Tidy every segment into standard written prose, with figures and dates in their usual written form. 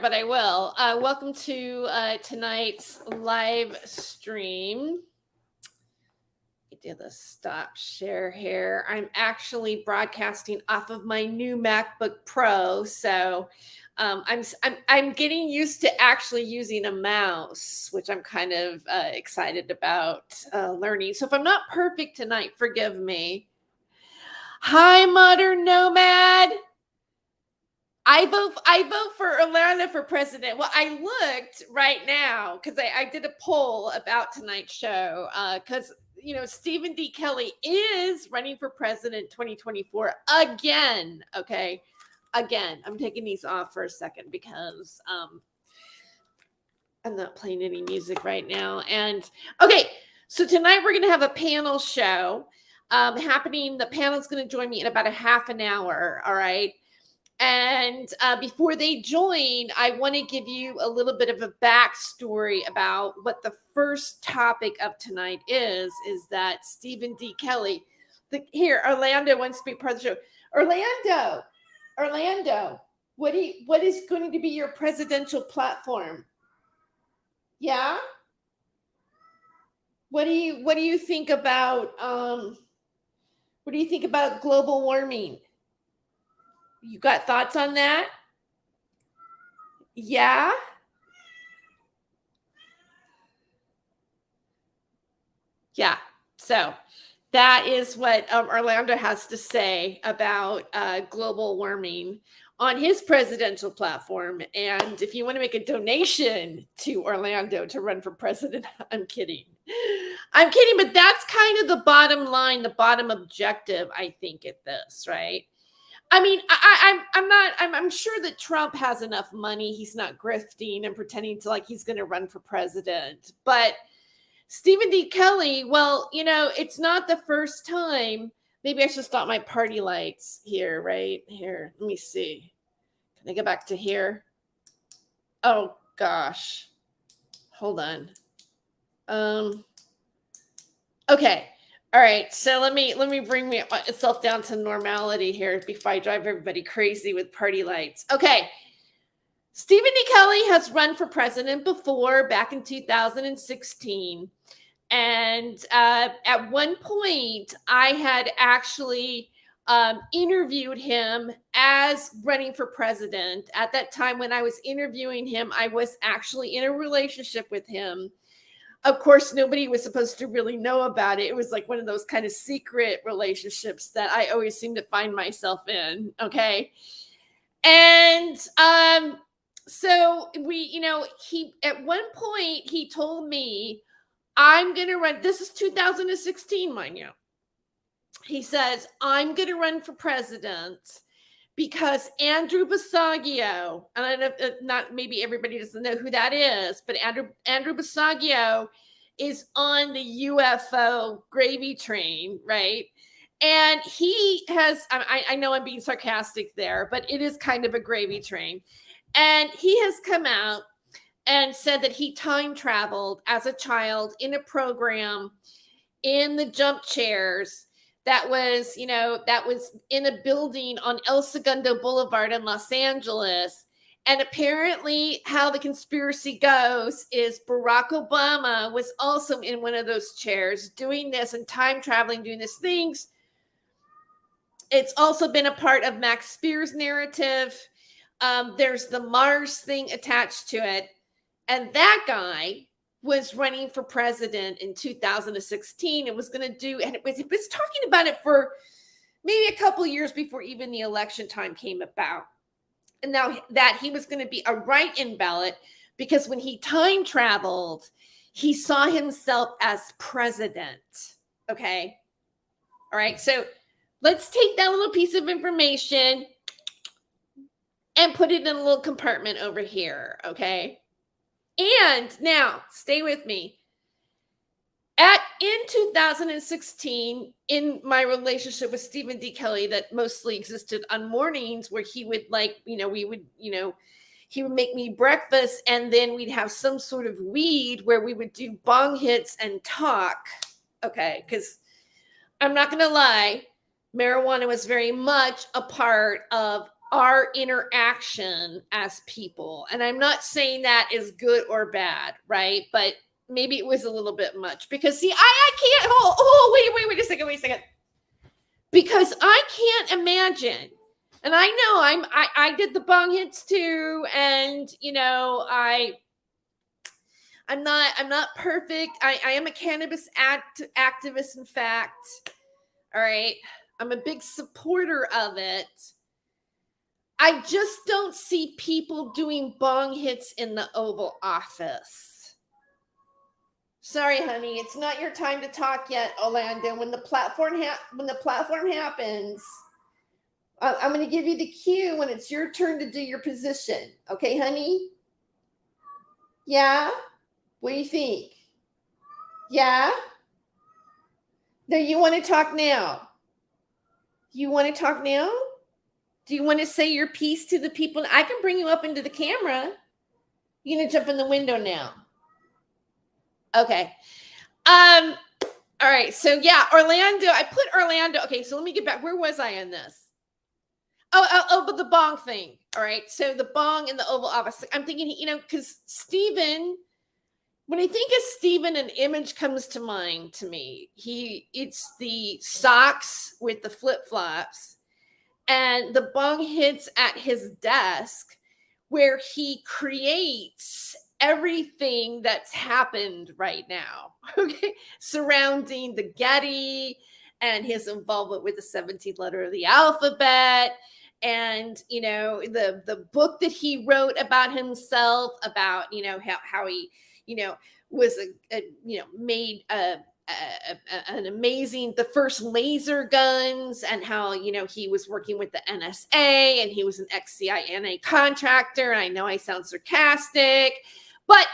But I will. Welcome to tonight's live stream. Do the stop share here. I'm actually broadcasting off of my new MacBook Pro, so I'm getting used to actually using a mouse, which I'm kind of excited about learning. So if I'm not perfect tonight, forgive me. Hi, Modern Nomad. I vote for Orlando for president. Well, I looked right now because I did a poll about tonight's show because, Stephen D. Kelley is running for president 2024 again. Okay. Again, I'm taking these off for a second because I'm not playing any music right now. And okay, so tonight we're going to have a panel show happening. The panel's going to join me in about a half an hour. All right. And before they join, I want to give you a little bit of a backstory about what the first topic of tonight is that Stephen D. Kelley, Orlando wants to be part of the show. Orlando, what is going to be your presidential platform? Yeah? What do you think about What do you think about global warming? You got thoughts on that? Yeah? Yeah. So that is what Orlando has to say about global warming on his presidential platform. And if you want to make a donation to Orlando to run for president, I'm kidding. I'm kidding, but that's kind of the bottom line, the bottom objective, I think, at this, right? I mean, I'm sure that Trump has enough money. He's not grifting and pretending to like he's going to run for president. But Stephen D. Kelley, well, it's not the first time. Maybe I should stop my party lights here, right here. Let me see. Can I go back to here? Oh gosh. Hold on. Okay. All right. So let me bring myself down to normality here before I drive everybody crazy with party lights. Okay. Stephen D. Kelley has run for president before, back in 2016. And at one point, I had actually interviewed him as running for president. At that time, when I was interviewing him, I was actually in a relationship with him. Of course, nobody was supposed to really know about it. It was like one of those kind of secret relationships that I always seem to find myself in. Okay. And so he at one point he told me, I'm going to run. This is 2016, mind you. He says, I'm going to run for president because Andrew Basiago, and I don't know, not maybe everybody doesn't know who that is, but Andrew Basiago is on the UFO gravy train, right? And he has, I know I'm being sarcastic there, but it is kind of a gravy train. And he has come out and said that he time traveled as a child in a program in the jump chairs that was in a building on El Segundo Boulevard in Los Angeles. And apparently how the conspiracy goes is Barack Obama was also in one of those chairs doing this and time traveling, doing these things. It's also been a part of Max Spear's narrative. There's the Mars thing attached to it. And that guy was running for president in 2016 and was going to do, and it was talking about it for maybe a couple of years before even the election time came about. And now that he was going to be a write-in ballot, because when he time traveled, he saw himself as president. Okay. All right. So let's take that little piece of information and put it in a little compartment over here. Okay. And now, stay with me. In 2016, in my relationship with Stephen D. Kelley, that mostly existed on mornings where he would he would make me breakfast and then we'd have some sort of weed where we would do bong hits and talk. Okay, because I'm not going to lie, marijuana was very much a part of our interaction as people. And I'm not saying that is good or bad, right? But maybe it was a little bit much because see, I can't wait a second. Because I can't imagine. And I know I did the bong hits too. And I'm not perfect. I am a cannabis activist, in fact. All right. I'm a big supporter of it. I just don't see people doing bong hits in the Oval Office. Sorry, honey, it's not your time to talk yet, Orlando. When the platform happens, I'm going to give you the cue when it's your turn to do your position. Okay, honey? Yeah? What do you think? Yeah? No, you want to talk now? You want to talk now? Do you want to say your piece to the people? I can bring you up into the camera. You're going to jump in the window now. Okay. All right. So yeah, Orlando, I put Orlando. Okay. So let me get back. Where was I in this? But the bong thing. All right. So the bong in the Oval Office. I'm thinking, because Stephen when I think of Stephen, an image comes to mind to me. It's the socks with the flip-flops, and the bong hits at his desk where he creates everything that's happened right now, okay, surrounding the Getty and his involvement with the 17th letter of the alphabet, and the book that he wrote about himself, about how he was made an amazing, the first laser guns, and how he was working with the NSA, and he was an ex-CIA contractor. And I know I sound sarcastic, but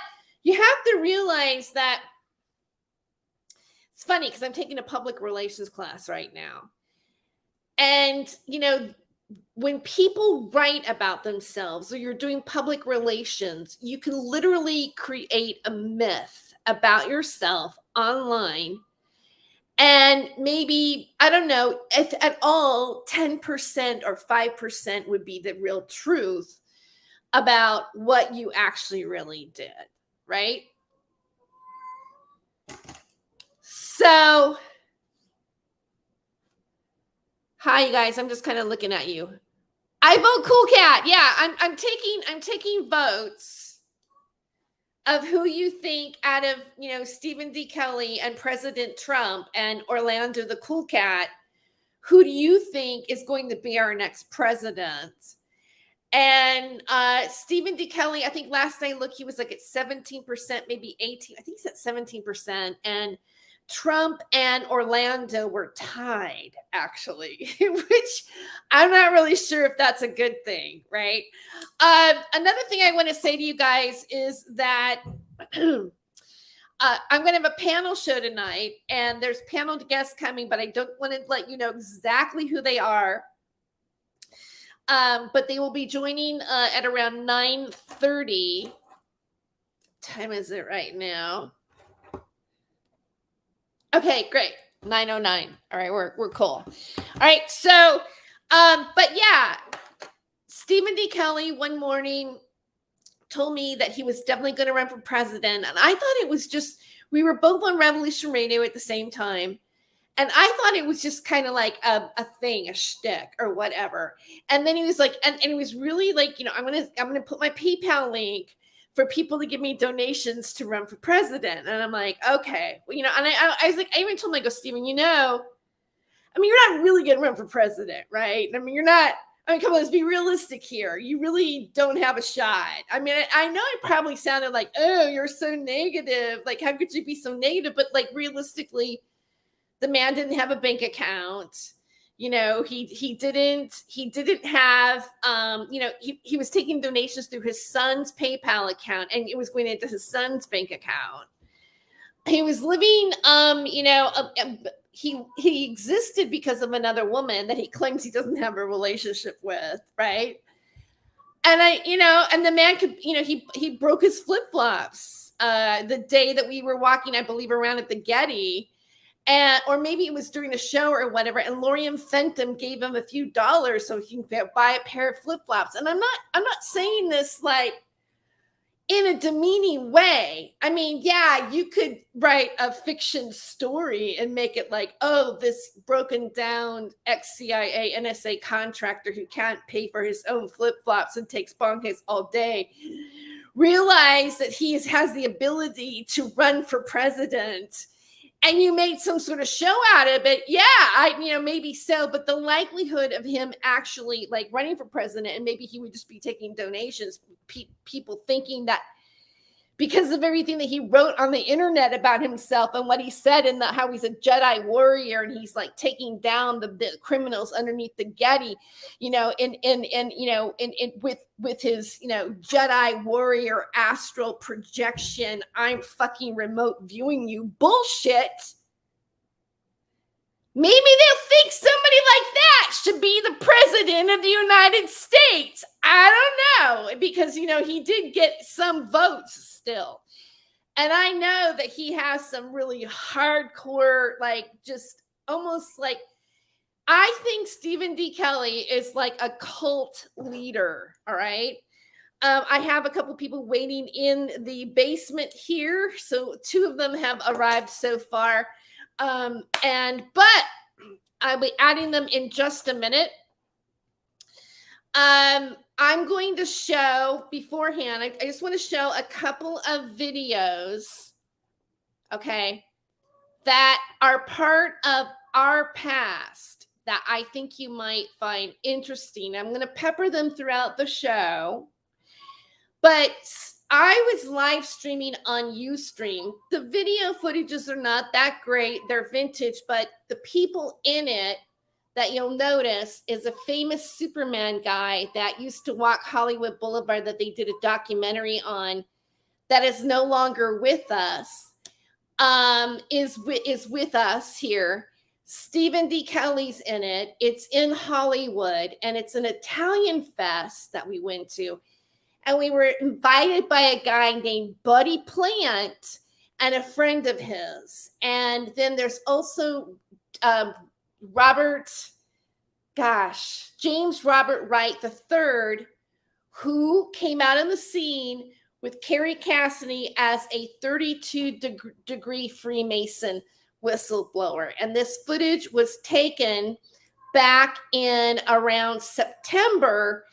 you have to realize that it's funny because I'm taking a public relations class right now, and when people write about themselves or you're doing public relations, you can literally create a myth about yourself online. And maybe, I don't know, if at all, 10% or 5% would be the real truth about what you actually really did, right? So, hi, you guys. I'm just kind of looking at you. I vote Cool Cat. Yeah, I'm taking votes of who you think out of Stephen D. Kelley and President Trump and Orlando the Cool Cat. Who do you think is going to be our next president? And Stephen D. Kelley, I think last I looked, he was like at 17%, maybe 18. I think he's at 17%. And Trump and Orlando were tied, actually, which I'm not really sure if that's a good thing, right? Another thing I want to say to you guys is that I'm going to have a panel show tonight, and there's panel guests coming, but I don't want to let you know exactly who they are. But they will be joining at around 9:30. Time is it right now? Okay, great. 9:09. All right, we're cool. All right, so but yeah, Stephen D. Kelley one morning told me that he was definitely going to run for president, and I thought it was just, we were both on Revolution Radio at the same time, and I thought it was just kind of like a thing, a shtick or whatever. And then he was like, and it was really like, I'm gonna put my PayPal link for people to give me donations to run for president. And I'm like, okay, well, and I was like, I even told him, I go, Stephen, you're not really going to run for president, right? You're not, come on, let's be realistic here. You really don't have a shot. I know I probably sounded like, oh, you're so negative. Like, how could you be so negative? But like, realistically, the man didn't have a bank account. He didn't have, he was taking donations through his son's PayPal account, and it was going into his son's bank account. He was living, he existed because of another woman that he claims he doesn't have a relationship with, right? And and the man could, he broke his flip-flops the day that we were walking, I believe, around at the Getty. Or maybe it was during a show or whatever, and Lorian Fenton gave him a few dollars so he can buy a pair of flip-flops. And I'm not saying this like in a demeaning way. Yeah, you could write a fiction story and make it like, oh, this broken down ex-CIA NSA contractor who can't pay for his own flip-flops and takes bong hits all day realize that he has the ability to run for president. And you made some sort of show out of it. Yeah, maybe so. But the likelihood of him actually like running for president, and maybe he would just be taking donations, people thinking that because of everything that he wrote on the internet about himself and what he said, and how he's a Jedi warrior and he's like taking down the criminals underneath the Getty, with his Jedi warrior astral projection, I'm fucking remote viewing you bullshit. Maybe they'll think somebody like that should be the president of the United States. I don't know, because, he did get some votes still. And I know that he has some really hardcore, like, just almost like, I think Stephen D. Kelley is like a cult leader, all right? I have a couple people waiting in the basement here, so 2 of them have arrived so far. But I'll be adding them in just a minute. I'm going to show beforehand. I just want to show a couple of videos, okay, that are part of our past that I think you might find interesting. I'm going to pepper them throughout the show. But I was live streaming on Ustream. The video footages are not that great. They're vintage, but the people in it that you'll notice is a famous Superman guy that used to walk Hollywood Boulevard that they did a documentary on that is no longer with us, is with us here. Stephen D. Kelley's in it. It's in Hollywood, and it's an Italian fest that we went to. And we were invited by a guy named Buddy Plant and a friend of his. And then there's also James Robert Wright III, who came out on the scene with Carrie Cassidy as a 32-degree Freemason whistleblower. And this footage was taken back in around September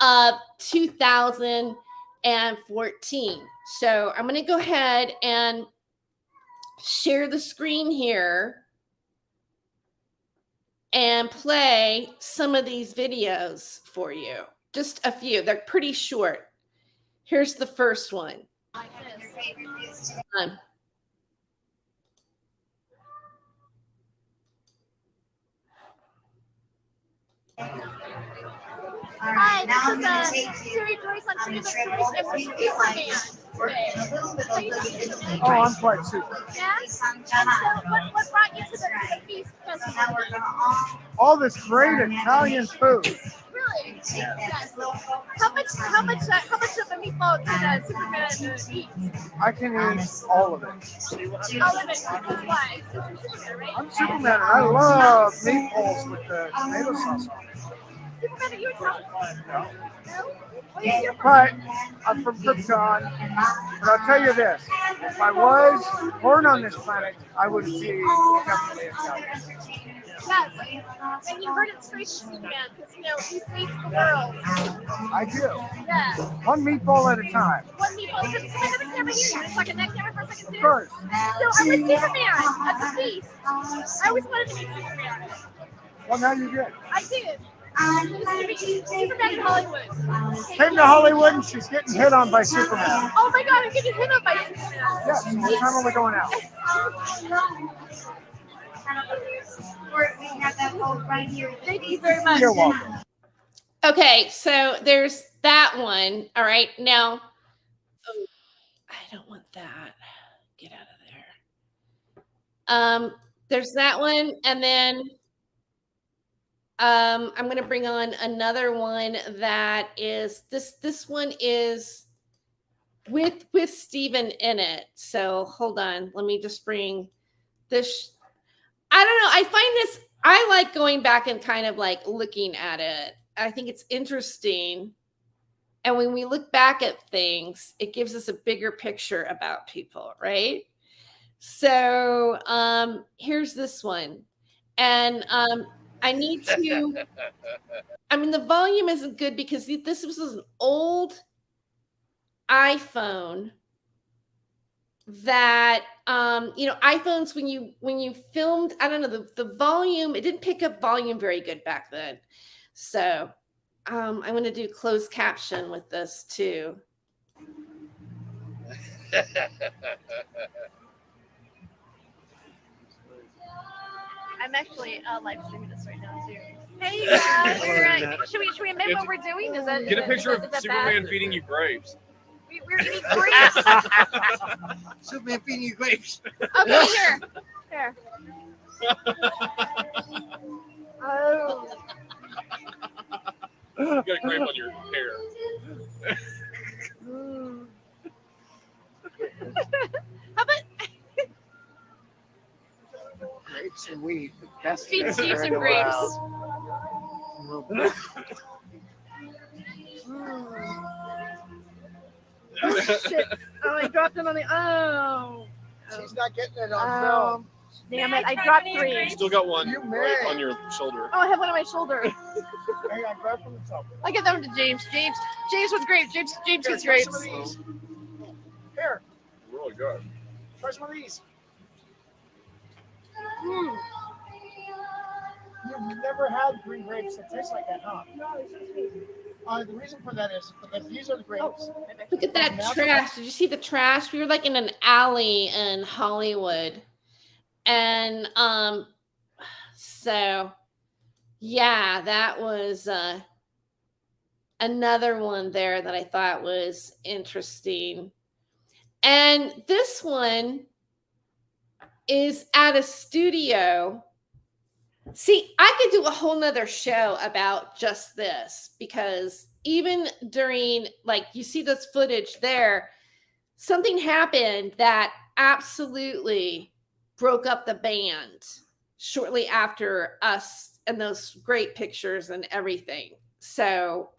of 2014. So I'm going to go ahead and share the screen here and play some of these videos for you. Just a few. They're pretty short. Here's the first one. Hi, this is Siri Joyce on Chicken Joyce and Oh, I'm quite super. Yeah? And so what brought you to the Feast Festival? All this great Italian food. Really? Yes. How much of a meatball can Superman eat? I can eat all of it. All of it. Why? Superman, right? I'm Superman and I love meatballs with the tomato sauce on it. Superman, are you Italian? No. No? What is your But I'm from Krypton. But I'll tell you this, if I was born on this planet, I would be definitely Italian. Yes. And you heard it straight from Superman, because, he saves the world. I do. Yeah. One meatball at a time. One meatball. Can someone have a camera here? You want to talk in that camera for a second, too? Of course. So I'm with Superman at the feast. I always wanted to meet Superman. Well, now you did. I did. Superman in Hollywood. Came to Hollywood and she's getting hit on by Superman. Oh my God, I'm getting hit on by Superman. Yes, what time are we going out? Thank you very much. You're welcome. Okay, so there's that one. All right, now, I don't want that. Get out of there. There's that one, and then I'm going to bring on another one that is this one is with Stephen in it. So hold on, let me just bring this. I don't know. I find this, I like going back and kind of like looking at it. I think it's interesting. And when we look back at things, it gives us a bigger picture about people, right? So here's this one. And I need to, I mean, the volume isn't good because this was an old iPhone that, iPhones, when you filmed, I don't know, the volume, it didn't pick up volume very good back then. So I'm going to do closed caption with this too. I'm actually live streaming this right now too. Hey, should we admit what we're doing? Get a picture of Superman feeding you grapes. We're eating grapes. Superman feeding you grapes. Okay, here. Oh. You got a grape on your hair. How about Grapes and weed. The best feed thing Steve in some the grapes? world. Shit. Oh, I dropped them on the. Oh. She's not getting it on film. Damn it! I dropped 3. You still got one You may. right on your shoulder. Oh, I have one on my shoulder. Hang on, grab from the top. I'll get that one to James. James was great. James Here, eats try grapes. some of these. Here, Really good. try some of these. Mm. You've never had green grapes that taste like that, huh? No, it's so sweet. The reason for that is because these are the grapes. Look at that trash. Did you see the trash? We were like in an alley in Hollywood. And so yeah, that was another one there that I thought was interesting. And this one is at a studio. See, I could do a whole nother show about just this, because even during, like, you see this footage there, something happened that absolutely broke up the band shortly after us and those great pictures and everything. So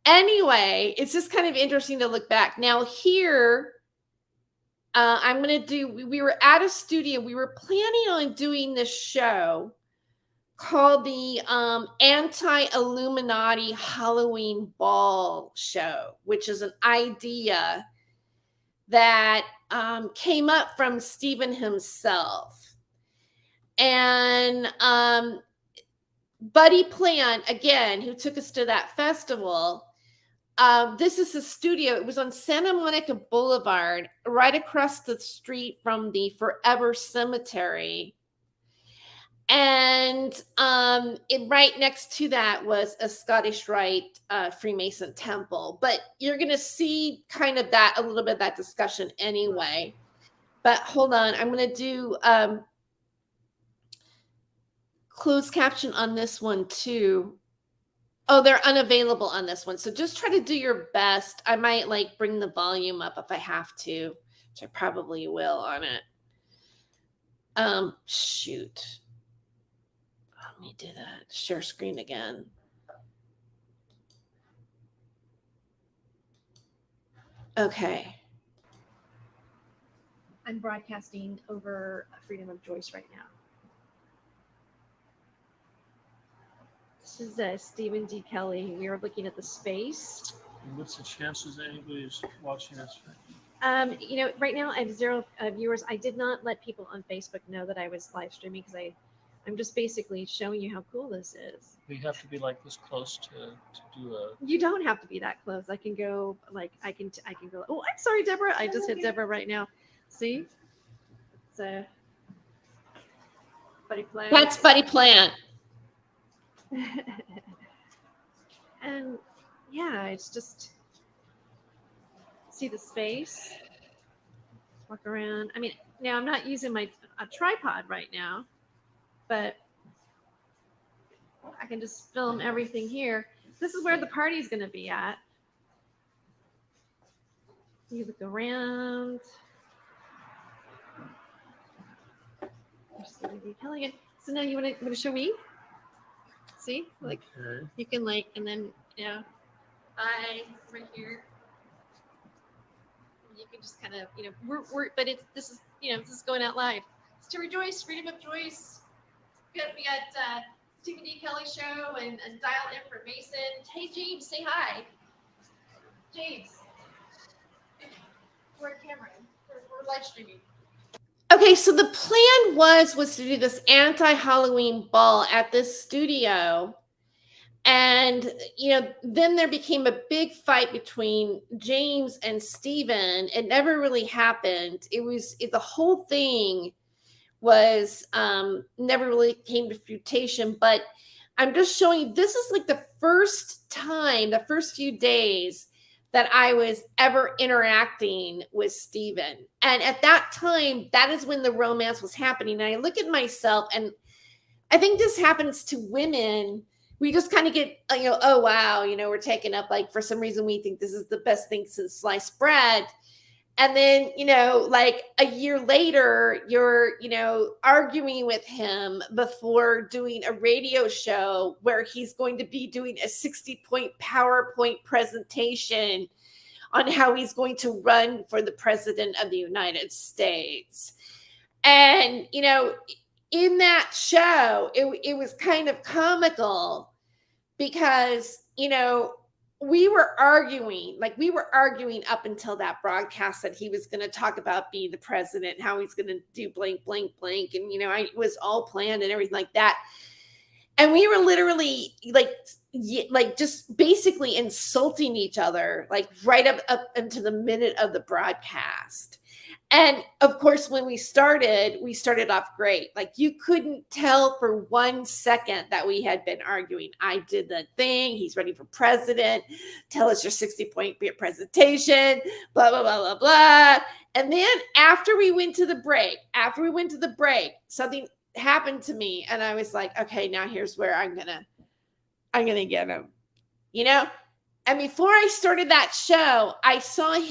anyway, it's just kind of interesting to look back. Now here, I'm going to do, we were at a studio. We were planning on doing this show called the Anti-Illuminati Halloween Ball Show, which is an idea that came up from Stephen himself. And Buddy Plant, again, who took us to that festival, this is the studio. It was on Santa Monica Boulevard, right across the street from the Forever Cemetery. And right next to that was a Scottish Rite Freemason temple. But you're going to see kind of that, a little bit of that discussion anyway. But hold on, I'm going to do closed caption on this one too. Oh, they're unavailable on this one. So just try to do your best. I might like bring the volume up if I have to, which I probably will on it. Shoot. Let me do that. Share screen again. Okay. I'm broadcasting over Freedom of Choice right now. This is Stephen D. Kelley. We are looking at the space. And what's the chances that anybody's watching us? You know, right now I have 0 viewers. I did not let people on Facebook know that I was live streaming because I'm just basically showing you how cool this is. We have to be like this close to do a. You don't have to be that close. I can go like I can go. Oh, I'm sorry, Deborah. I just hit Deborah right now. See, it's Buddy Plant. That's Buddy Plant. And yeah, it's just see the space. Walk around. I mean, now I'm not using a tripod right now, but I can just film everything here. This is where the party is going to be at. You look around. So now you want to show me? See, like Okay. you can like, and then I right here. You can just kind of, but this is going out live. It's to rejoice, freedom of choice. We got Stephen D. Kelley show and dial in for Mason. Hey James, say hi. James, we're on camera. We're live streaming. Okay, so the plan was to do this anti-Halloween ball at this studio. And, then there became a big fight between James and Stephen. It never really happened. The whole thing was never really came to fruition. But I'm just showing you, this is like the first time, the first few days that I was ever interacting with Stephen. And at that time, that is when the romance was happening. And I look at myself, and I think this happens to women. We just kind of get, oh, wow, we're taken up, like, for some reason we think this is the best thing since sliced bread. And then, like a year later, you're, arguing with him before doing a radio show where he's going to be doing a 60-point PowerPoint presentation on how he's going to run for the president of the United States. And, you know, in that show, it was kind of comical because, you know, we were arguing up until that broadcast that he was going to talk about being the president, how he's going to do blank, blank, blank. And, you know, it was all planned and everything like that. And we were literally like just basically insulting each other, like right up into the minute of the broadcast. And of course, when we started off great. Like you couldn't tell for 1 second that we had been arguing. I did the thing. He's running for president. Tell us your 60-point presentation, blah, blah, blah, blah, blah. And then after we went to the break, something happened to me. And I was like, okay, now here's where I'm gonna get him, you know? And before I started that show, I smoked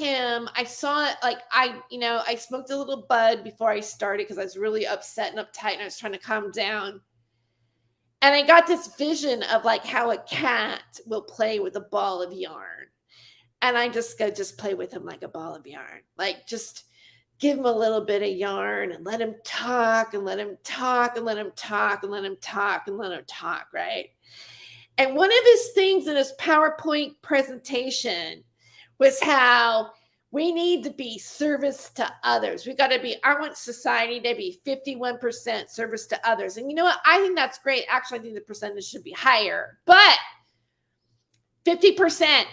a little bud before I started because I was really upset and uptight and I was trying to calm down. And I got this vision of like how a cat will play with a ball of yarn. And I just play with him like a ball of yarn. Like just give him a little bit of yarn and let him talk and let him talk and let him talk and let him talk and let him talk, right? And one of his things in his PowerPoint presentation was how we need to be service to others. I want society to be 51% service to others. And you know what? I think that's great. Actually, I think the percentage should be higher, but 50%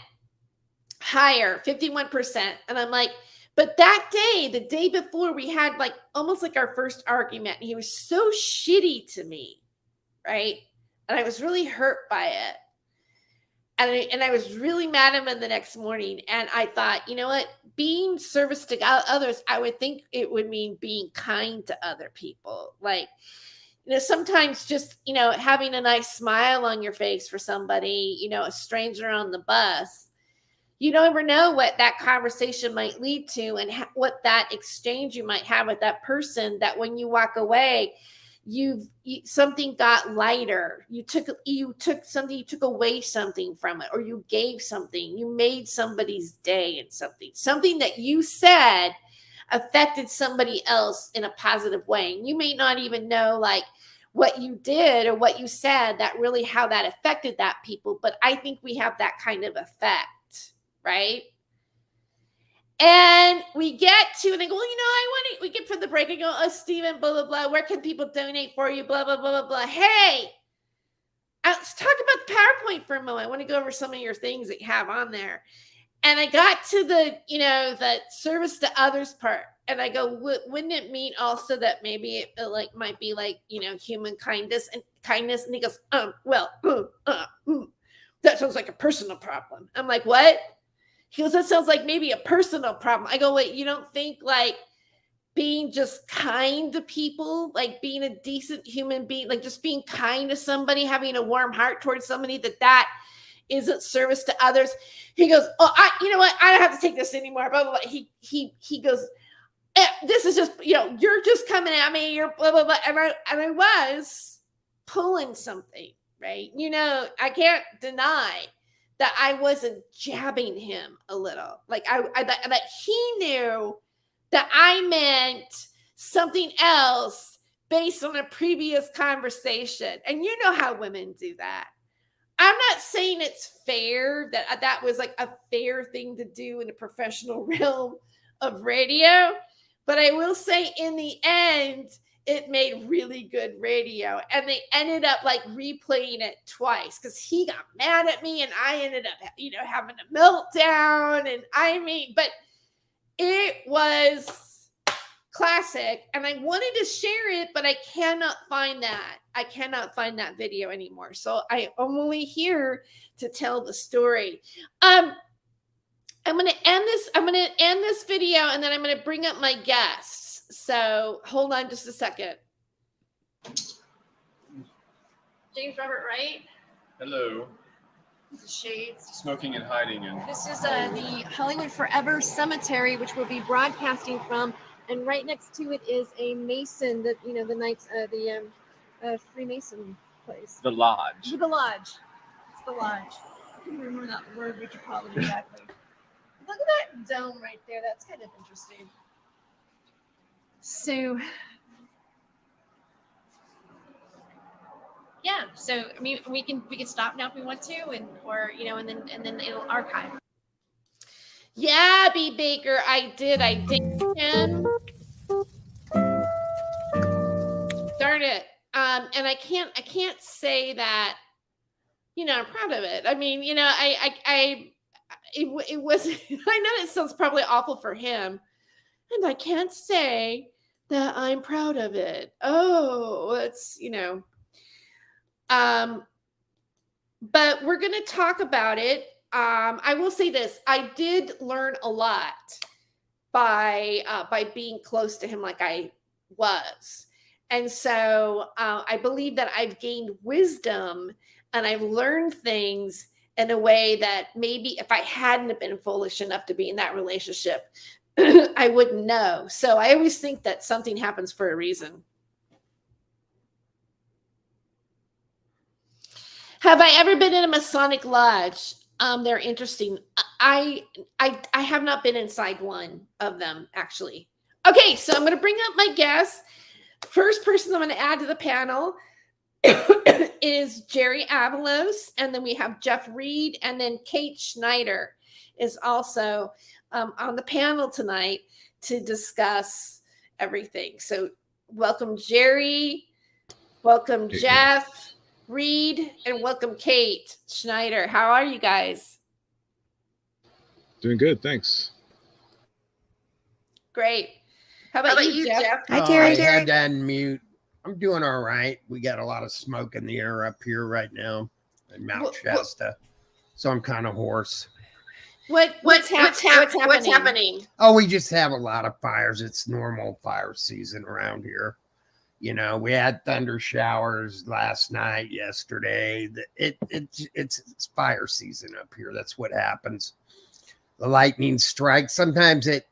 higher, 51%. And I'm like, but that day, the day before, we had like almost like our first argument. And he was so shitty to me, right? And I was really hurt by it. And I was really mad at him the next morning. And I thought, you know what? Being service to others, I would think it would mean being kind to other people. Like, you know, sometimes just, you know, having a nice smile on your face for somebody, you know, a stranger on the bus. You don't ever know what that conversation might lead to and what that exchange you might have with that person, that when you walk away, something got lighter. You took away something from it, or you gave something. You made somebody's day, and something that you said affected somebody else in a positive way. And you may not even know like what you did or what you said, that really how that affected that people. But I think we have that kind of effect, right? And we get to, and I go, well, you know, we get from the break. I go, oh, Steven, blah, blah, blah. Where can people donate for you? Blah, blah, blah, blah, blah. Hey, let's talk about the PowerPoint for a moment. I want to go over some of your things that you have on there. And I got to the, you know, the service to others part. And I go, wouldn't it mean also that maybe it might be like, you know, human kindness? And he goes, that sounds like a personal problem. I'm like, what? He goes, that sounds like maybe a personal problem. I go, wait, you don't think like being just kind to people, like being a decent human being, like just being kind to somebody, having a warm heart towards somebody, that isn't service to others? He goes, oh, you know what? I don't have to take this anymore. Blah, blah, blah. He goes, this is just, you know, you're just coming at me. You're blah, blah, blah. And I was pulling something, right? You know, I can't deny that I wasn't jabbing him a little. Like that he knew that I meant something else based on a previous conversation. And you know how women do that. I'm not saying it's fair, that was like a fair thing to do in the professional realm of radio. But I will say in the end, it made really good radio, and they ended up like replaying it twice because he got mad at me and I ended up, you know, having a meltdown. And I mean, but it was classic, and I wanted to share it, but I cannot find that video anymore. So I'm only here to tell the story. I'm going to end this video, and then I'm going to bring up my guests. So hold on just a second. James Robert Wright. Hello. This is Shades. Smoking and hiding. And This is the Hollywood Forever Cemetery, which we'll be broadcasting from. And right next to it is a Mason, that, you know, the Knights, the Freemason place. the lodge. The lodge. It's the lodge. I couldn't remember that word, what you call it exactly. Look at that dome right there. That's kind of interesting. So, yeah. So I mean, we can stop now if we want to, and and then it'll archive. Yeah, B Baker, I did him. Darn it. And I can't say that, I'm proud of it. I mean, it was, I know it sounds probably awful for him, and I can't say that I'm proud of it. Oh, it's, but we're going to talk about it. I will say this. I did learn a lot by being close to him like I was. And so I believe that I've gained wisdom and I've learned things in a way that maybe if I hadn't been foolish enough to be in that relationship, I wouldn't know. So I always think that something happens for a reason. Have I ever been in a Masonic lodge? They're interesting. I have not been inside one of them, actually. Okay, so I'm going to bring up my guest. First person I'm going to add to the panel is Jerry Avalos, and then we have Jeff Reed, and then Kate Schneider is also on the panel tonight to discuss everything. So welcome, Jerry. Welcome, Jeff Reed, and welcome, Kate Schneider. How are you guys? Doing good, thanks. Great. How about you, Jeff? Hi, Terry. I had to unmute. I'm doing all right. We got a lot of smoke in the air up here right now in Mount Shasta, so I'm kind of hoarse. What's happening? Oh, we just have a lot of fires. It's normal fire season around here. We had thunder showers last night, yesterday. It's fire season up here. That's what happens. The lightning strikes. Sometimes it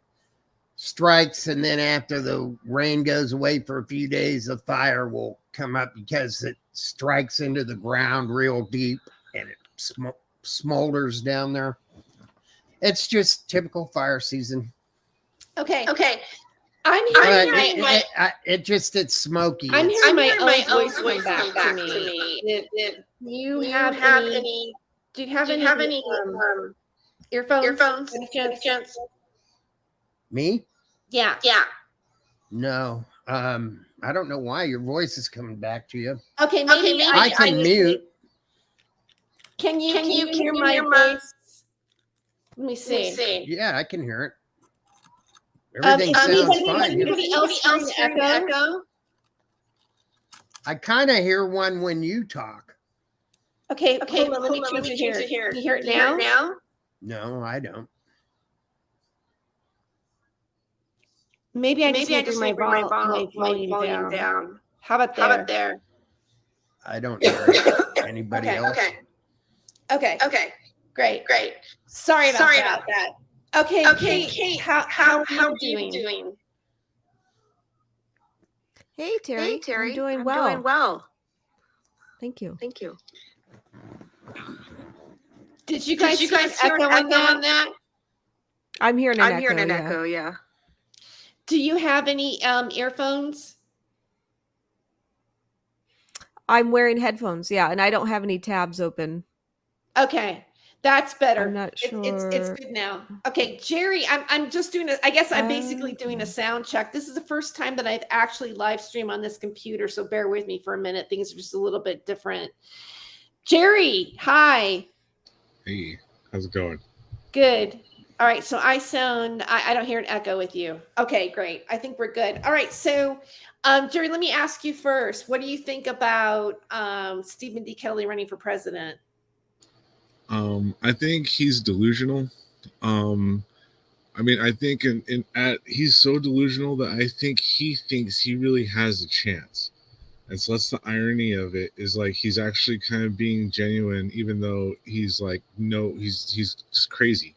strikes, and then after the rain goes away for a few days, the fire will come up because it strikes into the ground real deep and it smolders down there. It's just typical fire season. Okay. I'm hearing it's smoky. I'm hearing my own voice come back to me. Do you have any earphones? Any chance? Me? Yeah. No. I don't know why your voice is coming back to you. Okay, maybe I can mute. Can you hear my voice? Let me see. Yeah, I can hear it. Everything sounds fine. Anybody else echo? I kind of hear one when you talk. Okay, hold on, let me change it here. Can you hear it now? No, I don't. Maybe I just need to bring my volume down. How about there? I don't hear anybody else. Okay. Great. Sorry about that. Okay, Kate, how are you doing? Hey, Terry. I'm doing well. Thank you. Did you guys hear an echo on that? I'm hearing an echo, yeah. Do you have any earphones? I'm wearing headphones, yeah, and I don't have any tabs open. Okay. That's better. I'm not sure. It's good now. Okay, Jerry, I'm just doing I guess I'm basically doing a sound check. This is the first time that I've actually live streamed on this computer, so bear with me for a minute. Things are just a little bit different. Jerry, hi. Hey, how's it going? Good. All right, so I don't hear an echo with you. Okay, great. I think we're good. All right, so Jerry, let me ask you first. What do you think about Stephen D. Kelley running for president? I think he's delusional. I think he's so delusional that I think he thinks he really has a chance. And so that's the irony of it, is like he's actually kind of being genuine, even though he's like, no, he's just crazy.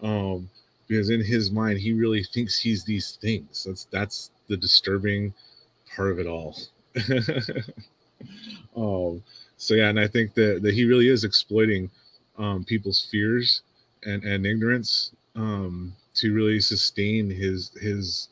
Because in his mind, he really thinks he's these things. That's the disturbing part of it all. So yeah, and I think that he really is exploiting people's fears and ignorance to really sustain his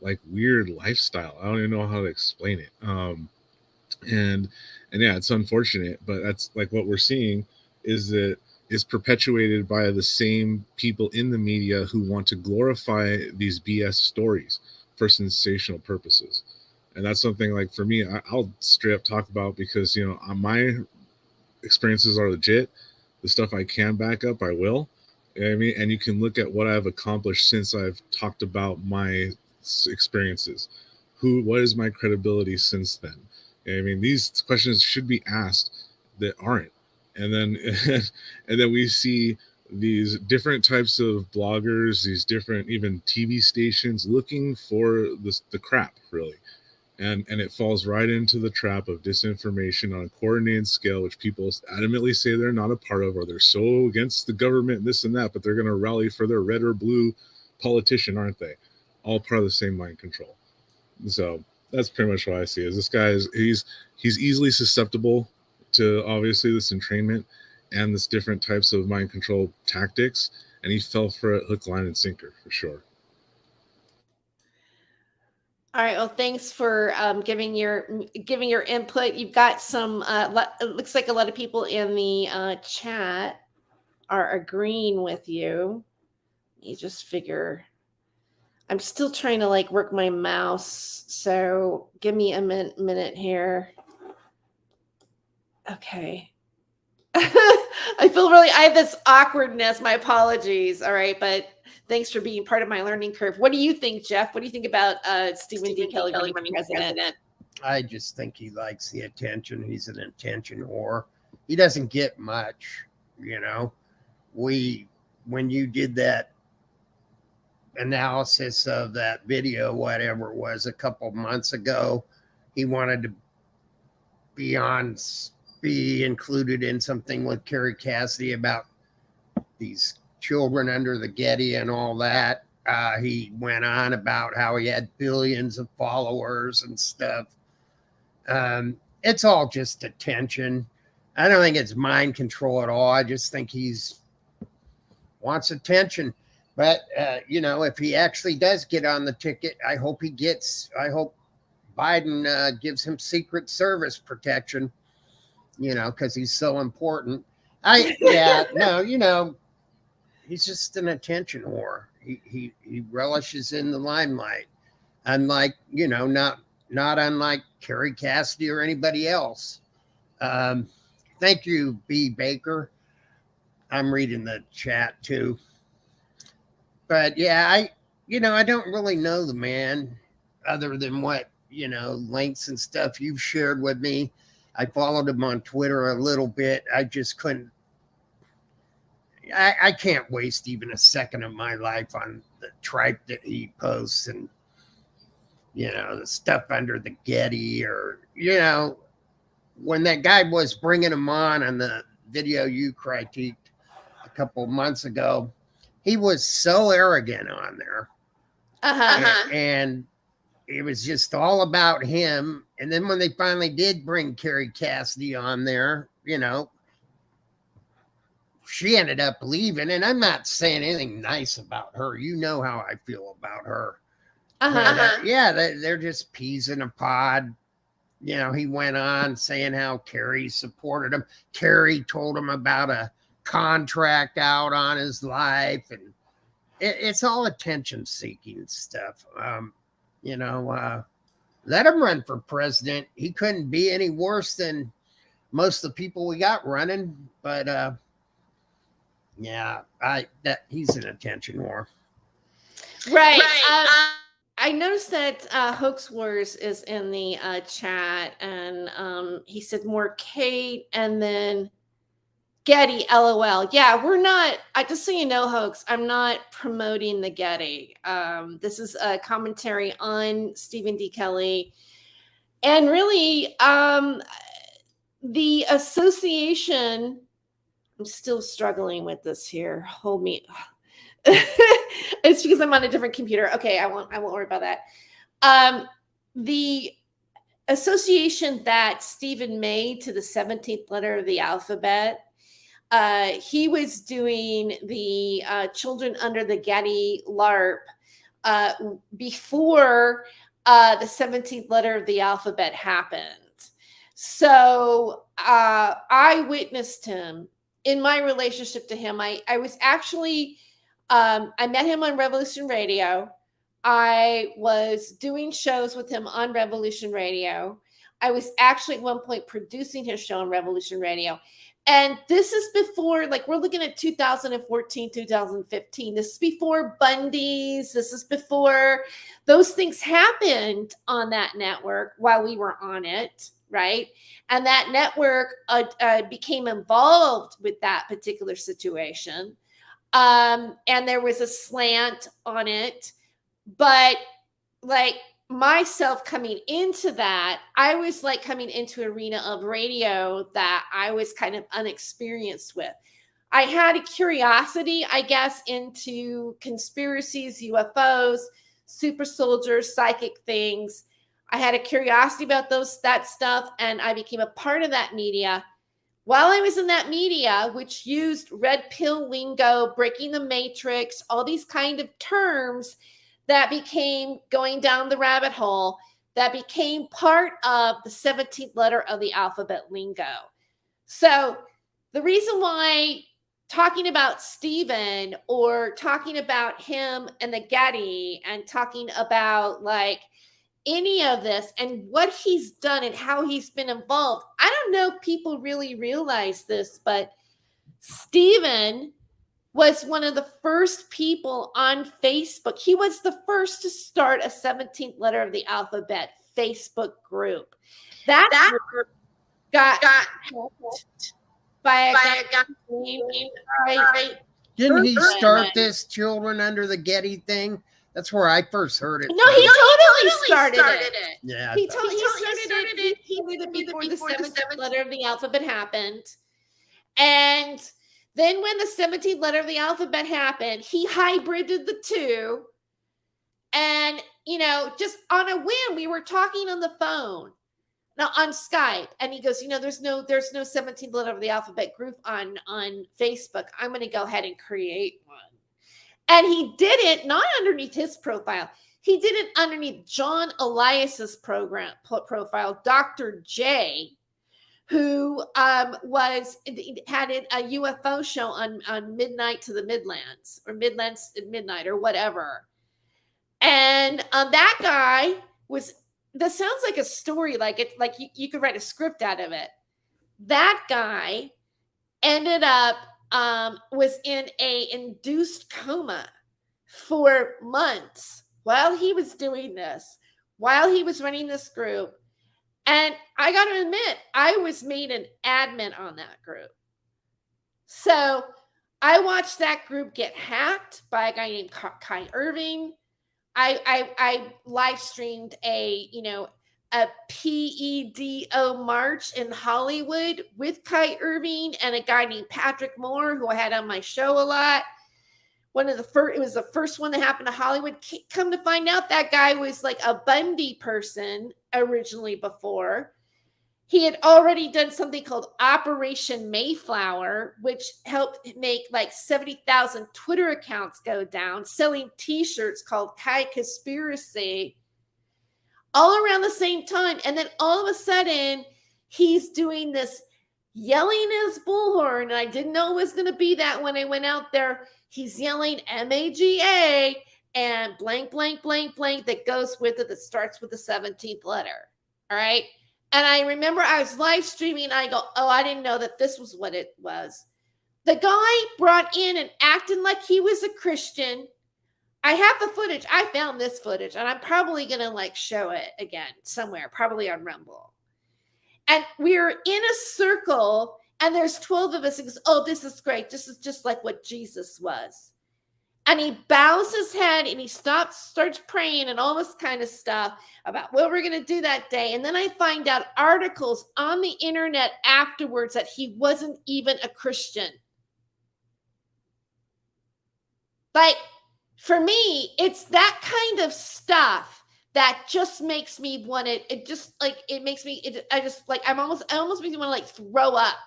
like weird lifestyle. I don't even know how to explain it. And yeah, it's unfortunate, but that's like what we're seeing is that is perpetuated by the same people in the media who want to glorify these BS stories for sensational purposes. And that's something like for me, I'll straight up talk about because my experiences are legit. The stuff I can back up, I will. You know what I mean? And you can look at what I've accomplished since I've talked about my experiences. What is my credibility since then? You know what I mean, these questions should be asked that aren't. And then, and then we see these different types of bloggers, these different even TV stations looking for the crap, really. And it falls right into the trap of disinformation on a coordinated scale, which people adamantly say they're not a part of, or they're so against the government and this and that, but they're going to rally for their red or blue politician, aren't they? All part of the same mind control. So that's pretty much what I see. Is this guy he's easily susceptible to obviously this entrainment and this different types of mind control tactics, and he fell for it hook, line, and sinker for sure. All right. Well, thanks for giving your input. You've got some. It looks like a lot of people in the chat are agreeing with you. You just figure. I'm still trying to like work my mouse, so give me a minute here. Okay. I have this awkwardness. My apologies. All right, but thanks for being part of my learning curve. What do you think, Jeff? What do you think about Stephen D. Kelley running president? I just think he likes the attention. He's an attention whore. He doesn't get much, when you did that analysis of that video, whatever it was, a couple months ago, he wanted to be included in something with Kerry Cassidy about these children under the Getty and all that. He went on about how he had billions of followers and stuff. It's all just attention. I don't think it's mind control at all. I just think wants attention. But, if he actually does get on the ticket, I hope Biden gives him Secret Service protection, because he's so important. He's just an attention whore. He relishes in the limelight, unlike, not unlike Kerry Cassidy or anybody else. Thank you, B. Baker. I'm reading the chat too. But yeah, I don't really know the man other than what, links and stuff you've shared with me. I followed him on Twitter a little bit. I just couldn't. I can't waste even a second of my life on the tripe that he posts and, the stuff under the Getty or, when that guy was bringing him on the video you critiqued a couple months ago, he was so arrogant on there. And it was just all about him. And then when they finally did bring Kerry Cassidy on there, she ended up leaving. And I'm not saying anything nice about her. You know how I feel about her. They're just peas in a pod. He went on saying how Kerry supported him. Kerry told him about a contract out on his life. And it's all attention seeking stuff. Let him run for president. He couldn't be any worse than most of the people we got running. But he's an attention whore. Right. I noticed that Hoax Wars is in the chat, and he said more Kate, and then Getty, LOL. Yeah, we're not. Just so you know, Hoax, I'm not promoting the Getty. This is a commentary on Stephen D. Kelley, and really, the association. I'm still struggling with this here. Hold me. It's because I'm on a different computer. Okay, I won't worry about that. The association that Stephen made to the 17th letter of the alphabet he was doing the Children Under the Getty LARP before the 17th letter of the alphabet happened. So I witnessed him in my relationship to him. I was actually, I met him on Revolution Radio. I was doing shows with him on Revolution Radio. I was actually at one point producing his show on Revolution Radio. And this is before, like, we're looking at 2014, 2015. This is before Bundy's. This is before those things happened on that network while we were on it, right? And that network became involved with that particular situation. And there was a slant on it. But, like, myself coming into that, I was like coming into an arena of radio that I was kind of unexperienced with. I had a curiosity, I guess, into conspiracies, UFOs, super soldiers, psychic things. I had a curiosity about that stuff, and I became a part of that media. While I was in that media, which used red pill lingo, breaking the matrix, all these kind of terms that became going down the rabbit hole, that became part of the 17th letter of the alphabet lingo. So the reason why talking about Stephen or talking about him and the Getty and talking about like any of this and what he's done and how he's been involved, I don't know if people really realize this, but Stephen was one of the first people on Facebook. He was the first to start a 17th letter of the alphabet Facebook group. That group got helped by a guy named Didn't he start this Children Under the Getty thing? That's where I first heard it. No, he totally started it. Yeah, He started it. He did it before the 17th letter of the alphabet happened. And then when the 17th letter of the alphabet happened, he hybrided the two. And, you know, just on a whim, we were talking on the phone, now on Skype. And he goes, you know, there's no 17th letter of the alphabet group on Facebook. I'm going to go ahead and create one. And he did it not underneath his profile. He did it underneath John Elias's profile, Dr. J, who had a UFO show on Midnight to the Midlands, or Midlands at Midnight, or whatever. And that guy that sounds like a story, like you could write a script out of it. That guy ended up was in a induced coma for months while he was doing this, while he was running this group. And I got to admit, I was made an admin on that group. So I watched that group get hacked by a guy named Kai Irving. I live streamed a PEDO march in Hollywood with Kai Irving and a guy named Patrick Moore, who I had on my show a lot. It was the first one that happened to Hollywood. Come to find out, that guy was like a Bundy person originally before. He had already done something called Operation Mayflower, which helped make like 70,000 Twitter accounts go down, selling t-shirts called Kai Conspiracy, all around the same time. And then all of a sudden, he's doing this yelling his bullhorn. And I didn't know it was going to be that when I went out there. He's yelling MAGA and blank, blank, blank, blank that goes with it, that starts with the 17th letter. All right. And I remember I was live streaming and I go, oh, I didn't know that this was what it was. The guy brought in and acting like he was a Christian. I have the footage. I found this footage and I'm probably going to like show it again somewhere, probably on Rumble. And we were in a circle and there's 12 of us. He goes, oh, this is great. This is just like what Jesus was. And he bows his head and he starts praying and all this kind of stuff about what we're going to do that day. And then I find out articles on the internet afterwards that he wasn't even a Christian. Like, for me, it's that kind of stuff that just makes me want it. It just like, it makes me, I almost makes me want to like throw up.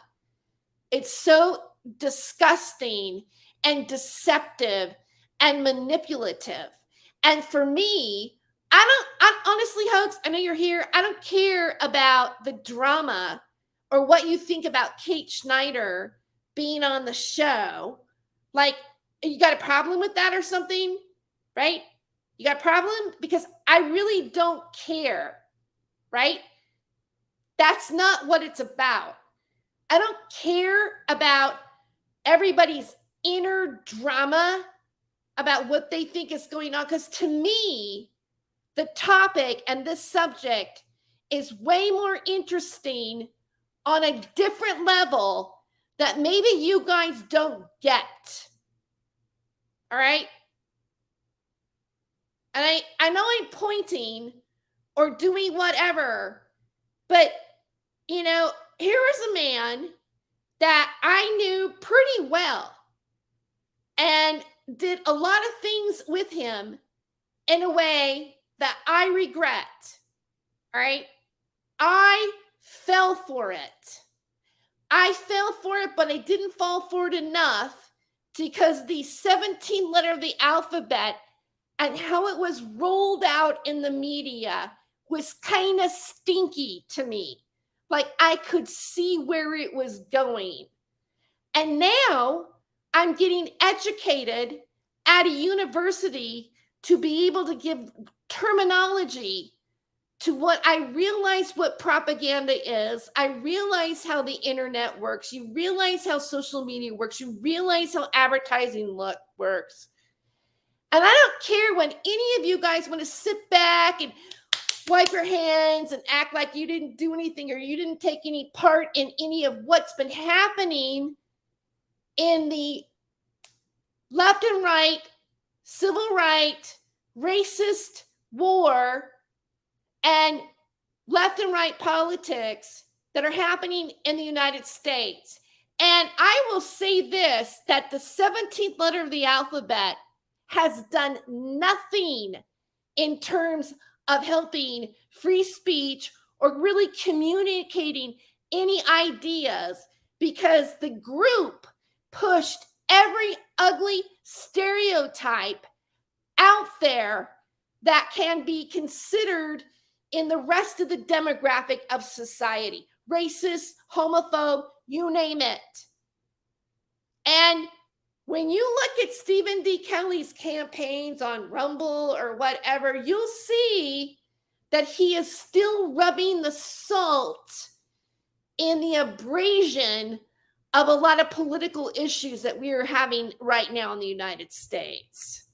It's so disgusting and deceptive and manipulative. And for me, I honestly, Hoax, I know you're here. I don't care about the drama or what you think about Kate Schneider being on the show. Like, you got a problem with that or something, right? You got a problem? Because I really don't care, right? That's not what it's about. I don't care about everybody's inner drama about what they think is going on, because to me, the topic and this subject is way more interesting on a different level that maybe you guys don't get. All right? And I know I'm pointing or doing whatever, but, you know, here is a man that I knew pretty well and did a lot of things with him in a way that I regret. All right? I fell for it. I fell for it, but I didn't fall for it enough because the 17th letter of the alphabet and how it was rolled out in the media was kind of stinky to me. Like, I could see where it was going. And now I'm getting educated at a university to be able to give terminology to what I realize what propaganda is. I realize how the internet works. You realize how social media works. You realize how advertising works. And I don't care when any of you guys want to sit back and wipe your hands and act like you didn't do anything or you didn't take any part in any of what's been happening in the left and right, civil right, racist war, and left and right politics that are happening in the United States. And I will say this, that the 17th letter of the alphabet has done nothing in terms of helping free speech or really communicating any ideas, because the group pushed every ugly stereotype out there that can be considered in the rest of the demographic of society. Racist, homophobe, you name it. And when you look at Stephen D. Kelley's campaigns on Rumble or whatever, you'll see that he is still rubbing the salt in the abrasion of a lot of political issues that we are having right now in the United States.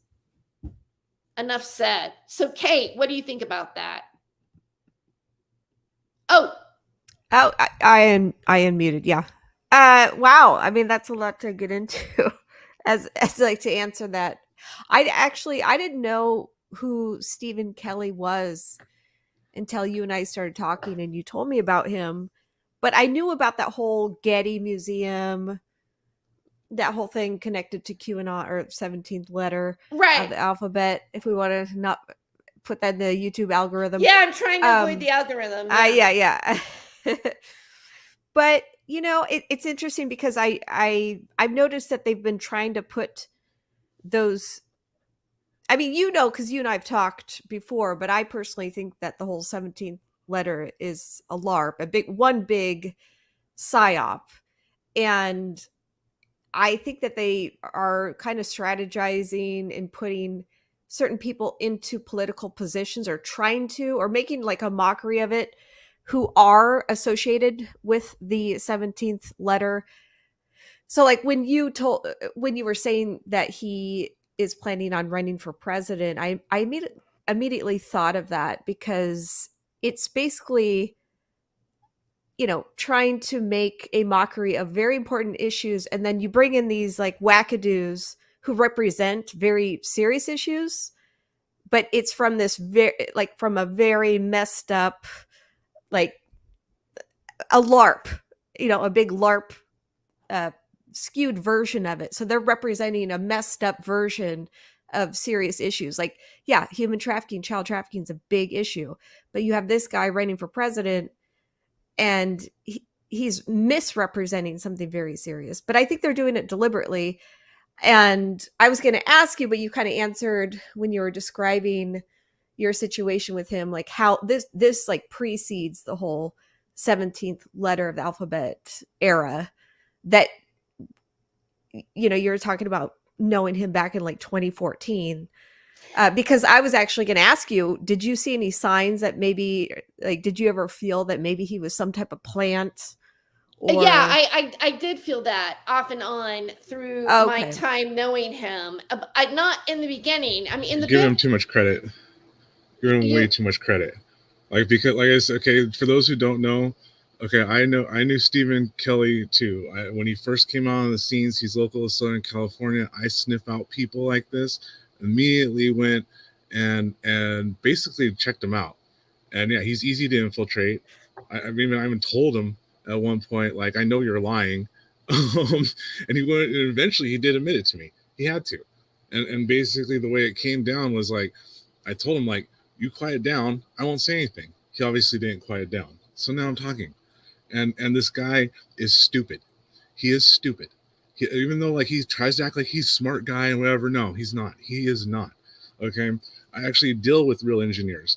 Enough said. So, Kate, what do you think about that? Oh, I unmuted. Yeah. Wow. I mean, that's a lot to get into. as like to answer that. I didn't know who Stephen Kelley was until you and I started talking, and you told me about him. But I knew about that whole Getty Museum, that whole thing connected to QAnon or 17th letter right. of the alphabet. If we wanted to not put that in the YouTube algorithm. Yeah, I'm trying to avoid the algorithm. Yeah. But you know, it's interesting because I've noticed that they've been trying to put those. I mean, you know, because you and I've talked before, but I personally think that the whole 17th letter is a LARP, one big psyop, and I think that they are kind of strategizing and putting certain people into political positions, or trying to, or making like a mockery of it, who are associated with the 17th letter. So like when you were saying that he is planning on running for president, I immediately thought of that, because it's basically, you know, trying to make a mockery of very important issues, and then you bring in these like wackadoos who represent very serious issues, but it's from this from a very messed up, like a LARP, you know, a big LARP skewed version of it. So they're representing a messed up version of serious issues. Like, yeah, human trafficking, child trafficking is a big issue, but you have this guy running for president, and he's misrepresenting something very serious. But I think they're doing it deliberately. And I was going to ask you, but you kind of answered when you were describing your situation with him, like how this like precedes the whole 17th letter of the alphabet era, that you're talking about knowing him back in like 2014. Because I was actually going to ask you, did you see any signs that maybe, like, did you ever feel that maybe he was some type of plant? Or... Yeah, I did feel that off and on through my Okay. time knowing him. Not in the beginning. I mean, in the Give him book, too much credit. Give him way too much credit. Like, because, like I said, okay, for those who don't know, okay, I knew Stephen Kelley too. When he first came out on the scenes, he's local to Southern California. I sniff out people like this, immediately went and basically checked him out. And yeah, he's easy to infiltrate. I even told him at one point, like, I know you're lying. And he went, and eventually he did admit it to me. He had to. And basically the way it came down was like, I told him, like, you quiet down, I won't say anything. He obviously didn't quiet down. So now I'm talking. And this guy is stupid. He is stupid. Even though, like, he tries to act like he's a smart guy and whatever, no, he's not. He is not. Okay? I actually deal with real engineers,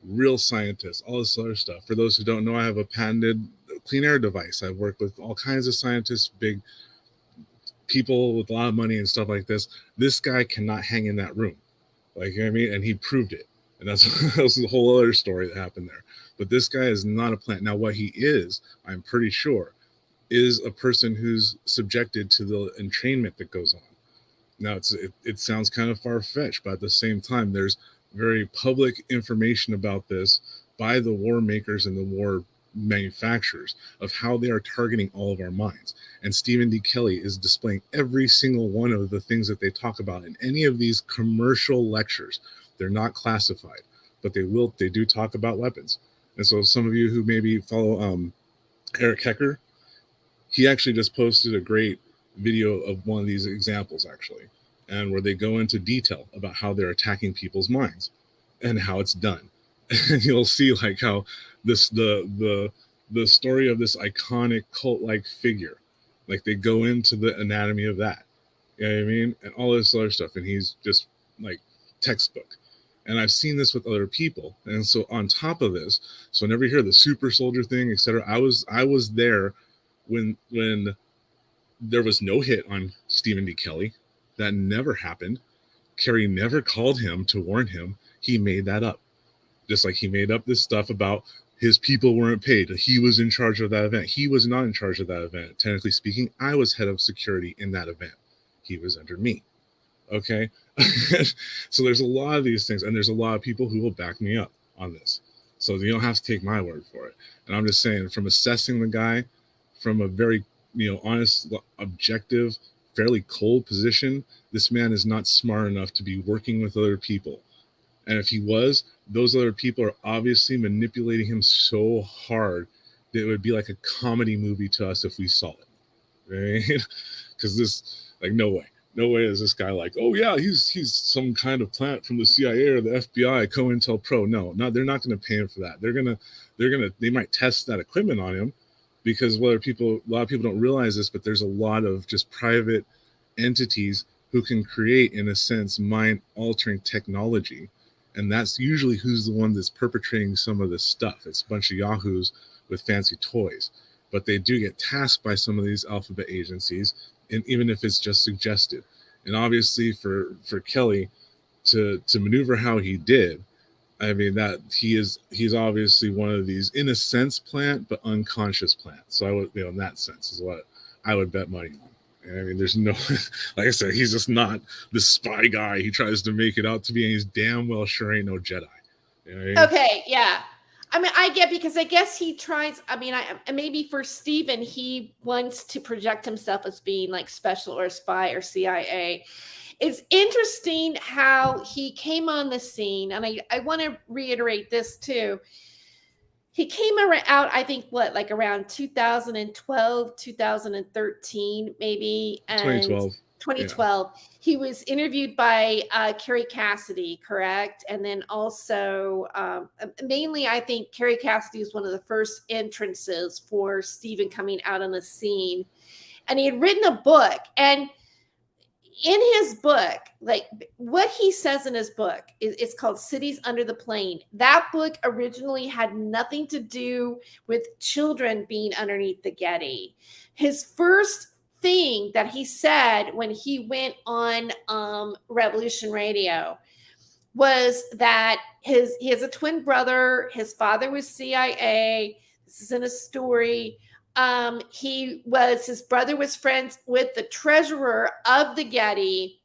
real scientists, all this other stuff. For those who don't know, I have a patented clean air device. I've worked with all kinds of scientists, big people with a lot of money and stuff like this. This guy cannot hang in that room. Like, you know what I mean? And he proved it. And that's a whole other story that happened there. But this guy is not a plant. Now, what he is, I'm pretty sure, is a person who's subjected to the entrainment that goes on. Now, it sounds kind of far-fetched, but at the same time, there's very public information about this by the war makers and the war manufacturers of how they are targeting all of our minds. And Stephen D. Kelley is displaying every single one of the things that they talk about in any of these commercial lectures. They're not classified, but they do talk about weapons. And so some of you who maybe follow Eric Hecker, he actually just posted a great video of one of these examples, actually, and where they go into detail about how they're attacking people's minds and how it's done. And you'll see, like, how the story of this iconic cult-like figure, like, they go into the anatomy of that, you know what I mean, and all this other stuff, and he's just like textbook. And I've seen this with other people. And so on top of this, so whenever you hear the super soldier thing, etc., I was there when there was no hit on Stephen D. Kelley. That never happened. Kerry never called him to warn him. He made that up. Just like he made up this stuff about his people weren't paid. He was in charge of that event. He was not in charge of that event. Technically speaking, I was head of security in that event. He was under me. Okay? So there's a lot of these things, and there's a lot of people who will back me up on this. So you don't have to take my word for it. And I'm just saying, from assessing the guy from a very, honest, objective, fairly cold position, this man is not smart enough to be working with other people. And if he was, those other people are obviously manipulating him so hard that it would be like a comedy movie to us if we saw it, right? Because this, like, no way is this guy like, oh yeah, he's some kind of plant from the CIA or the FBI, COINTELPRO. No, they're not going to pay him for that. They might test that equipment on him, because a lot of people don't realize this, but there's a lot of just private entities who can create, in a sense, mind altering technology. And that's usually who's the one that's perpetrating some of this stuff. It's a bunch of yahoos with fancy toys, but they do get tasked by some of these alphabet agencies, and even if it's just suggested. And obviously for Kelley to maneuver how he did, I mean, that he's obviously one of these, in a sense, plant, but unconscious plant. So I would, in that sense, is what I would bet money on. I mean, there's no, like I said, he's just not the spy guy he tries to make it out to be, and he's damn well sure ain't no Jedi. You know what I mean? Okay, yeah. I mean, I get, because I guess he tries. I mean, maybe for Stephen, he wants to project himself as being like special or spy or CIA. It's interesting how he came on the scene, and I want to reiterate this too. He came out, I think, like around 2012, 2013, maybe. And 2012. 2012. He was interviewed by Carrie Cassidy, correct? And then also, mainly, I think Carrie Cassidy was one of the first entrances for Stephen coming out on the scene. And he had written a book. And in his book, like what he says in his book, it's called Cities Under the Plane. That book originally had nothing to do with children being underneath the Getty. His first thing that he said when he went on Revolution Radio was that he has a twin brother. His father was CIA. This is in a story. His brother was friends with the treasurer of the Getty.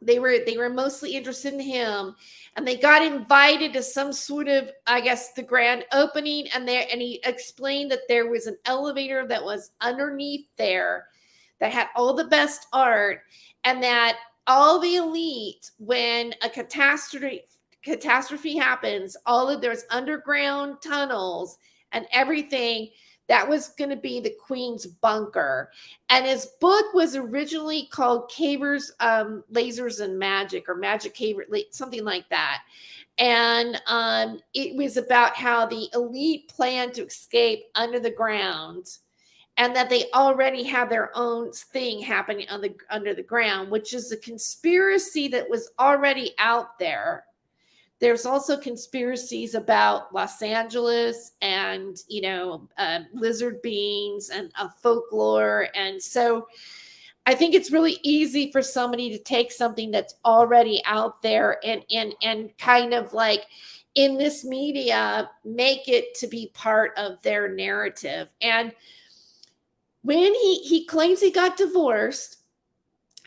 They were mostly interested in him, and they got invited to some sort of, I guess, the grand opening. And he explained that there was an elevator that was underneath there that had all the best art, and that all the elite, when a catastrophe happens, there's underground tunnels and everything. That was going to be the Queen's bunker. And his book was originally called Cavers, Lasers and Magic, or Magic Caver, something like that. And it was about how the elite planned to escape under the ground, and that they already have their own thing happening under the ground, which is a conspiracy that was already out there. There's also conspiracies about Los Angeles and, lizard beings and folklore. And so I think it's really easy for somebody to take something that's already out there and kind of like in this media, make it to be part of their narrative. And when he claims he got divorced,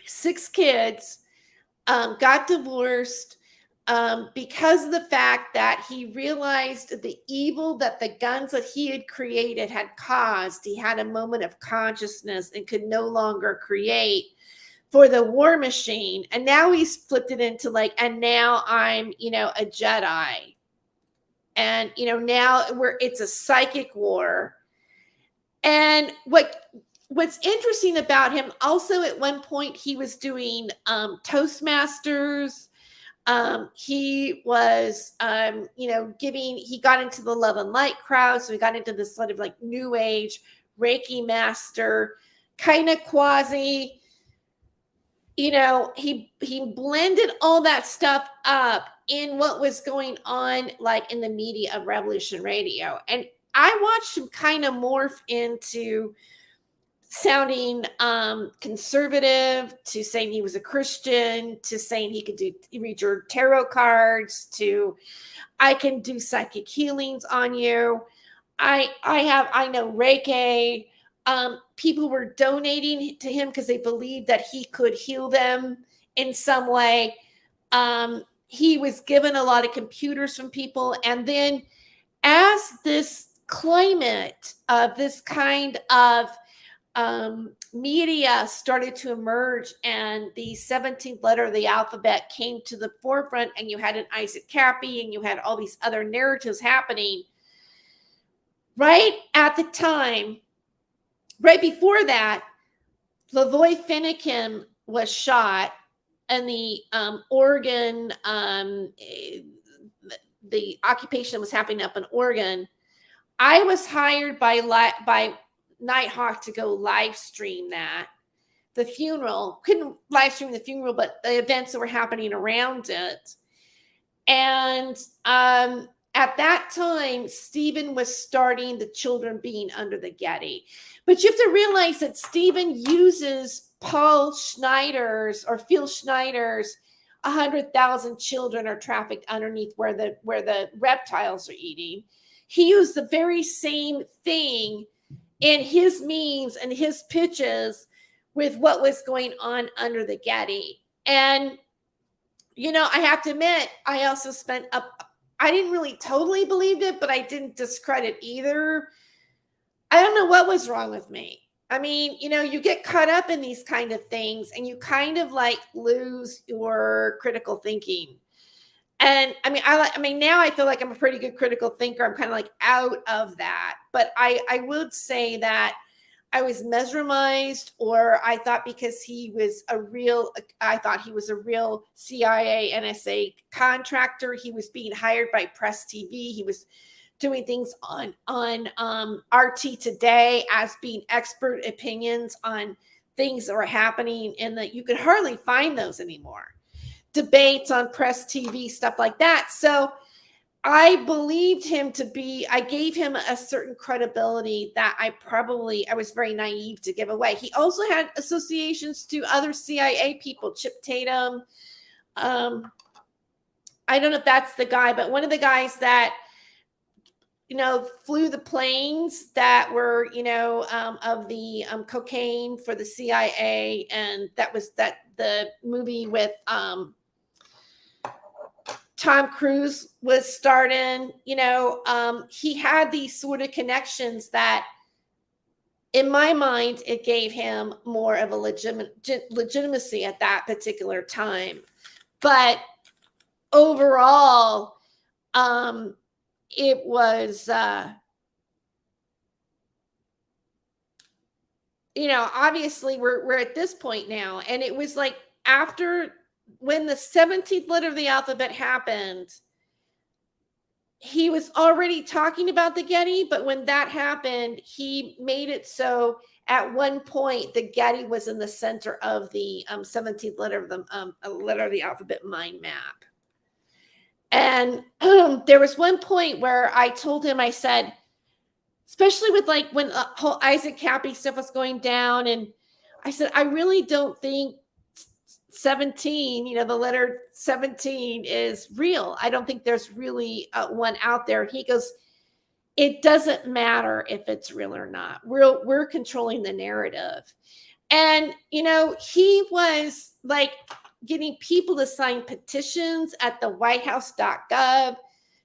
6 kids, got divorced, because of the fact that he realized the evil that the guns that he had created had caused. He had a moment of consciousness and could no longer create for the war machine. And now he's flipped it into and now I'm, a Jedi. And, now it's a psychic war. And what's interesting about him, also at one point he was doing Toastmasters. He was, he got into the Love and Light crowd. So he got into this sort of new age Reiki master, kind of quasi, he blended all that stuff up in what was going on, in the media of Revolution Radio. And I watched him kind of morph into sounding conservative, to saying he was a Christian, to saying he could read your tarot cards, to I can do psychic healings on you. I know Reiki. People were donating to him because they believed that he could heal them in some way. He was given a lot of computers from people. And then as this climate of this kind of media started to emerge, and the 17th letter of the alphabet came to the forefront, and you had an Isaac Cappy, and you had all these other narratives happening right at the time. Right before that, Lavoy Finnegan was shot, and the Oregon, the occupation was happening up in Oregon. I was hired by Nighthawk to go live stream the funeral. Couldn't live stream the funeral, but the events that were happening around it. And at that time, Stephen was starting the children being under the Getty. But you have to realize that Stephen uses Paul Schneider's or Phil Schneider's 100,000 children are trafficked underneath where the reptiles are eating. He used the very same thing in his memes and his pitches with what was going on under the Getty. And, I have to admit, I also I didn't really totally believe it, but I didn't discredit either. I don't know what was wrong with me. I mean, you get caught up in these kind of things and you kind of lose your critical thinking. And I mean, now I feel like I'm a pretty good critical thinker. I'm kind of out of that. But I would say that I was mesmerized, or I thought because I thought he was a real CIA, NSA contractor. He was being hired by Press TV. He was doing things on RT Today as being expert opinions on things that were happening you could hardly find those anymore. Debates on Press TV, stuff like that. So I believed him to be, I gave him a certain credibility that I was very naive to give away. He also had associations to other CIA people, Chip Tatum. I don't know if that's the guy, but one of the guys that, flew the planes that were, of the cocaine for the CIA. And that was the movie with Tom Cruise was starting, he had these sort of connections that, in my mind, it gave him more of a legitimacy at that particular time. But overall, it was, obviously we're at this point now, and it was like after when the 17th letter of the alphabet happened, he was already talking about the Getty, but when that happened, he made it so at one point the Getty was in the center of the 17th letter of the alphabet mind map. And there was one point where I told him, I said, especially with like when the whole Isaac Cappy stuff was going down, and I said, I really don't think 17, the letter 17 is real. I don't think there's really one out there. He goes, it doesn't matter if it's real or not. We're controlling the narrative. And, he was like getting people to sign petitions at the whitehouse.gov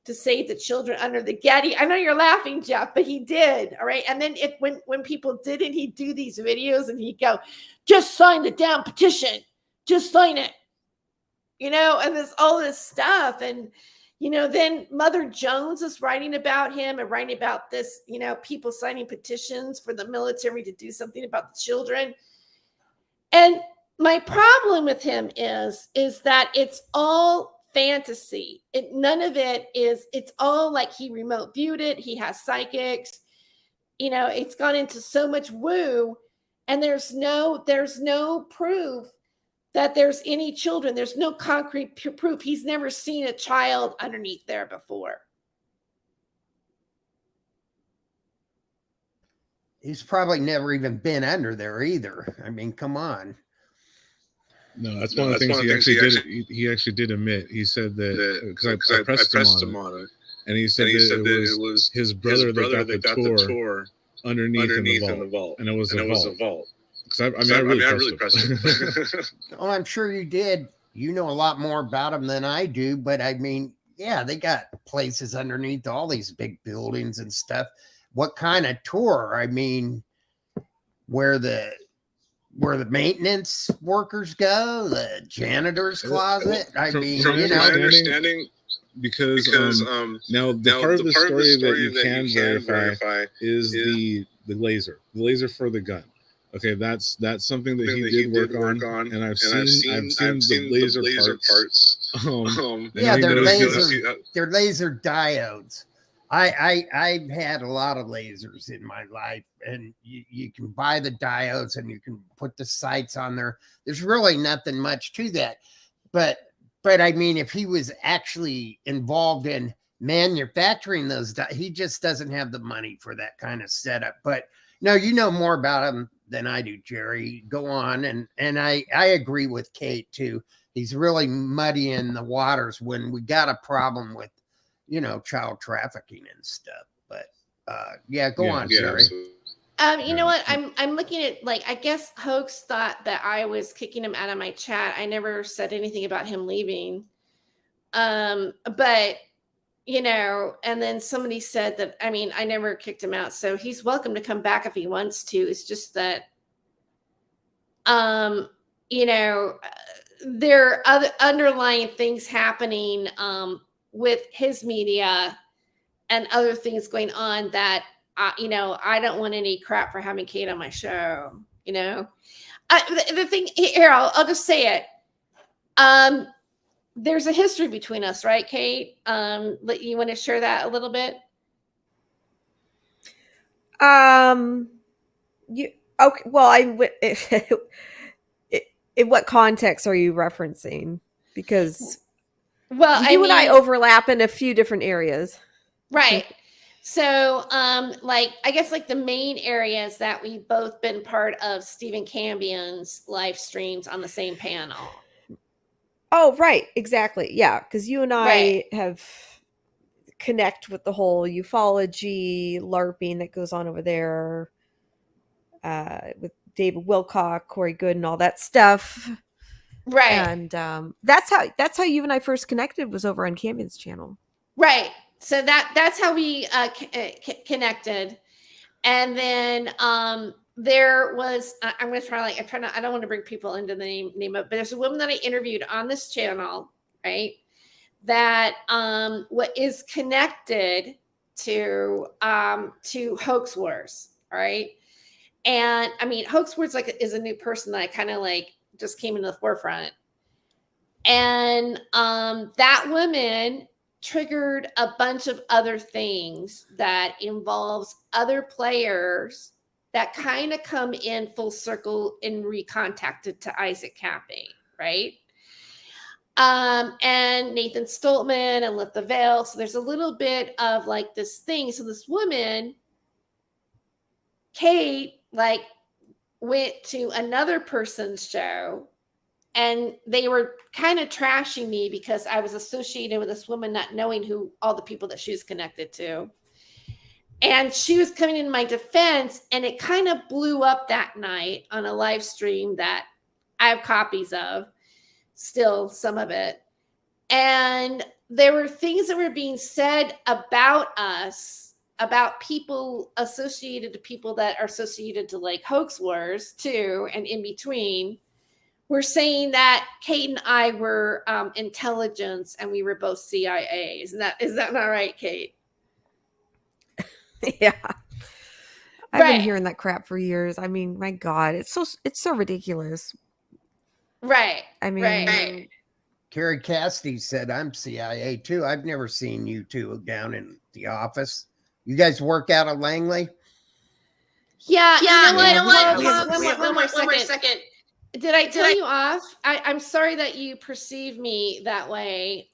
to save the children under the Getty. I know you're laughing, Jeff, but he did. All right. And then when people didn't, he'd do these videos and he'd go, just sign the damn petition. Just sign it. And there's all this stuff. And, then Mother Jones is writing about him and writing about this, people signing petitions for the military to do something about the children. And my problem with him is that it's all fantasy. None of it is, it's all like he remote viewed it. He has psychics, it's gone into so much woo, and there's no proof that there's any children. There's no concrete proof. He's never seen a child underneath there before. He's probably never even been under there either. I mean, come on. No, that's one of the things he actually did. He actually did admit. He said that because I pressed him on it, and he said that it was his brother that got the tour underneath in the vault, and it was a vault. Because I really pressed him. Oh, I'm sure you did. You know a lot more about them than I do, but I mean, yeah, they got places underneath all these big buildings and stuff. What kind of tour? I mean, where the maintenance workers go, the janitor's closet. I mean, from my understanding, because now the part of the story that you can verify is the laser for the gun. Okay, that's something that he did work on, and I've seen the laser parts. Yeah, they're laser diodes. I've had a lot of lasers in my life, and you can buy the diodes and you can put the sights on there. There's really nothing much to that, but I mean, if he was actually involved in manufacturing those, he just doesn't have the money for that kind of setup. But no, you know more about him than I do, Jerry. Go on, and I agree with Kate too. He's really muddying the waters when we got a problem with, child trafficking and stuff. But go on, Jerry. You know what? I'm looking at, like, I guess Hoax thought that I was kicking him out of my chat. I never said anything about him leaving. But and then somebody said that, I mean, I never kicked him out, so he's welcome to come back if he wants to. It's just that, there are other underlying things happening with his media and other things going on that I don't want any crap for having Kate on my show. The thing here, I'll just say it. There's a history between us, right, Kate? You want to share that a little bit? You okay? Well, in what context are you referencing? Because Well, you and I overlap in a few different areas, right? So, I guess the main areas that we've both been part of Stephen Cambion's live streams on the same panel. Oh, right, exactly, yeah. Because you and I Right. have connect with the whole ufology LARPing that goes on over there with David Wilcock, Corey Good, and all that stuff. Right. And that's how you and I first connected, was over on Cambion's channel. Right. So that's how we connected. And then there was I'm going to try I don't want to bring people into the name of, but there's a woman that I interviewed on this channel, right? That what is connected to Hoax Wars, all right? And I mean, Hoax Wars is a new person that I kind of just came into the forefront. And that woman triggered a bunch of other things that involves other players that kind of come in full circle and recontacted to Isaac Cappy, right? And Nathan Stoltman and Lift the Veil. So there's a little bit of this thing. So this woman, Kate, went to another person's show, and they were kind of trashing me because I was associated with this woman, not knowing who all the people that she was connected to. And she was coming in my defense, and it kind of blew up that night on a live stream that I have copies of, still some of it. And there were things that were being said about us, about people associated to people that are associated to Hoax Wars too, and in between. We're saying that Kate and I were intelligence, and we were both CIA. Is that not right, Kate? Yeah. I've been hearing that crap for years. I mean, my God, it's so ridiculous. Right. I mean, right. Carrie Cassidy said I'm CIA too. I've never seen you two down in the office. You guys work out of Langley? Yeah. Yeah, You know what? One more second. Did I tell you off? I'm sorry that you perceive me that way.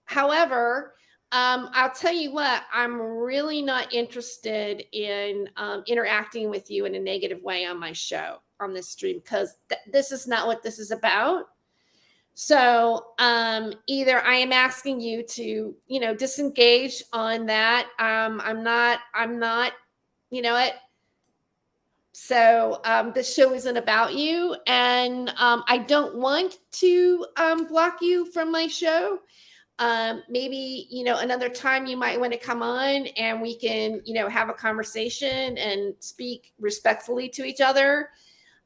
However, I'll tell you what, I'm really not interested in interacting with you in a negative way on my show, on this stream, because this is not what this is about. So either I am asking you to, disengage on that. I'm not, it. So the show isn't about you, and I don't want to block you from my show. Maybe another time you might want to come on, and we can have a conversation and speak respectfully to each other.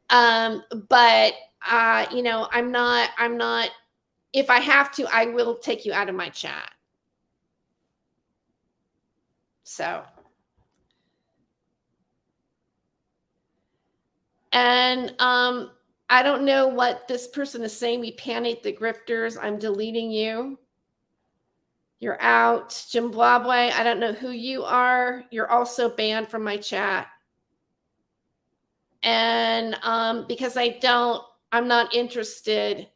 But I'm not. If I have to, I will take you out of my chat. So. And I don't know what this person is saying. We panicked the grifters. I'm deleting you. You're out. Zimbabwe, I don't know who you are. You're also banned from my chat. And because I'm not interested.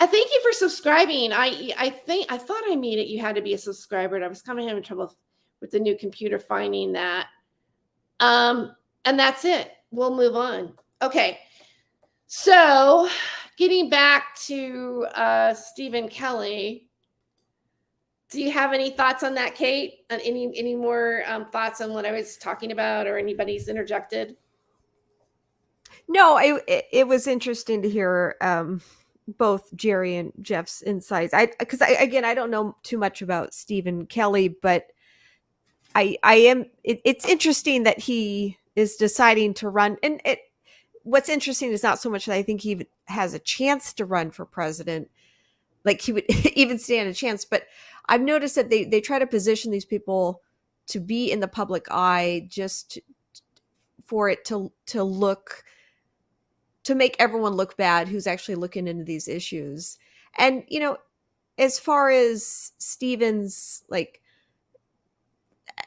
I thank you for subscribing. I thought I made it. You had to be a subscriber, and I was kind of having trouble with the new computer finding that. And that's it. We'll move on. Okay. So getting back to Stephen Kelley, do you have any thoughts on that, Kate? And any more thoughts on what I was talking about, or anybody's interjected? No, it was interesting to hear both Jerry and Jeff's insights. Because I don't know too much about Stephen Kelley, but it's interesting that he is deciding to run. And what's interesting is not so much that I think he even has a chance to run for president, like he would even stand a chance, but I've noticed that they try to position these people to be in the public eye, just for it to look, to make everyone look bad who's actually looking into these issues. And as far as Stevens, like,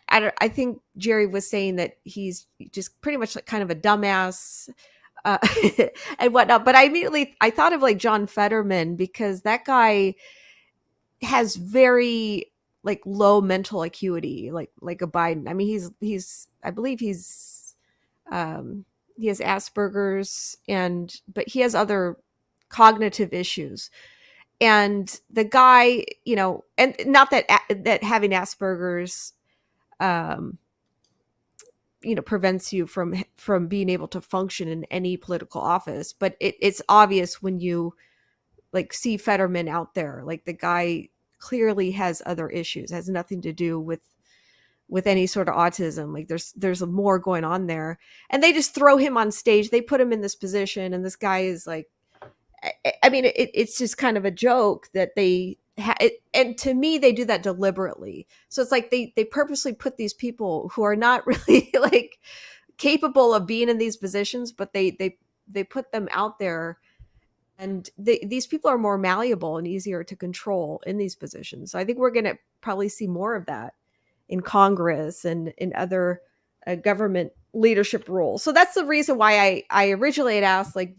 I think Jerry was saying that he's just pretty much like kind of a dumbass, uh, and whatnot. But I thought of like John Fetterman, because that guy has very like low mental acuity, like a Biden. I mean, he's I believe he has Asperger's, but he has other cognitive issues. And the guy, and not that having Asperger's prevents you from being able to function in any political office, but it's obvious when you like see Fetterman out there. Like, the guy clearly has other issues, has nothing to do with any sort of autism. Like, there's more going on there, and they just throw him on stage. They put him in this position, and this guy is like, I mean, it's just kind of a joke that they and to me, they do that deliberately. So it's like they purposely put these people who are not really like capable of being in these positions, but they put them out there, and these people are more malleable and easier to control in these positions. So I think we're going to probably see more of that in Congress and in other government leadership roles. So that's the reason why I originally had asked, like,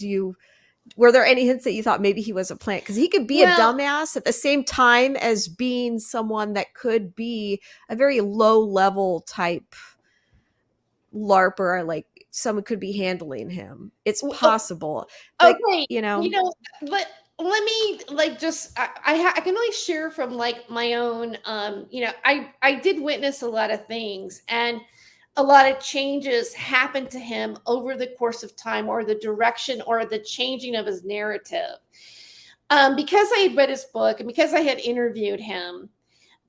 were there any hints that you thought maybe he was a plant? Because he could be a dumbass at the same time as being someone that could be a very low level type LARPer, like someone could be handling him. It's possible. Like, okay, let me like just I can only share from like my own I did witness a lot of things, and a lot of changes happened to him over the course of time, or the direction or the changing of his narrative. Because I had read his book, and because I had interviewed him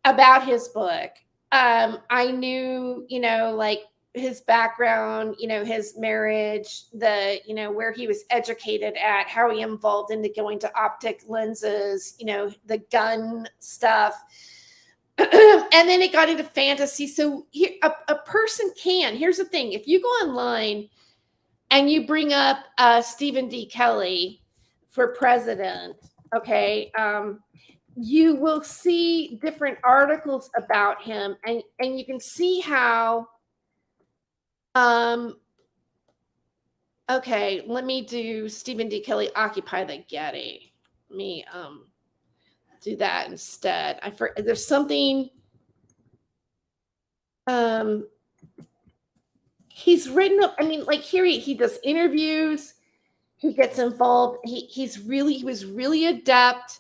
about his book, I knew, like his background, his marriage, where he was educated at, how he evolved into going to optic lenses, the gun stuff. And then it got into fantasy. So a person here's the thing. If you go online and you bring up Stephen D. Kelley for president, okay, you will see different articles about him, and you can see how, okay, let me do Stephen D. Kelley, Occupy the Getty. Let me do that instead. There's something he's written up. I mean, like, here he does interviews, he gets involved. He was really adept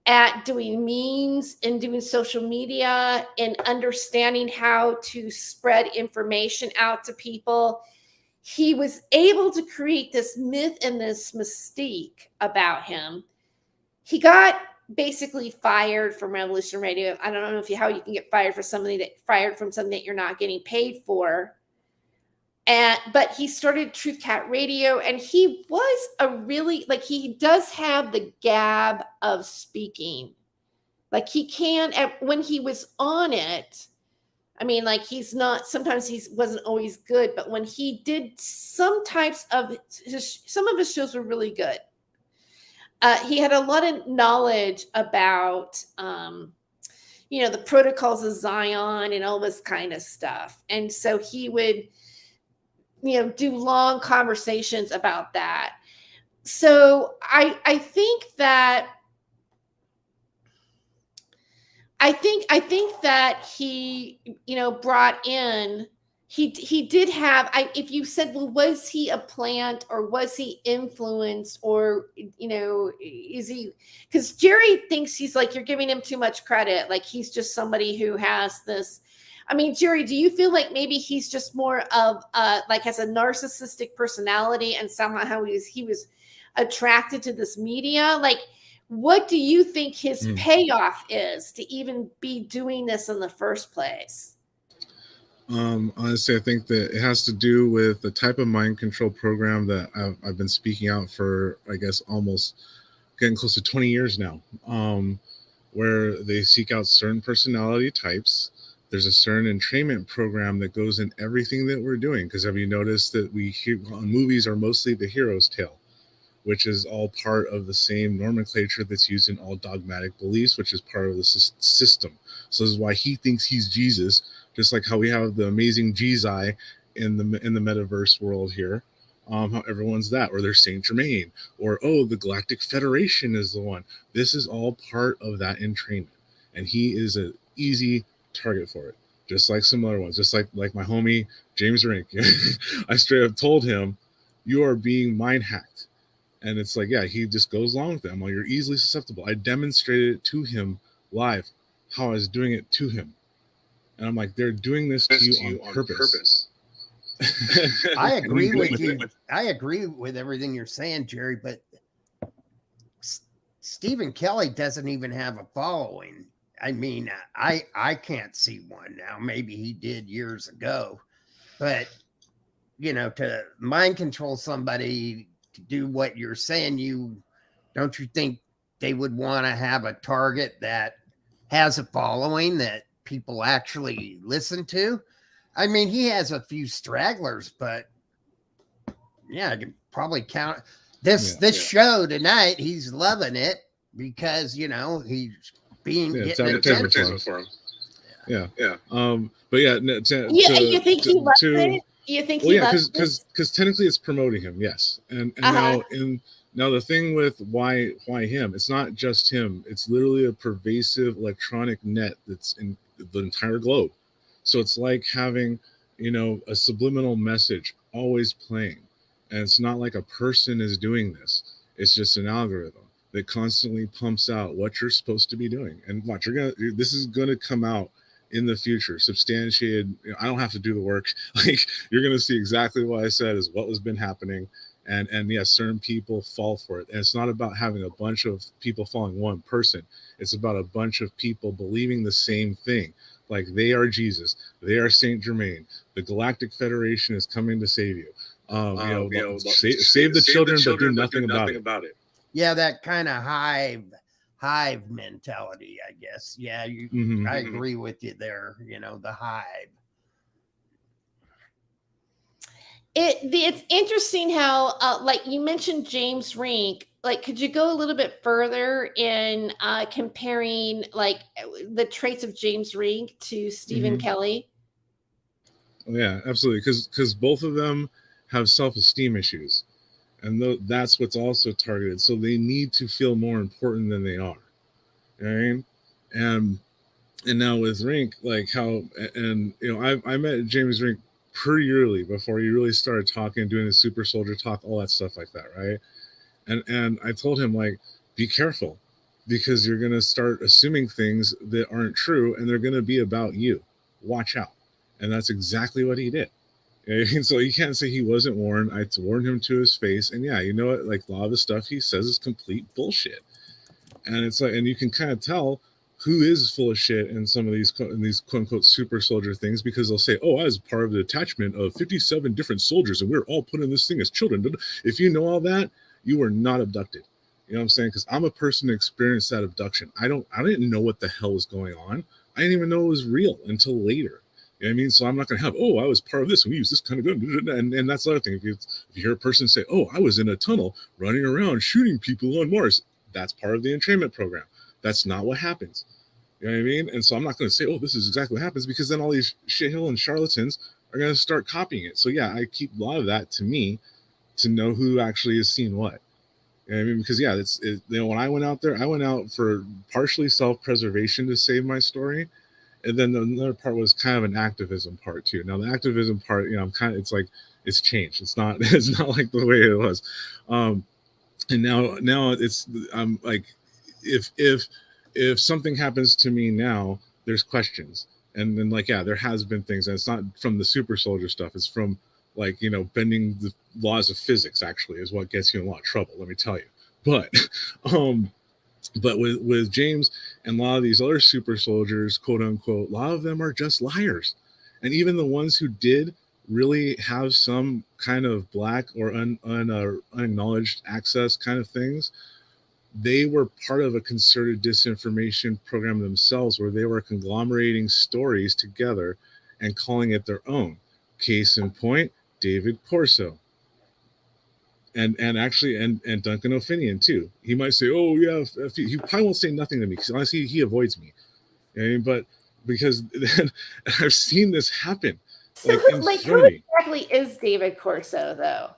at doing memes and doing social media and understanding how to spread information out to people. He was able to create this myth and this mystique about him. He got basically fired from Revolution Radio. I don't know how you can get fired from something that you're not getting paid for. But he started Truth Cat Radio, and he was he does have the gab of speaking. Like, he can, when he was on it, I mean, like, sometimes he wasn't always good, but when he did some of his shows were really good. He had a lot of knowledge about, the protocols of Zion and all this kind of stuff. And so he would, do long conversations about that. So I think that he, brought in, he did have, if you said, well, was he a plant, or was he influenced, or, is he, because Jerry thinks he's like, you're giving him too much credit. Like, he's just somebody who has this. I mean, Jerry, do you feel like maybe he's just more of has a narcissistic personality, and somehow he was attracted to this media? Like, what do you think his payoff is to even be doing this in the first place? Honestly, I think that it has to do with the type of mind control program that I've been speaking out for, I guess, almost getting close to 20 years now, where they seek out certain personality types there's a certain entrainment program that goes in everything that we're doing. Because have you noticed that we hear on movies are mostly the hero's tale, which is all part of the same nomenclature that's used in all dogmatic beliefs, which is part of the system. So this is why he thinks he's Jesus, just like how we have the amazing Jedi in the metaverse world here. How everyone's that, or they're Saint Germain, or oh, the Galactic Federation is the one. This is all part of that entrainment, and he is an easy target for it. Just like some other ones, just like my homie James Rink. I straight up told him, "You are being mind hacked." And it's like, yeah, he just goes along with them. Well, you're easily susceptible. I demonstrated it to him live, how I was doing it to him. And I'm like, they're doing this to you on purpose. I agree with you. I agree with everything you're saying, Jerry, but Stephen Kelley doesn't even have a following. I mean, I can't see one now. Maybe he did years ago. But, you know, to mind control somebody to do what you're saying, don't you think they would want to have a target that has a following that people actually listen to? I mean, he has a few stragglers, but yeah, I can probably count this show tonight. He's loving it because, you know, he's getting attention for him. Yeah. But yeah, you think he loves it? You think he loves it? Because technically it's promoting him, yes. And now the thing with why him, it's not just him. It's literally a pervasive electronic net that's in the entire globe. So it's like having, you know, a subliminal message always playing. And it's not like a person is doing this. It's just an algorithm that constantly pumps out what you're supposed to be doing. And watch, this is gonna come out in the future, substantiated. You know, I don't have to do the work. Like, you're gonna see exactly what I said is what has been happening. And yes, certain people fall for it. And it's not about having a bunch of people following one person. It's about a bunch of people believing the same thing. Like, they are Jesus, they are Saint Germain, the Galactic Federation is coming to save you. Save the children, but do nothing about it. Yeah, that kind of hive mentality, I guess. Yeah, I agree with you there. You know, the hive. It's interesting how, like you mentioned James Rink. Like, could you go a little bit further in comparing like the traits of James Rink to Stephen Kelley? Yeah, absolutely. Because both of them have self-esteem issues, and that's what's also targeted. So they need to feel more important than they are. You know what I mean? And now with Rink, like how, and you know, I met James Rink pretty early before he really started talking, doing his super soldier talk, all that stuff like that, right? And I told him, like, be careful, because you're gonna start assuming things that aren't true, and they're gonna be about you. Watch out. And that's exactly what he did. And so you can't say he wasn't warned. I warned him to his face. And yeah, you know what? Like, a lot of the stuff he says is complete bullshit. And it's like, and you can kind of tell who is full of shit in some of these quote unquote super soldier things, because they'll say, oh, I was part of the detachment of 57 different soldiers and we were all put in this thing as children. If you know all that, you were not abducted. You know what I'm saying? Because I'm a person who experienced that abduction. I didn't know what the hell was going on. I didn't even know it was real until later. You know what I mean? So I'm not going to have, oh, I was part of this and we use this kind of gun. And that's the other thing. If you hear a person say, oh, I was in a tunnel running around shooting people on Mars, that's part of the entrainment program. That's not what happens. You know what I mean? And so I'm not going to say, oh, this is exactly what happens, because then all these shithill and charlatans are going to start copying it. So yeah, I keep a lot of that to me to know who actually has seen what. You know what I mean? Because yeah, you know, when I went out there, I went out for partially self-preservation to save my story. And then another part was kind of an activism part too. Now the activism part, you know, it's like, it's changed. It's not like the way it was. And now I'm like, if something happens to me now, there's questions. And then, like, yeah, there has been things, and it's not from the super soldier stuff. It's from, like, you know, bending the laws of physics actually is what gets you in a lot of trouble, let me tell you. But with James and a lot of these other super soldiers, quote unquote, a lot of them are just liars. And even the ones who did really have some kind of black or unacknowledged access kind of things, they were part of a concerted disinformation program themselves, where they were conglomerating stories together and calling it their own. Case in point, David Corso. And actually, and Duncan O'Finian too. He might say, "Oh yeah," he probably won't say nothing to me because honestly, he avoids me. You know what I mean? But because then I've seen this happen, So, like in like, front who of me. exactly is David Corso, though?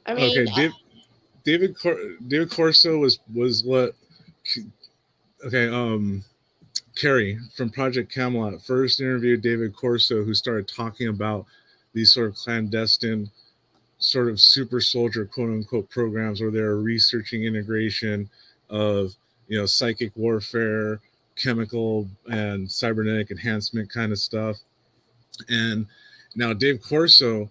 I mean, Okay, David Corso was what? Okay, Kerry from Project Camelot first interviewed David Corso, who started talking about these sort of clandestine, sort of super soldier quote unquote programs where they're researching integration of, you know, psychic warfare, chemical and cybernetic enhancement kind of stuff. And now Dave Corso,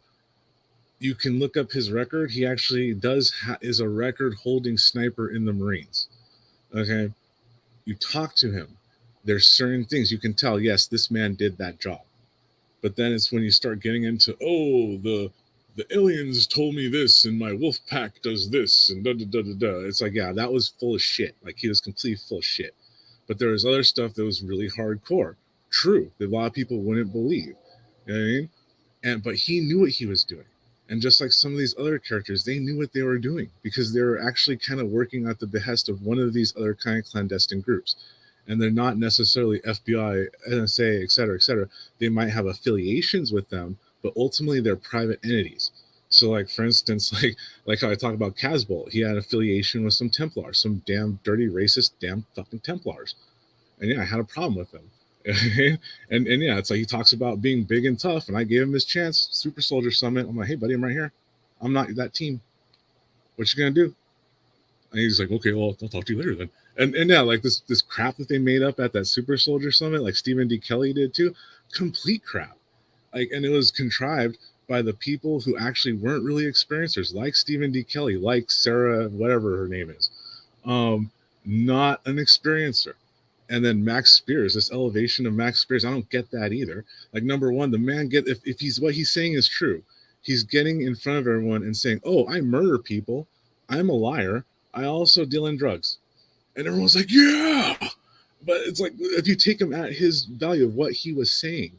you can look up his record. He actually is a record holding sniper in the Marines. Okay, you talk to him, there's certain things you can tell, yes, this man did that job. But then it's when you start getting into, oh, the aliens told me this and my wolf pack does this and da da da da da. It's like, yeah, that was full of shit. Like, he was completely full of shit. But there was other stuff that was really hardcore, true, that a lot of people wouldn't believe. You know what I mean? But he knew what he was doing. And just like some of these other characters, they knew what they were doing because they were actually kind of working at the behest of one of these other kind of clandestine groups. And they're not necessarily FBI, NSA, et cetera, et cetera. They might have affiliations with them, but ultimately they're private entities. So, like, for instance, like how I talk about Casbolt, he had affiliation with some Templars, some damn dirty, racist, damn fucking Templars. And yeah, I had a problem with them. and yeah, it's like he talks about being big and tough, and I gave him his chance. Super Soldier Summit. I'm like, hey buddy, I'm right here. I'm not that team. What you gonna do? And he's like, okay, well, I'll talk to you later then. And yeah, like this crap that they made up at that Super Soldier Summit, like Stephen D. Kelley did too, complete crap. Like, and it was contrived by the people who actually weren't really experiencers, like Stephen D. Kelley, like Sarah, whatever her name is, not an experiencer. And then Max Spears, this elevation of Max Spears, I don't get that either. Like, number one, the man if he's what he's saying is true, he's getting in front of everyone and saying, "Oh, I murder people. I'm a liar. I also deal in drugs." And everyone's like, "Yeah." But it's like, if you take him at his value of what he was saying.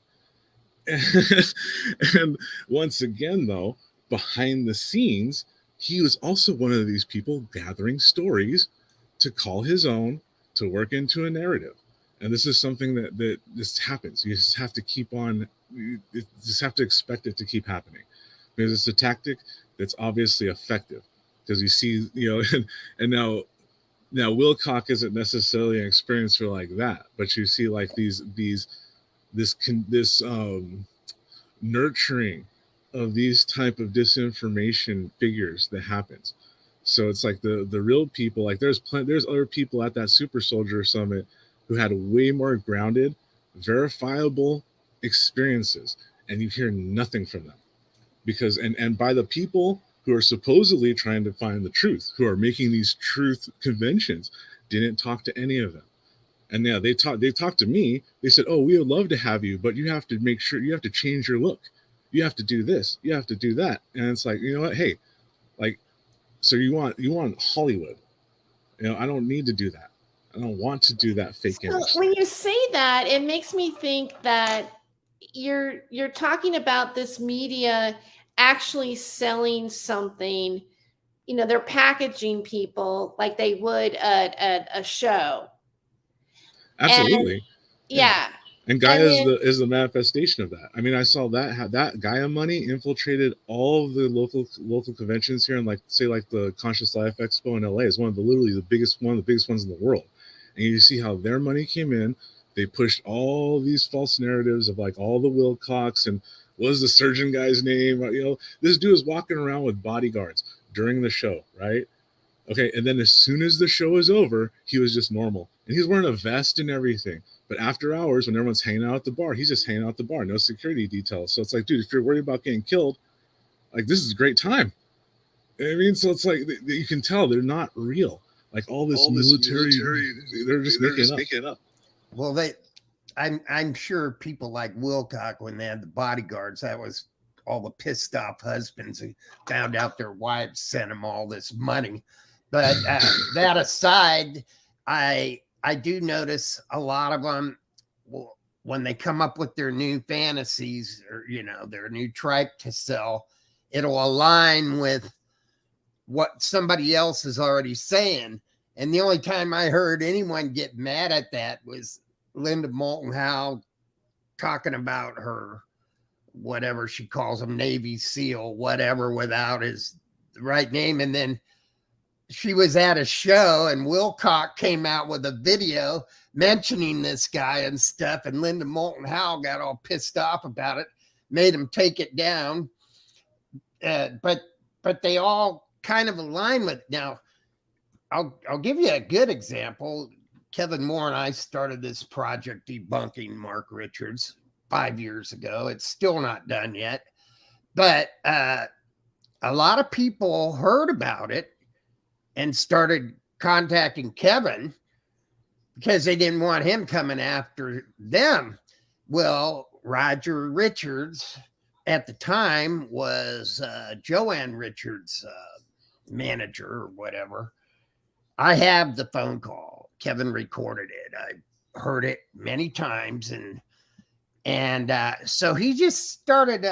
And once again, though, behind the scenes, he was also one of these people gathering stories to call his own, to work into a narrative. And this is something that just happens. You just have to keep on, you just have to expect it to keep happening, because it's a tactic that's obviously effective. Because you see, you know, and now Wilcock isn't necessarily an experiencer like that, but you see like this nurturing of these type of disinformation figures that happens. So it's like the real people, like there's other people at that Super Soldier Summit who had way more grounded, verifiable experiences, and you hear nothing from them. Because and by the people who are supposedly trying to find the truth, who are making these truth conventions, didn't talk to any of them. And yeah, they talked to me. They said, "Oh, we would love to have you, but you have to make sure you have to change your look. You have to do this. You have to do that." And it's like, you know what? Hey, like, so you want Hollywood? You know, I don't need to do that. I don't want to do that fake image. when you say that, it makes me think that you're talking about this media actually selling something. You know, they're packaging people like they would a show. Absolutely. And, yeah. And Gaia then, is the manifestation of that. I mean, I saw that Gaia money infiltrated all of the local conventions here, and like say like the Conscious Life Expo in LA is one of the biggest ones in the world. And you see how their money came in. They pushed all these false narratives of like all the Wilcox and what was the surgeon guy's name? You know, this dude was walking around with bodyguards during the show, right? Okay, and then as soon as the show is over, he was just normal. And he's wearing a vest and everything. But after hours, when everyone's hanging out at the bar, he's just hanging out at the bar, no security details. So it's like, dude, if you're worried about getting killed, like, this is a great time. You know what I mean? So it's like, you can tell they're not real. Like all this military, they're just making it up. Well, I'm sure people like Wilcock, when they had the bodyguards, that was all the pissed off husbands who found out their wives sent them all this money. But that aside, I do notice a lot of them when they come up with their new fantasies or their new tripe to sell, it'll align with what somebody else is already saying. And the only time I heard anyone get mad at that was Linda Moulton Howe talking about her, whatever she calls him, Navy SEAL, whatever, without his right name. And then she was at a show and Wilcock came out with a video mentioning this guy and stuff. And Linda Moulton Howe got all pissed off about it, made him take it down. But they all kind of align with. Now, I'll give you a good example. Kevin Moore and I started this project debunking Mark Richards 5 years ago. It's still not done yet, but a lot of people heard about it and started contacting Kevin because they didn't want him coming after them. Well, Roger Richards at the time was Joanne Richards' manager or whatever. I have the phone call. Kevin recorded it. I heard it many times. And so he just started,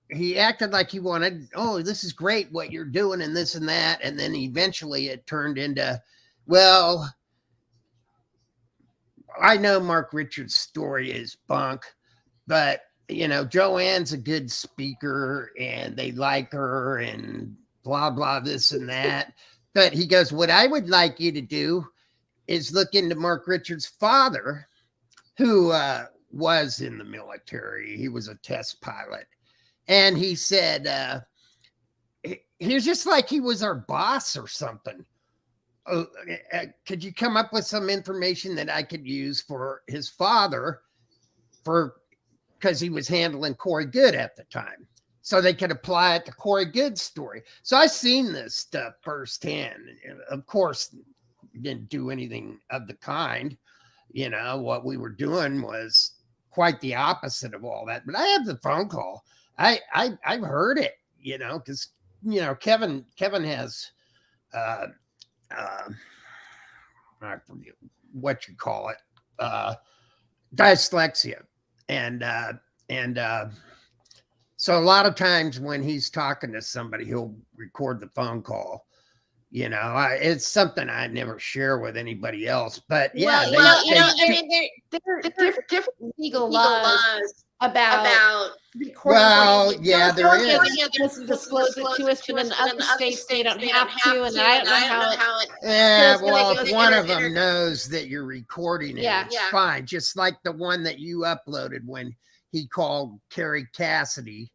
he acted like he wanted, oh, this is great what you're doing and this and that. And then eventually it turned into, well, I know Mark Richards' story is bunk, but, Joanne's a good speaker and they like her and blah, blah, this and that. But he goes, what I would like you to do is look into Mark Richards' father, who was in the military. He was a test pilot. And he said, he was just like he was our boss or something. Could you come up with some information that I could use for his father because he was handling Corey Good at the time? So they could apply it to Corey Good's story. So I seen this stuff firsthand. Of course, didn't do anything of the kind. What we were doing was quite the opposite of all that. But I have the phone call. I've heard it, because Kevin has I forget what you call it, dyslexia, and so a lot of times when he's talking to somebody, he'll record the phone call. It's something I never share with anybody else. But yeah, there are different legal laws about recording. Well, yeah, there is. Doesn't disclose it to us, but in other states they don't have to, and I don't know how it. Yeah, well, if one of them knows that you're recording it, Yeah. it's fine. Just like the one that you uploaded when he called Carrie Cassidy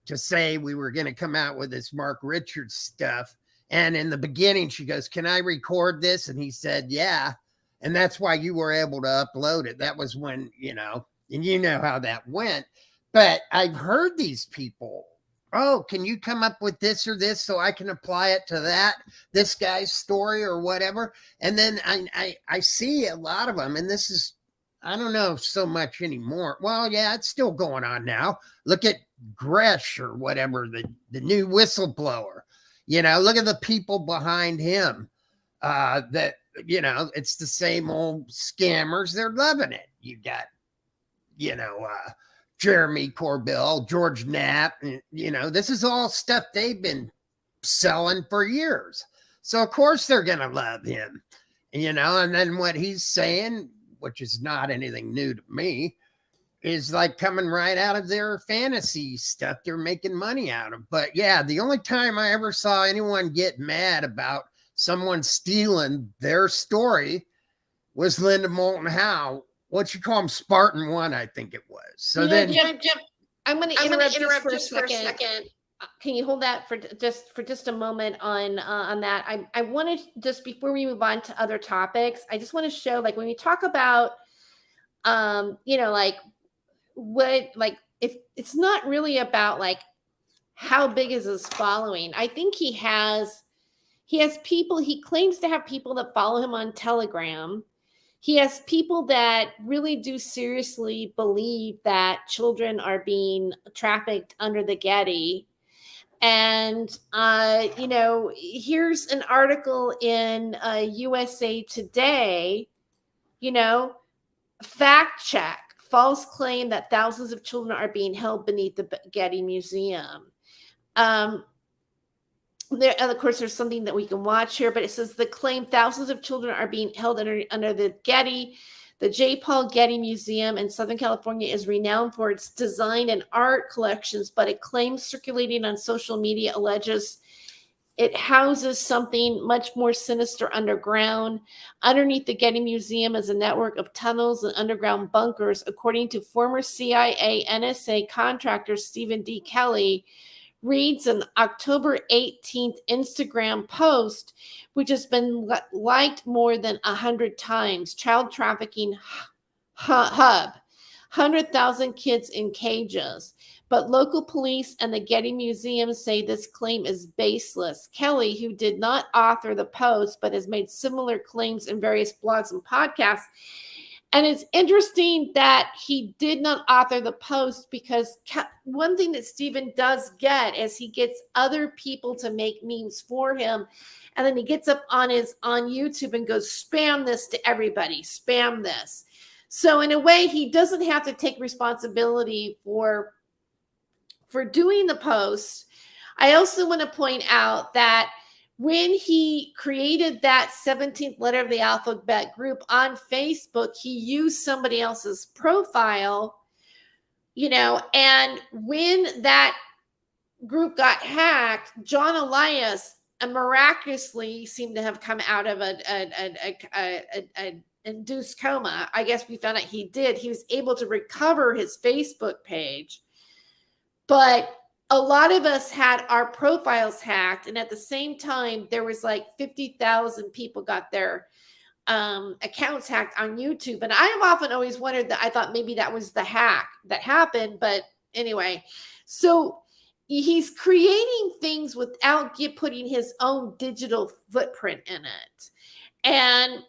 to say we were going to come out with this Mark Richards stuff. And in the beginning, she goes, can I record this? And he said, yeah. And that's why you were able to upload it. That was when, and you know how that went. But I've heard these people, oh, can you come up with this or this so I can apply it to this guy's story or whatever? And then I see a lot of them, and this is, I don't know so much anymore. Well, yeah, it's still going on now. Look at Gresh or whatever, the new whistleblower. Look at the people behind him. That it's the same old scammers. They're loving it. You got, Jeremy Corbell, George Knapp. This is all stuff they've been selling for years. So of course they're gonna love him. And then what he's saying, which is not anything new to me, is like coming right out of their fantasy stuff they're making money out of. But yeah, the only time I ever saw anyone get mad about someone stealing their story was Linda Moulton Howe. What you call him, Spartan 1, I think it was. So then Jim, I'm going to interrupt just for a second. Can you hold that for just a moment on that? I want to just, before we move on to other topics, I just want to show, like, when we talk about if it's not really about like how big is his following. I think he has people, he claims to have people that follow him on Telegram. He has people that really do seriously believe that children are being trafficked under the Getty. And, here's an article in USA Today, fact check, false claim that thousands of children are being held beneath the Getty Museum. There, of course, there's something that we can watch here, but it says the claim thousands of children are being held under the Getty. The J. Paul Getty Museum in Southern California is renowned for its design and art collections, but a claim circulating on social media alleges it houses something much more sinister underground. Underneath the Getty Museum is a network of tunnels and underground bunkers, according to former CIA NSA contractor Stephen D. Kelley. Reads an October 18th Instagram post, which has been liked more than 100 times. Child trafficking hub, 100,000 kids in cages. But local police and the Getty Museum say this claim is baseless. Kelley, who did not author the post, but has made similar claims in various blogs and podcasts. And it's interesting that he did not author the post, because one thing that Stephen does get is he gets other people to make memes for him. And then he gets up on YouTube and goes, spam this to everybody, spam this. So in a way, he doesn't have to take responsibility for doing the post. I also want to point out that when he created that 17th letter of the alphabet group on Facebook, he used somebody else's profile, and when that group got hacked, John Elias miraculously seemed to have come out of an induced coma. I guess we found out he did. He was able to recover his Facebook page, but a lot of us had our profiles hacked, and at the same time, there was like 50,000 people got their accounts hacked on YouTube. And I have often always wondered that I thought maybe that was the hack that happened. But anyway, so he's creating things without putting his own digital footprint in it. And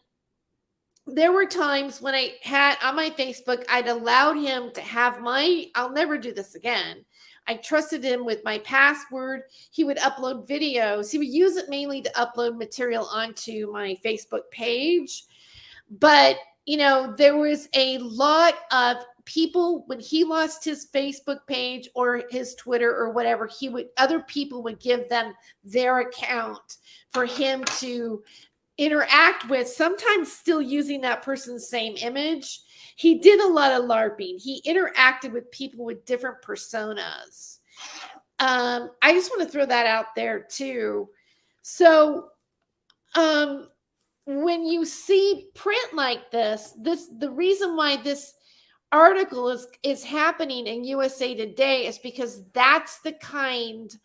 there were times when I had on my Facebook, I'd allowed him to have I'll never do this again. I trusted him with my password. He would upload videos. He would use it mainly to upload material onto my Facebook page. But, there was a lot of people, when he lost his Facebook page or his Twitter or whatever, other people would give them their account for him to interact with, sometimes still using that person's same image. He did a lot of LARPing. He interacted with people with different personas. I just want to throw that out there too. So when you see print like this, the reason why this article is happening in USA Today is because that's the kind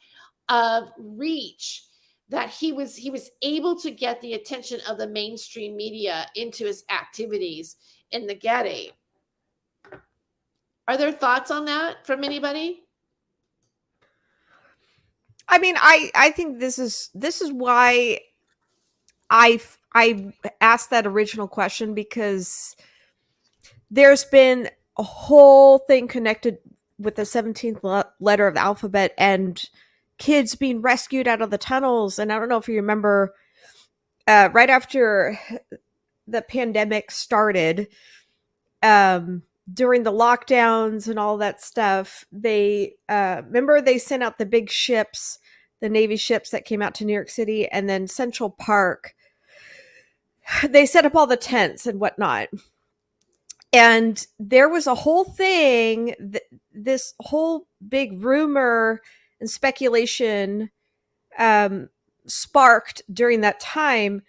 of reach that he was able to get the attention of the mainstream media into his activities in the Getty. Are there thoughts on that from anybody? I mean, I think this is why I asked that original question, because there's been a whole thing connected with the 17th letter of the alphabet and kids being rescued out of the tunnels. And I don't know if you remember, right after the pandemic started, during the lockdowns and all that stuff, they sent out the big ships, the Navy ships that came out to New York City, and then Central Park. They set up all the tents and whatnot. And there was a whole thing, this whole big rumor and speculation sparked during that time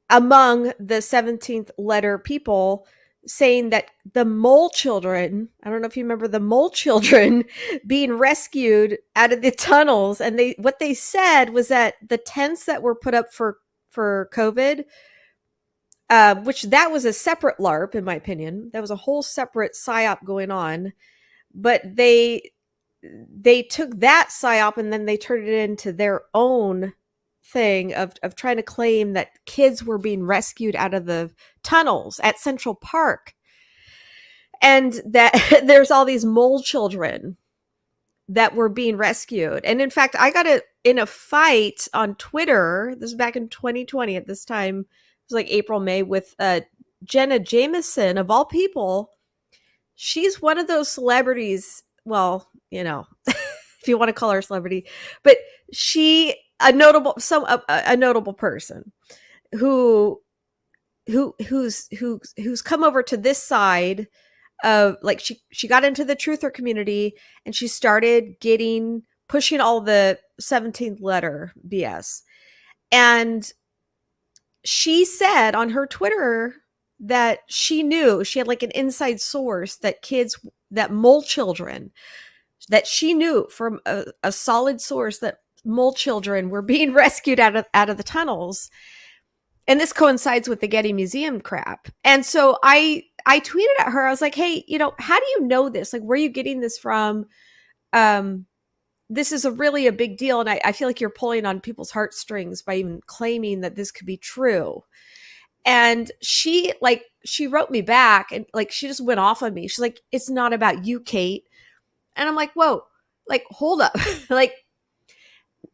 among the 17th letter people, saying that the mole children, I don't know if you remember the mole children being rescued out of the tunnels. And what they said was that the tents that were put up for COVID, which that was a separate LARP, in my opinion. That was a whole separate PSYOP going on. But they took that PSYOP and then they turned it into their own thing of trying to claim that kids were being rescued out of the tunnels at Central Park. And that there's all these mole children that were being rescued. And in fact, I got in a fight on Twitter. This is back in 2020 at this time. It was like April, May, with Jenna Jameson, of all people. She's one of those celebrities. Well, you know, if you want to call her a celebrity, but a notable person who's come over to this side of, like, she got into the truther community and she started pushing all the 17th letter BS. And she said on her Twitter that she had like an inside source that mole children, that she knew from a solid source that mole children were being rescued out of the tunnels. And this coincides with the Getty Museum crap. And so I tweeted at her. I was like, hey, how do you know this? Like, where are you getting this from? This is really a big deal. And I feel like you're pulling on people's heartstrings by even claiming that this could be true. And she wrote me back, and like, she just went off on me. She's like, it's not about you, Kate. And I'm like, whoa, like, hold up. Like,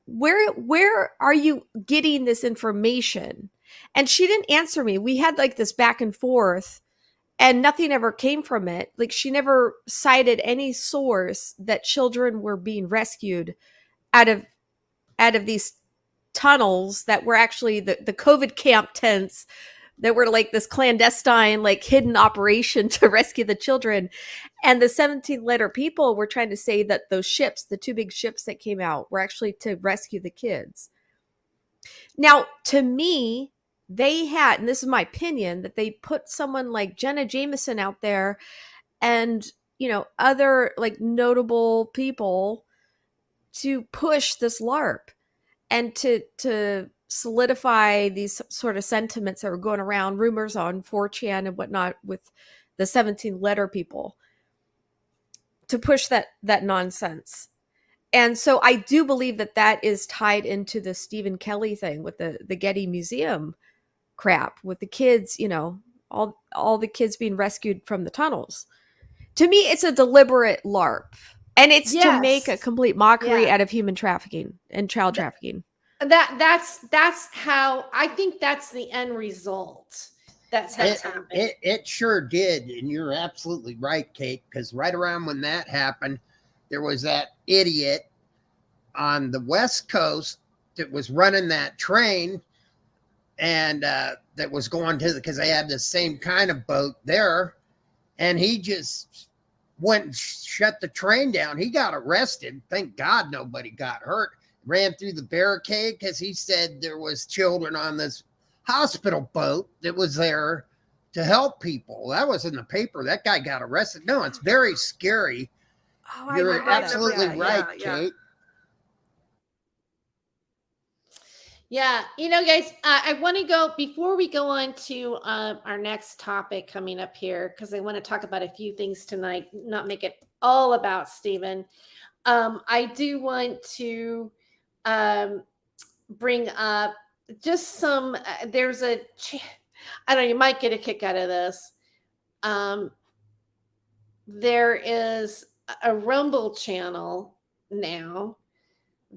where are you getting this information? And she didn't answer me. We had like this back and forth and nothing ever came from it. Like, she never cited any source that children were being rescued out of these tunnels that were actually the COVID camp tents that were like this clandestine, like, hidden operation to rescue the children. And the 17th letter people were trying to say that those ships, the two big ships that came out, were actually to rescue the kids. Now, to me, they had, and this is my opinion, that they put someone like Jenna Jameson out there and, other like notable people to push this LARP and to solidify these sort of sentiments that were going around, rumors on 4chan and whatnot with the 17 letter people, to push that nonsense. And so I do believe that is tied into the Stephen Kelley thing with the Getty Museum crap, with the kids, all the kids being rescued from the tunnels. To me, it's a deliberate LARP, and it's to make a complete mockery out of human trafficking and child trafficking. That's how I think that's the end result. That's how it's happened. It sure did, and you're absolutely right, Kate, because right around when that happened, there was that idiot on the West Coast that was running that train, and that was going to, because they had the same kind of boat there, and he just went and shut the train down. He got arrested. Thank God nobody got hurt. Ran through the barricade because he said there was children on this hospital boat that was there to help people. That was in the paper. That guy got arrested. No, it's very scary. Oh, You're absolutely right, Kate. Yeah, guys, I want to go, before we go on to our next topic coming up here, because I want to talk about a few things tonight, not make it all about Stephen. I do want to bring up just some, there's I don't know, you might get a kick out of this. There is a Rumble channel now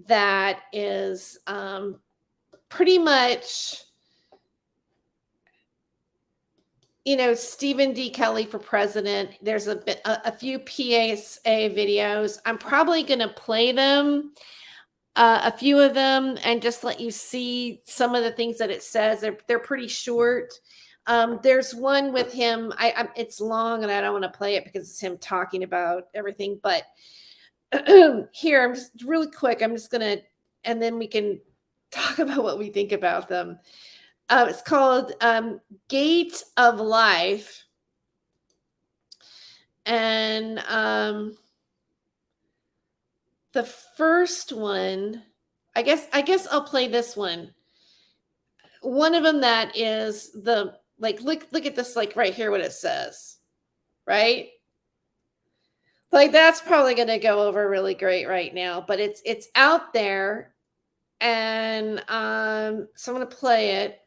that is pretty much, Stephen D. Kelley for president. There's a few PSA videos. I'm probably going to play them, a few of them, and just let you see some of the things that it says. They're pretty short. There's one with him. It's long, and I don't want to play it because it's him talking about everything. But here, I'm just really quick. I'm just going to, and then we can talk about what we think about them. It's called Gate of Life. And the first one, I guess I'll play this one. One of them that is the, like, look at this, like, right here, what it says, right? Like, that's probably going to go over really great right now, but it's out there. And so I'm going to play it.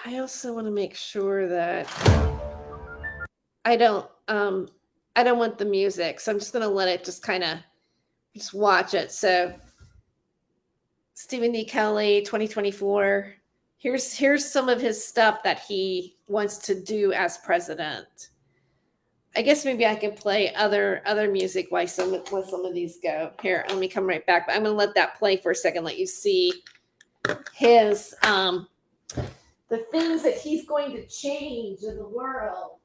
I also want to make sure that I don't want the music, so I'm just gonna let it just kind of just watch it. So Stephen D. Kelley, 2024. Here's some of his stuff that he wants to do as president. I guess maybe I could play other music while some of these go. Here, let me come right back. But I'm gonna let that play for a second, let you see his the things that he's going to change in the world.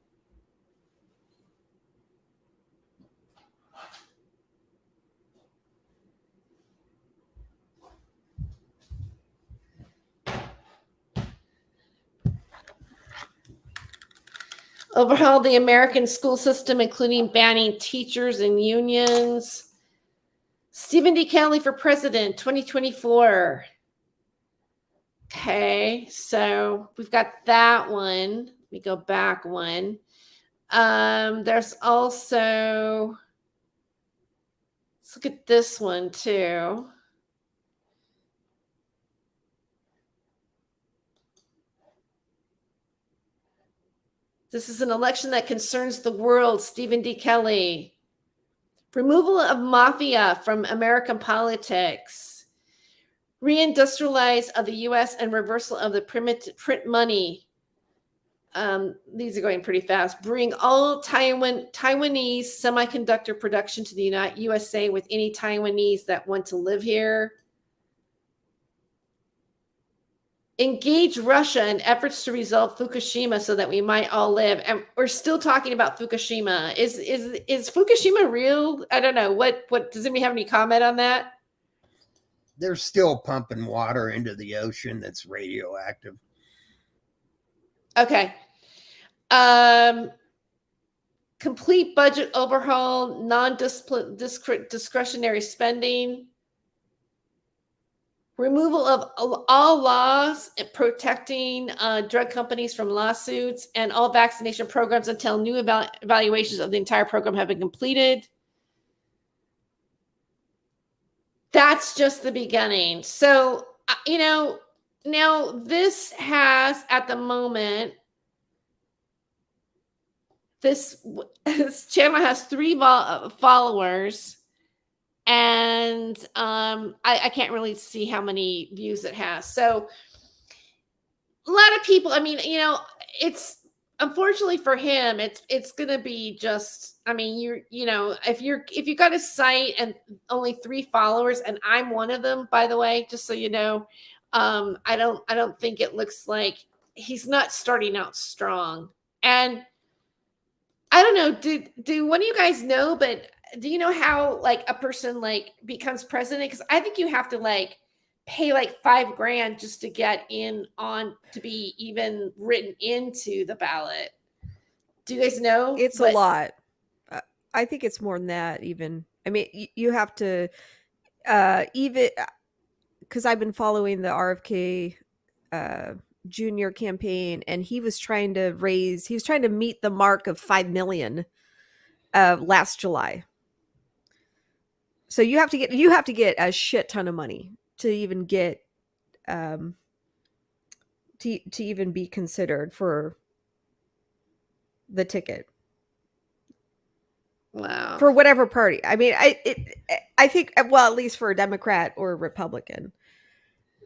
Overhaul the American school system, including banning teachers and unions. Stephen D. Kelley for president, 2024. Okay, so we've got that one. Let me go back one. There's also, let's look at this one too. This is an election that concerns the world. Stephen D. Kelley. Removal of mafia from American politics. Reindustrialize of the U.S. and reversal of the print money. These are going pretty fast. Bring all Taiwanese semiconductor production to the USA with any Taiwanese that want to live here. Engage Russia in efforts to resolve Fukushima so that we might all live. And we're still talking about Fukushima. Is Fukushima real? I don't know. What does anybody have any comment on that? They're still pumping water into the ocean that's radioactive. Okay. Complete budget overhaul, non-discretionary spending. Removal of all laws protecting drug companies from lawsuits and all vaccination programs until new evaluations of the entire program have been completed. That's just the beginning. So, now this has, at the moment, this channel has 3 followers. And I can't really see how many views it has. So a lot of people, it's unfortunately for him, it's gonna be just, if you got a site and only 3 followers, and I'm one of them, by the way, just so you know, I don't think it looks like he's not starting out strong. And I don't know, do one of you guys know, but do you know how like a person like becomes president? Because I think you have to like pay like $5,000 just to get in on to be even written into the ballot. Do you guys know? It's a lot. I think it's more than that even. I mean, you have to even because I've been following the RFK Jr. campaign, and he was trying to meet the mark of 5 million last July. So you have to get a shit ton of money to even get to even be considered for the ticket. Wow. For whatever party. I mean, I think, well, at least for a Democrat or a Republican.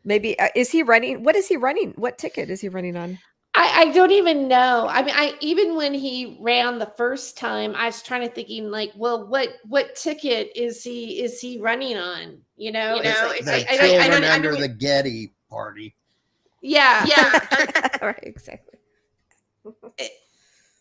Maybe is he running? What is he running? What ticket is he running on? I don't even know. I mean, even when he ran the first time, I was trying to thinking like, well, what ticket is he running on? The children under the Getty party. Yeah. Right, exactly.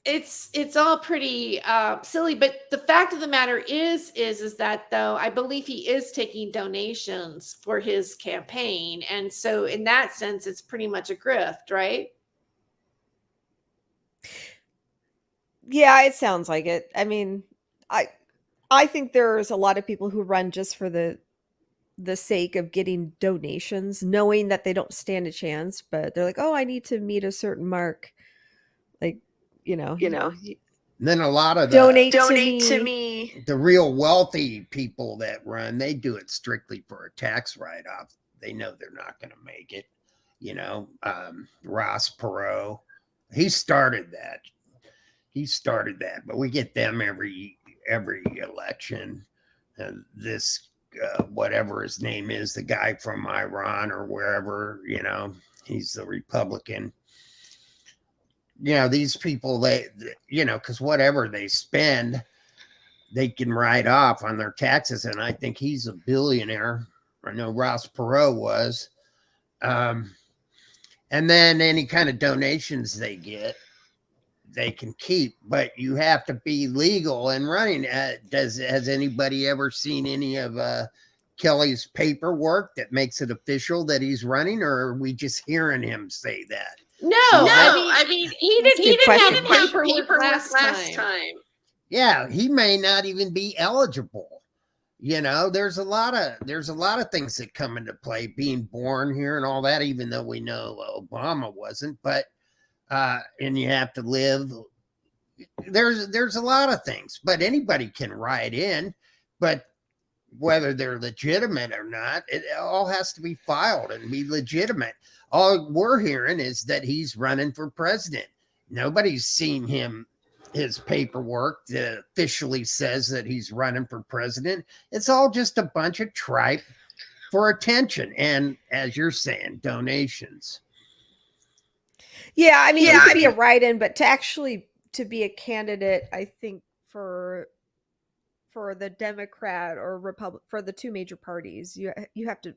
It's all pretty silly, but the fact of the matter is that though I believe he is taking donations for his campaign, and so in that sense, it's pretty much a grift, right? Yeah, it sounds like it. I mean, I think there's a lot of people who run just for the sake of getting donations, knowing that they don't stand a chance, but they're like, oh, I need to meet a certain mark. Like, Then a lot of donate to me. The real wealthy people that run, they do it strictly for a tax write-off. They know they're not going to make it. Ross Perot, he started that. He started that, but we get them every election. This whatever his name is, the guy from Iran or wherever, he's the Republican. These people, because whatever they spend, they can write off on their taxes, and I think he's a billionaire. I know Ross Perot was. And then any kind of donations they get, they can keep, but you have to be legal and running. Has anybody ever seen any of Kelley's paperwork that makes it official that he's running, or are we just hearing him say that? No, I mean he That's a good didn't have question. paperwork last time. Yeah, he may not even be eligible. There's a lot of things that come into play, being born here and all that, even though we know Obama wasn't, but and you have to live. There's a lot of things, but anybody can write in, but whether they're legitimate or not, it all has to be filed and be legitimate. All we're hearing is that he's running for president. Nobody's seen his paperwork that officially says that he's running for president. It's all just a bunch of tripe for attention. And as you're saying, donations. Yeah, I mean, it could be a write-in, but to be a candidate, I think for the Democrat or Republic, for the two major parties, you have to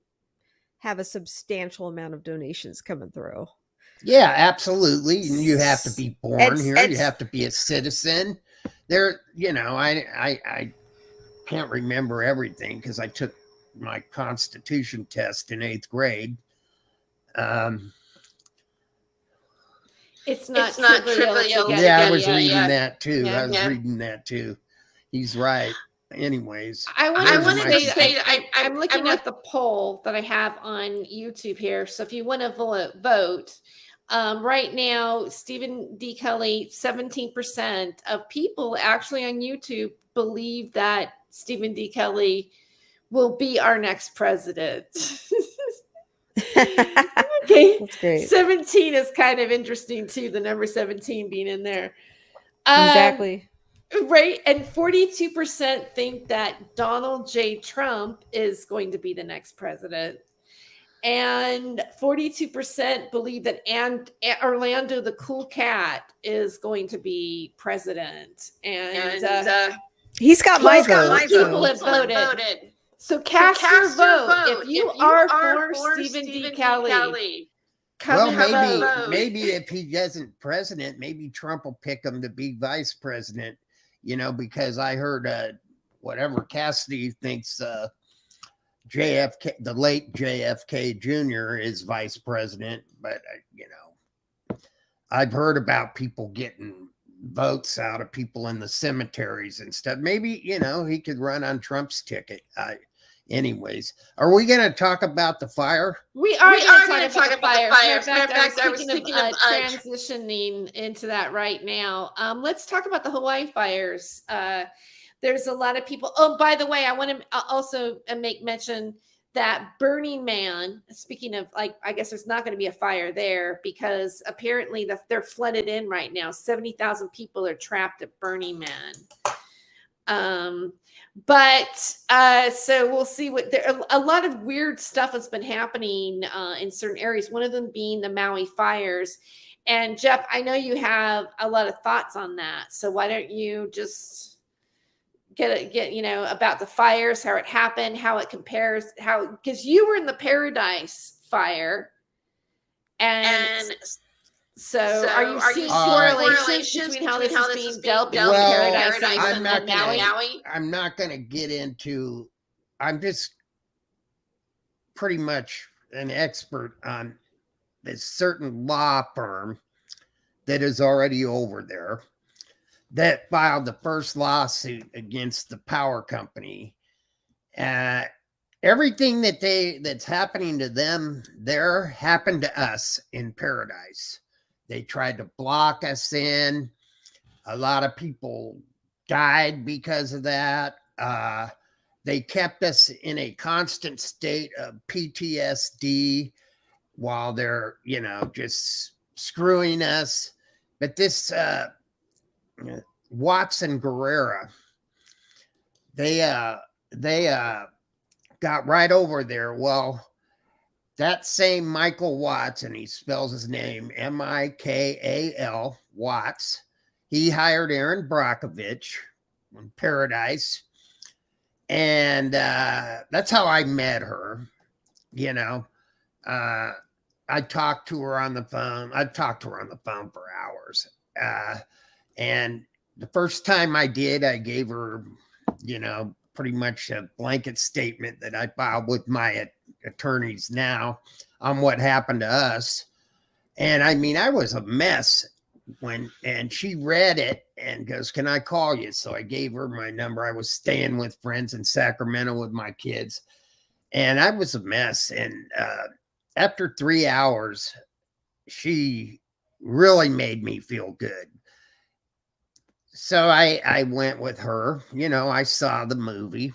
have a substantial amount of donations coming through. Yeah, absolutely. And you have to be born here. You have to be a citizen. There, I can't remember everything because I took my Constitution test in 8th grade. It's not trivial. Yeah, I was reading that too. I was reading that too. He's right. Anyways, I wanted to say I'm looking at the poll that I have on YouTube here. So if you want to vote, right now, Stephen D. Kelley, 17% of people actually on YouTube believe that Stephen D. Kelley will be our next president. Okay, that's great. 17 is kind of interesting too. The number 17 being in there. Exactly. Right. And 42% think that Donald J. Trump is going to be the next president. And 42% believe that Orlando the Cool Cat is going to be president. And he's got my vote. People have voted. So cast your vote. If you are for Stephen D. Kelley, come and vote. Maybe if he isn't president, maybe Trump will pick him to be vice president. Because I heard whatever Cassidy thinks JFK, the late JFK Jr. is vice president, but I've heard about people getting votes out of people in the cemeteries and stuff. Maybe he could run on Trump's ticket. Anyways, are we going to talk about the fire? We are going to talk about the fire. In fact, I was thinking of transitioning into that right now. Let's talk about the Hawaii fires. There's a lot of people. Oh, by the way, I want to also make mention that Burning Man, speaking of, I guess there's not going to be a fire there because apparently they're flooded in right now. 70,000 people are trapped at Burning Man. So we'll see a lot of weird stuff has been happening in certain areas. One of them being the Maui fires. And Jeff, I know you have a lot of thoughts on that. So why don't you just get about the fires, how it happened, how it compares, because you were in the Paradise fire. And so are you seeing correlations between how this is being dealt with Paradise and Maui? I'm not going to get into. I'm just pretty much an expert on this certain law firm that is already over there that filed the first lawsuit against the power company. Everything that's happening to them there happened to us in Paradise. They tried to block us in. A lot of people died because of that. They kept us in a constant state of PTSD while they're, just screwing us. But this Watts and Guerrera, they got right over there. Well, that same Michael Watts, and he spells his name Mikal Watts, he hired Erin Brockovich in Paradise. And that's how I met her. You know, I talked to her on the phone. I've talked to her on the phone for hours. And the first time I did, I gave her, you know, pretty much a blanket statement that I filed with my attorneys now on what happened to us. And I mean, I was a mess and she read it and goes, "Can I call you?" So I gave her my number. I was staying with friends in Sacramento with my kids, and I was a mess. And after 3 hours, she really made me feel good. So I went with her. You know, I saw the movie.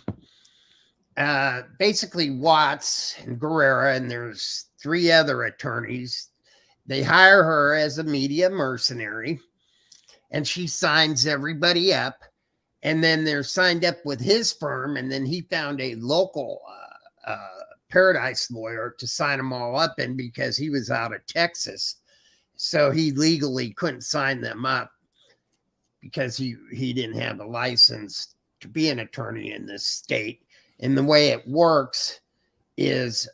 Basically, Watts and Guerrera, and there's 3 other attorneys. They hire her as a media mercenary, and she signs everybody up. And then they're signed up with his firm, and then he found a local Paradise lawyer to sign them all up in because he was out of Texas. So he legally couldn't sign them up because he didn't have a license to be an attorney in this state. And the way it works is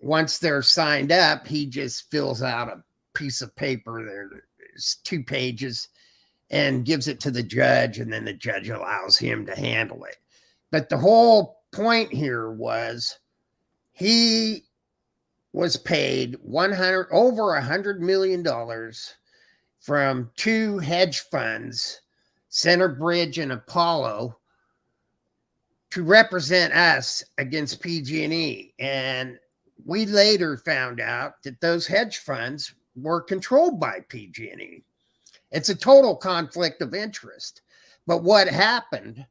once they're signed up, he just fills out a piece of paper. There's 2 pages and gives it to the judge, and then the judge allows him to handle it. But the whole point here was he was paid over $100 million from 2 hedge funds, Centerbridge and Apollo, to represent us against PG&E. And we later found out that those hedge funds were controlled by PG&E. It's a total conflict of interest. But what happened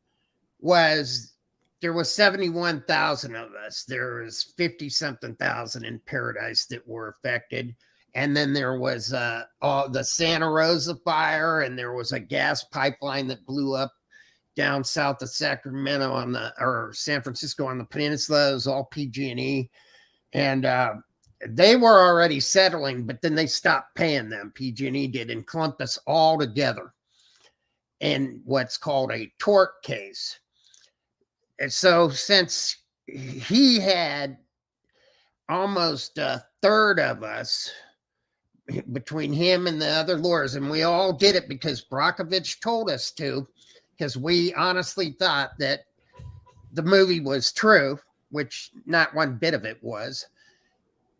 was there was 71,000 of us. There was 50-something thousand in Paradise that were affected. And then there was the Santa Rosa fire, and there was a gas pipeline that blew up down south of Sacramento or San Francisco on the peninsula. It was all PG&E. And they were already settling, but then they stopped paying them. PG&E did, and clumped us all together in what's called a tort case. And so since he had almost a third of us between him and the other lawyers, and we all did it because Brockovich told us to, because we honestly thought that the movie was true, which not one bit of it was.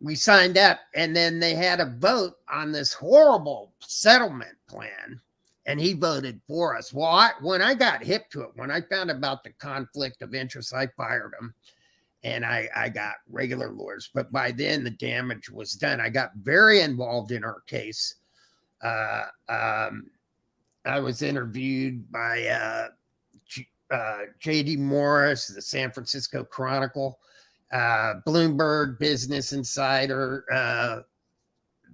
We signed up, and then they had a vote on this horrible settlement plan, and he voted for us. Well, when I got hip to it, when I found about the conflict of interest, I fired him, and I got regular lawyers. But by then, the damage was done. I got very involved in our case. I was interviewed by J.D. Morris, the San Francisco Chronicle, Bloomberg, Business Insider.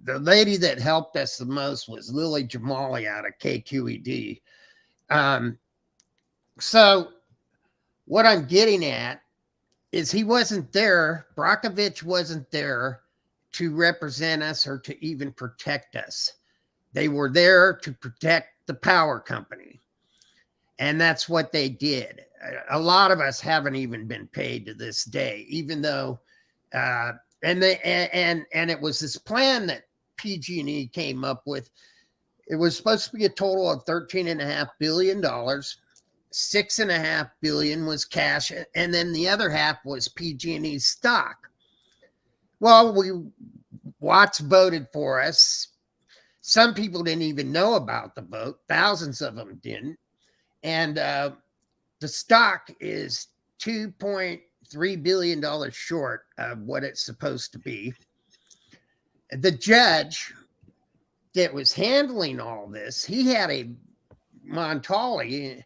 The lady that helped us the most was Lily Jamali out of KQED. So what I'm getting at is he wasn't there. Brockovich wasn't there to represent us or to even protect us. They were there to protect the power company. And that's what they did. A lot of us haven't even been paid to this day, even though, and it was this plan that PG&E came up with. It was supposed to be a total of $13.5 billion. $6.5 billion was cash, and then the other half was PG&E stock. Well, Watts voted for us. Some people didn't even know about the vote. Thousands of them didn't. And the stock is $2.3 billion short of what it's supposed to be. The judge that was handling all this, he had a Montali.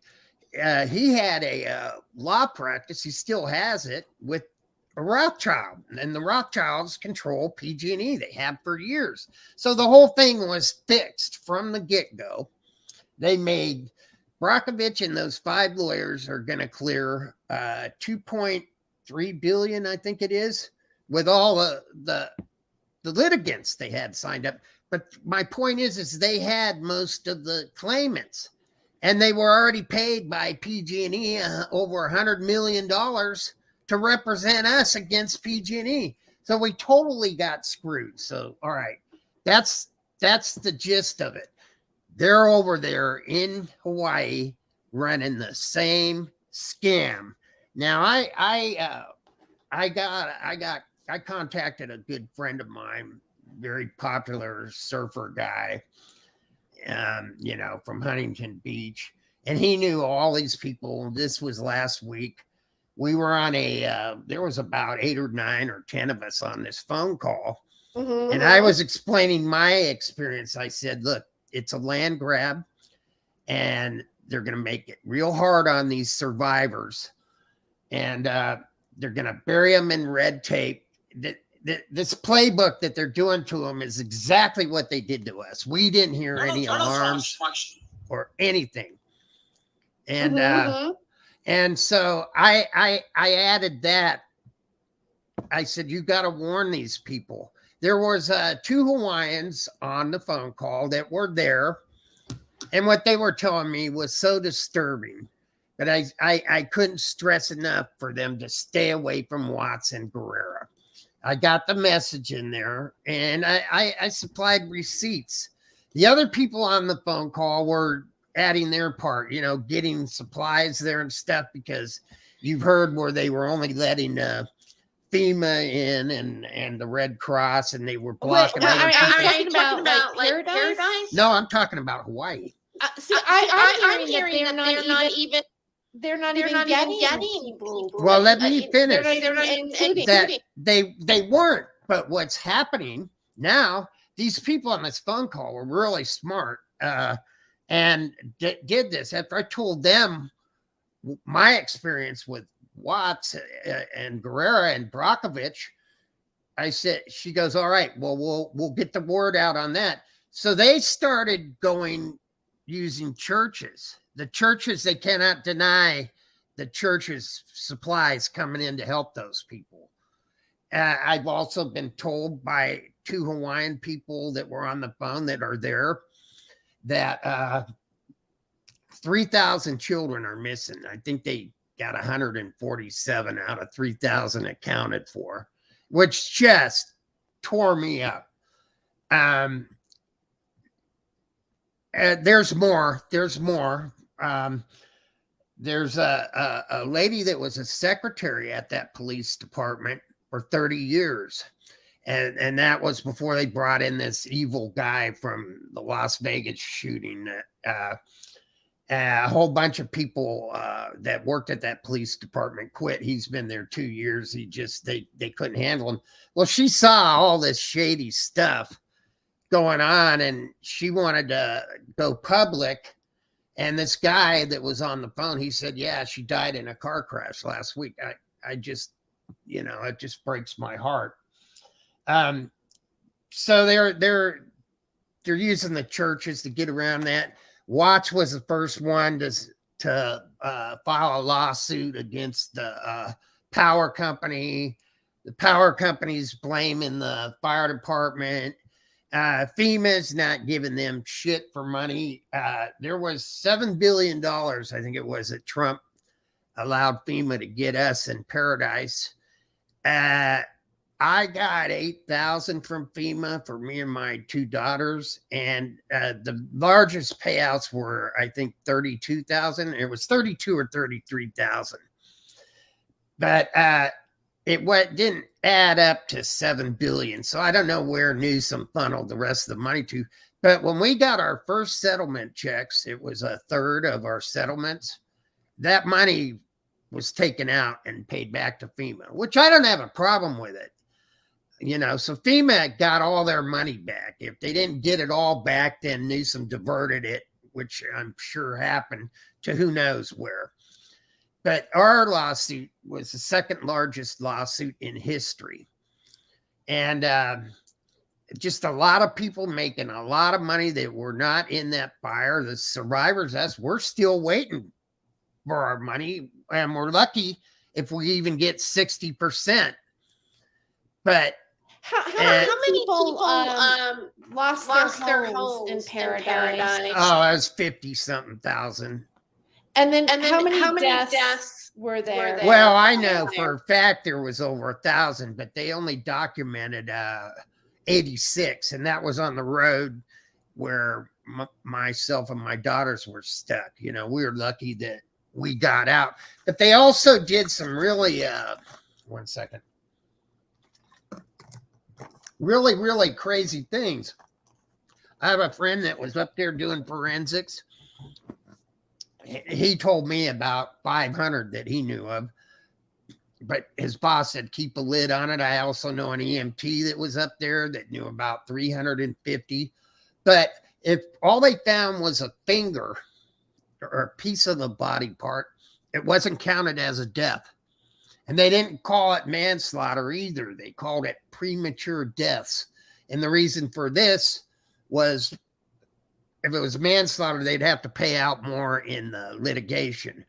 He had a law practice. He still has it with a Rothschild, and the Rothschilds control PG&E. They have for years. So the whole thing was fixed from the get-go. They made Brockovich and those 5 lawyers are going to clear 2.3 billion, I think it is, with all the litigants they had signed up. But my point is they had most of the claimants, and they were already paid by PG&E over $100 million to represent us against PG&E. So we totally got screwed. So, all right, that's the gist of it. They're over there in Hawaii running the same scam. Now, I contacted a good friend of mine, very popular surfer guy, from Huntington Beach, and he knew all these people. This was last week. We were on there was about 8 or 9 or 10 of us on this phone call. Mhm. And I was explaining my experience. I said, look, it's a land grab, and they're going to make it real hard on these survivors. And they're going to bury them in red tape. This playbook that they're doing to them is exactly what they did to us. We didn't hear any alarms or anything. And and so I added that. I said, you got to warn these people. There was 2 Hawaiians on the phone call that were there, and what they were telling me was so disturbing that I couldn't stress enough for them to stay away from Watts and Guerrera. I got the message in there, and I supplied receipts. The other people on the phone call were adding their part, getting supplies there and stuff, because you've heard where they were only letting FEMA in and the Red Cross, and they were blocking. Are you talking about like Paradise? No, I'm talking about Hawaii. See, I'm hearing that they're not even getting people. Well, let me finish. They're not including. That they weren't, but what's happening now? These people on this phone call were really smart, and did this after I told them my experience with Watts and Guerrera and Brockovich. I said, she goes, all right, well, we'll get the word out on that. So they started using churches. The churches, they cannot deny the church's supplies coming in to help those people. I've also been told by 2 Hawaiian people that were on the phone that are there that 3,000 children are missing. I think they got 147 out of 3,000 accounted for, which just tore me up. There's more. There's a lady that was a secretary at that police department for 30 years. And that was before they brought in this evil guy from the Las Vegas shooting. A whole bunch of people that worked at that police department quit. He's been there 2 years. They couldn't handle him. Well, she saw all this shady stuff going on, and she wanted to go public. And this guy that was on the phone, he said, yeah, she died in a car crash last week. I just, it just breaks my heart. So they're using the churches to get around that. Watts was the first one to file a lawsuit against the power company. The power company's blaming the fire department. FEMA's not giving them shit for money. There was $7 billion, I think it was, that Trump allowed FEMA to get us in Paradise. I got $8,000 from FEMA for me and my 2 daughters, and the largest payouts were, I think, $32,000. It was $32,000 or $33,000, but it didn't add up to $7 billion. So I don't know where Newsom funneled the rest of the money to. But when we got our first settlement checks, it was 1/3 of our settlements. That money was taken out and paid back to FEMA, which I don't have a problem with it. So FEMA got all their money back. If they didn't get it all back, then Newsom diverted it, which I'm sure happened to who knows where. But our lawsuit was the second largest lawsuit in history. And just a lot of people making a lot of money that were not in that fire. The survivors, we're still waiting for our money, and we're lucky if we even get 60%. But how and- many people lost their homes in Paradise? oh, it was 50-something thousand. And then how many deaths were there? Well, I know for a fact there was over 1,000, but they only documented 86, and that was on the road where myself and my daughters were stuck. You know, we were lucky that we got out, but they also did some really one second, really crazy things. I have a friend that was up there doing forensics. He told me about 500 that he knew of, but his boss said keep a lid on it. I also know an EMT that was up there that knew about 350. But if all they found was a finger or a piece of the body part, it wasn't counted as a death. And they didn't call it manslaughter either. They called it premature deaths. And the reason for this was if it was manslaughter, they'd have to pay out more in the litigation.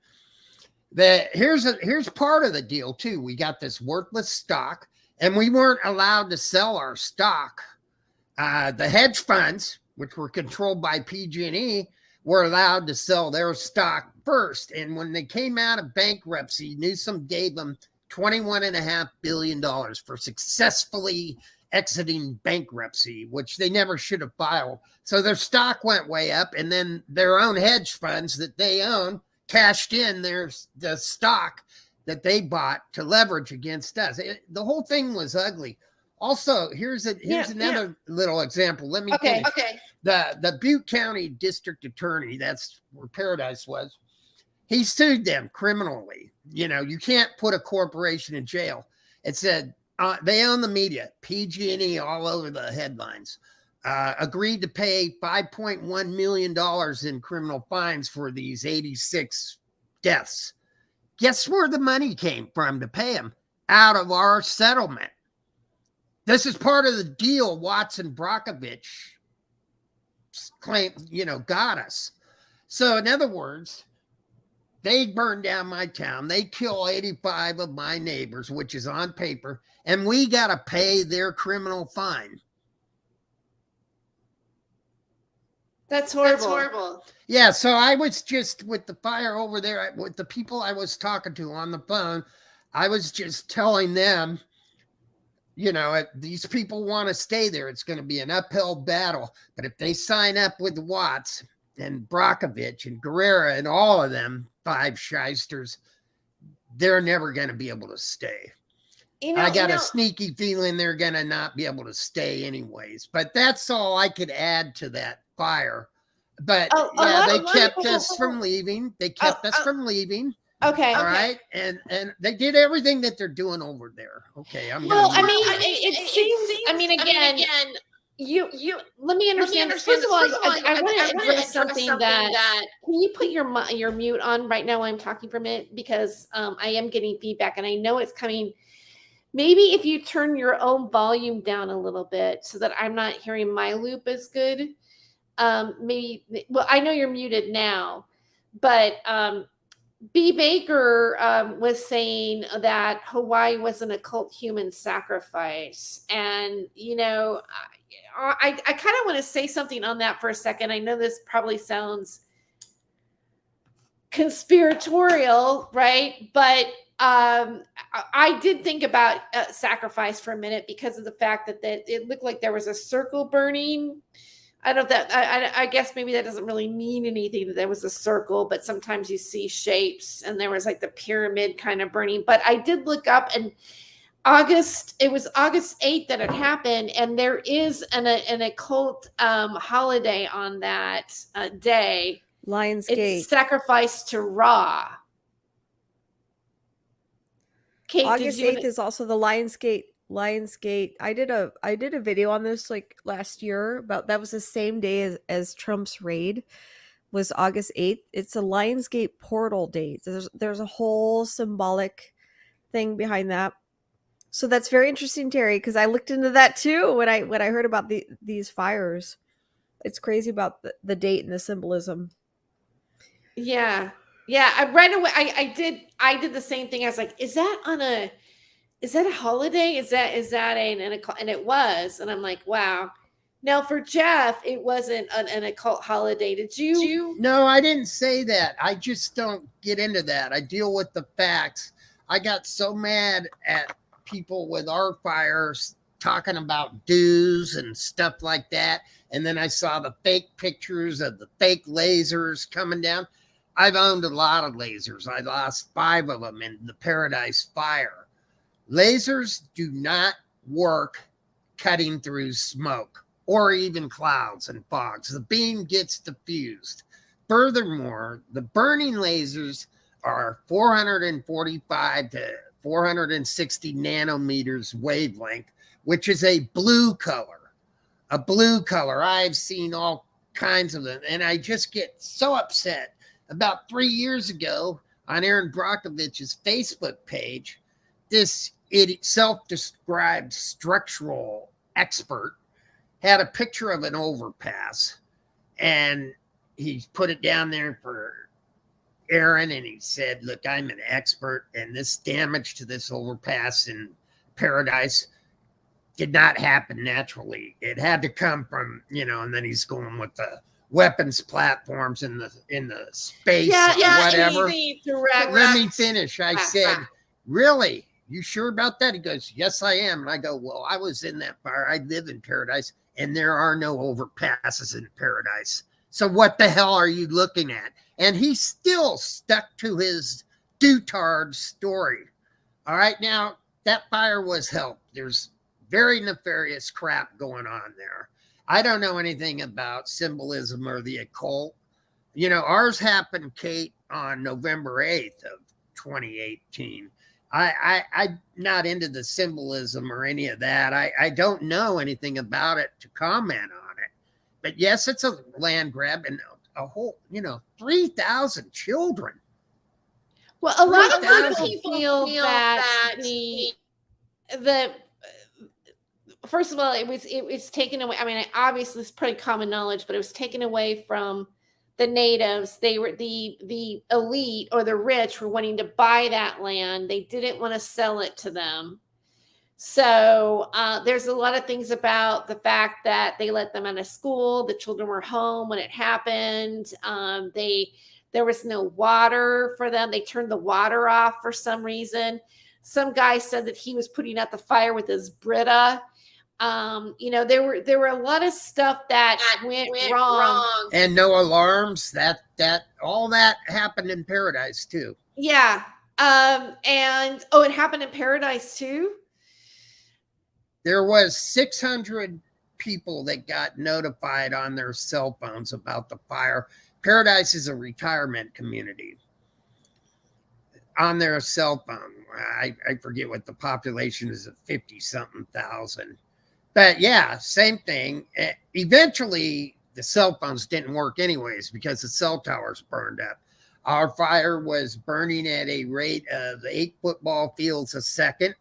Here's part of the deal too. We got this worthless stock, and we weren't allowed to sell our stock. The hedge funds, which were controlled by PG&E, were allowed to sell their stock first. And when they came out of bankruptcy, Newsom gave them $21.5 billion for successfully exiting bankruptcy, which they never should have filed. So their stock went way up, and then their own hedge funds that they own cashed in the stock that they bought to leverage against us. The whole thing was ugly. Also, here's another little example. Let me finish. Okay. The Butte County District Attorney, that's where Paradise was, he sued them criminally. You know, you can't put a corporation in jail. It said, they own the media, PG&E all over the headlines, agreed to pay $5.1 million in criminal fines for these 86 deaths. Guess where the money came from to pay them? Out of our settlement. This is part of the deal Watson Brockovich claimed, got us. So in other words, they burned down my town. They kill 85 of my neighbors, which is on paper, and we got to pay their criminal fine. That's horrible. Yeah, so I was just with the fire over there, with the people I was talking to on the phone, I was just telling them, if these people want to stay there, it's going to be an uphill battle. But if they sign up with Watts and Brockovich and Guerrera and all of them, 5 shysters, they're never going to be able to stay. I got a sneaky feeling they're going to not be able to stay anyways. But that's all I could add to that fire. But they kept us from leaving. They kept us from leaving. Okay. All right. And they did everything that they're doing over there. Okay. It seems, again, you let me understand this. First of all, I want to address something that can you put your mute on right now while I'm talking for a minute, because I am getting feedback and I know it's coming. Maybe if you turn your own volume down a little bit so that I'm not hearing my loop as good. I know you're muted now, but B. Baker was saying that Hawaii was an occult human sacrifice. And, I kind of want to say something on that for a second. I know this probably sounds conspiratorial, right? But I did think about sacrifice for a minute because of the fact that it looked like there was a circle burning. I don't know if that, I guess maybe that doesn't really mean anything that there was a circle, but sometimes you see shapes and there was like the pyramid kind of burning. But I did look up, and it was August 8th that it happened. And there is an occult holiday on that day. Lionsgate. It's sacrifice to Ra. Kate, August 8th is also the Lionsgate. I did a video on this like last year about that was the same day as Trump's raid was August 8th. It's a Lionsgate portal date. There's a whole symbolic thing behind that. So that's very interesting, Terry, because I looked into that too when I heard about these fires. It's crazy about the date and the symbolism. Yeah. Yeah. Right away I did the same thing. I was like, is that a holiday? Is that and it was. And I'm like, wow. Now for Jeff, it wasn't an occult holiday. Did you? No, I didn't say that. I just don't get into that. I deal with the facts. I got so mad at people with our fires talking about dues and stuff like that. And then I saw the fake pictures of the fake lasers coming down. I've owned a lot of lasers. I lost 5 of them in the Paradise Fire. Lasers do not work cutting through smoke or even clouds and fogs. The beam gets diffused. Furthermore, the burning lasers are 445 to 460 nanometers wavelength, which is a blue color. A blue color. I've seen all kinds of them, and I just get so upset. About 3 years ago, on Aaron Brockovich's Facebook page, this self-described structural expert had a picture of an overpass, and he put it down there for Aaron, and he said, look, I'm an expert, and this damage to this overpass in Paradise did not happen naturally. It had to come from, and then he's going with the weapons platforms in the space or whatever. Let me finish. I said, really? You sure about that? He goes, yes, I am. And I go, well, I was in that fire. I live in Paradise, and there are no overpasses in Paradise. So what the hell are you looking at? And he still stuck to his dutard story. All right, now that fire was helped. There's very nefarious crap going on there. I don't know anything about symbolism or the occult. Ours happened, Kate, on November 8th of 2018. I'm not into the symbolism or any of that. I don't know anything about it to comment on it. But yes, it's a land grab and a whole, 3,000 children. Well, a lot of people feel that the first of all, it was taken away. I mean, obviously it's pretty common knowledge, but it was taken away from the natives. They were the elite or the rich were wanting to buy that land. They didn't want to sell it to them. So there's a lot of things about the fact that they let them out of school. The children were home when it happened. There was no water for them. They turned the water off for some reason. Some guy said that he was putting out the fire with his Brita. There were a lot of stuff that went wrong. And no alarms. That all that happened in Paradise too. Yeah. It happened in Paradise too. There was 600 people that got notified on their cell phones about the fire. Paradise is a retirement community. On their cell phone, I forget what the population is, of 50-something thousand. But yeah, same thing. Eventually, the cell phones didn't work anyways because the cell towers burned up. Our fire was burning at a rate of 8 football fields a second,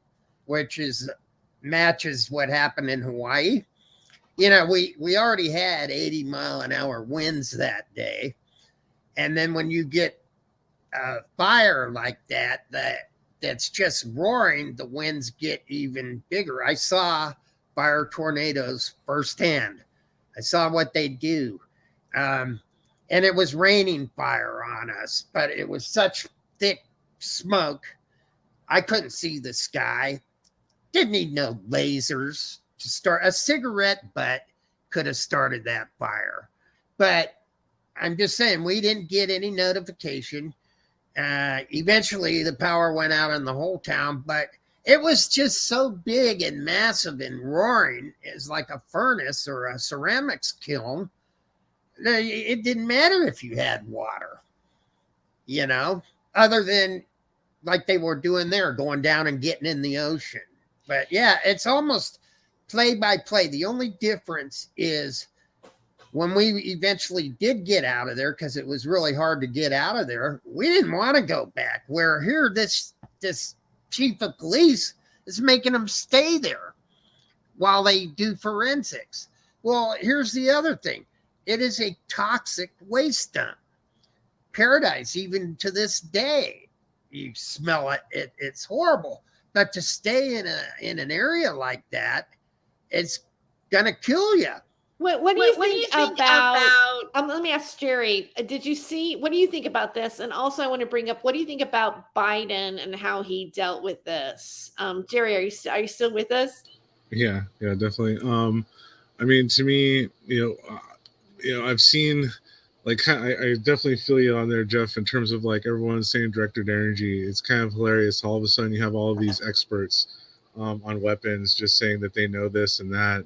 which matches what happened in Hawaii. We already had 80-mile-an-hour winds that day. And then when you get a fire like that's just roaring, the winds get even bigger. I saw fire tornadoes firsthand. I saw what they do. And it was raining fire on us, but it was such thick smoke, I couldn't see the sky. Didn't need no lasers to start. A cigarette butt could have started that fire. But I'm just saying, we didn't get any notification. Eventually, the power went out in the whole town, but it was just so big and massive and roaring. It's like a furnace or a ceramics kiln. It didn't matter if you had water, other than like they were doing there, going down and getting in the ocean. But yeah, it's almost play by play. The only difference is when we eventually did get out of there, because it was really hard to get out of there, we didn't want to go back. Where here, this chief of police is making them stay there while they do forensics. Well, here's the other thing. It is a toxic waste dump. Paradise, even to this day, you smell it. It's horrible. But to stay in an area like that, it's gonna kill you. What do you think about let me ask Jerry, did you see, what do you think about this? And also I want to bring up, what do you think about Biden and how he dealt with this? Jerry, are you still with us? Yeah, definitely. I mean, to me, I've seen, like, I definitely feel you on there, Jeff, in terms of like everyone's saying directed energy. It's kind of hilarious. All of a sudden, you have all of these experts on weapons just saying that they know this and that,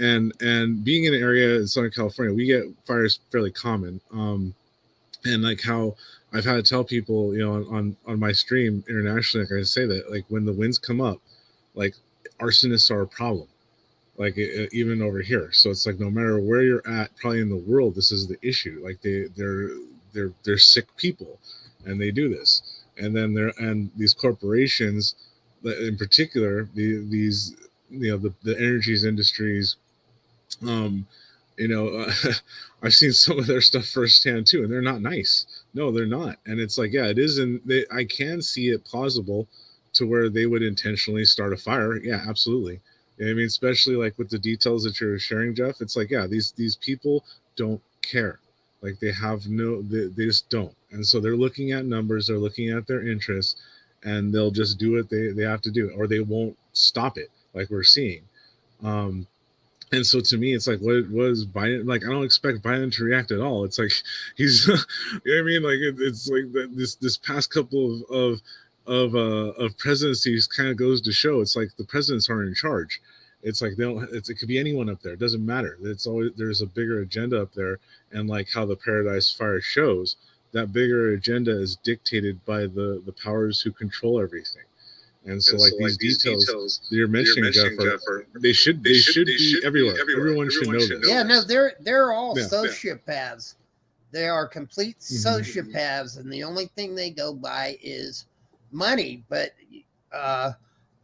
and being in an area in Southern California, we get fires fairly common. And like how I've had to tell people, on my stream internationally, like I say that, like when the winds come up, like arsonists are a problem. Like even over here, so it's like no matter where you're at, probably in the world, this is the issue. Like they're sick people, and they do this, and then these corporations, in particular, these the energies industries, I've seen some of their stuff firsthand too, and they're not nice. No, they're not, and it's like, yeah, it is, and I can see it plausible to where they would intentionally start a fire. Yeah, absolutely. I mean, especially like with the details that you're sharing, Jeff, it's like, yeah, these people don't care. Like they just don't. And so they're looking at numbers, they're looking at their interests, and they'll just do what they have to do, or they won't stop it like we're seeing. And so to me, it's like, what was Biden like? I don't expect Biden to react at all. It's like he's, you know what I mean? Like it's like this past couple of presidencies kind of goes to show. It's like the presidents aren't in charge. It's like it could be anyone up there. It doesn't matter. It's always, there's a bigger agenda up there, and like how the Paradise Fire shows, that bigger agenda is dictated by the powers who control everything. And so, like these details that you're mentioning, Jeff, they should be everywhere. Everyone should know this. Yeah, no, they're all sociopaths. They are complete sociopaths, and the only thing they go by is money. But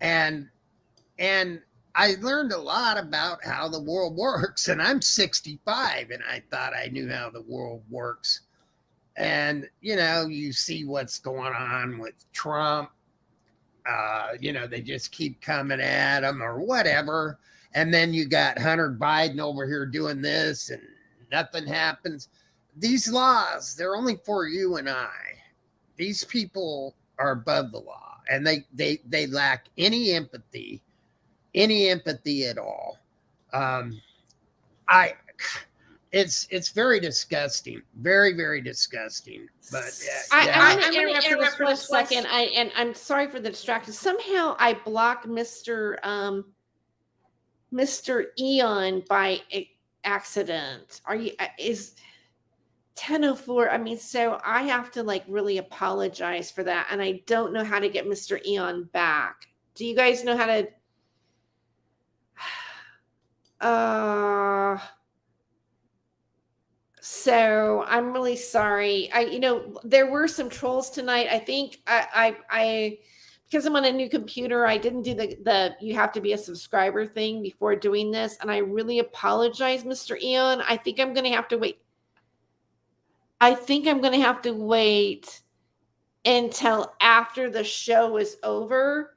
and I learned a lot about how the world works, and I'm 65, and I thought I knew how the world works. And you see what's going on with Trump. They just keep coming at him or whatever. And then you got Hunter Biden over here doing this and nothing happens. These laws, they're only for you and I. These people are above the law, and they lack any empathy at all. It's very disgusting, very, very disgusting. But I'm going to interrupt for this for a second. I'm sorry for the distraction. Somehow I blocked Mr. Eon by accident. Is 10:04? I mean, so I have to like really apologize for that, and I don't know how to get Mr. Eon back. Do you guys know how to? So I'm really sorry. There were some trolls tonight. I think I because I'm on a new computer, I didn't do the you have to be a subscriber thing before doing this, and I really apologize, Mr. Eon. I think I'm going to have to wait. Until after the show is over,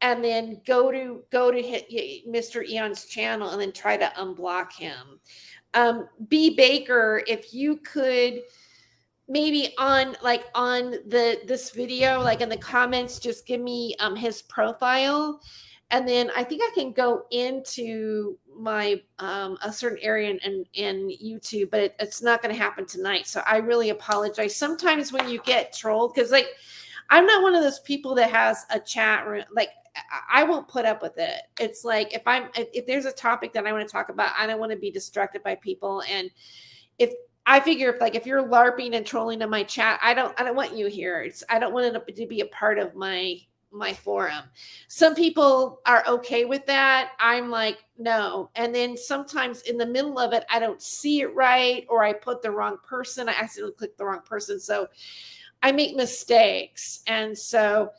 and then go to hit Mr. Eon's channel and then try to unblock him. B Baker, if you could maybe on this video, like in the comments, just give me his profile, and then I think I can go into my a certain area in YouTube, but it's not going to happen tonight. So I really apologize. Sometimes when you get trolled, because like I'm not one of those people that has a chat room, like I won't put up with it. It's like if there's a topic that I want to talk about, I don't want to be distracted by people. And if you're LARPing and trolling in my chat, I don't want you here. I don't want it to be a part of my forum. Some people are okay with that. I'm like, no. And then sometimes in the middle of it, I don't see it right, or I put the wrong person. I accidentally clicked the wrong person. So I make mistakes. And so,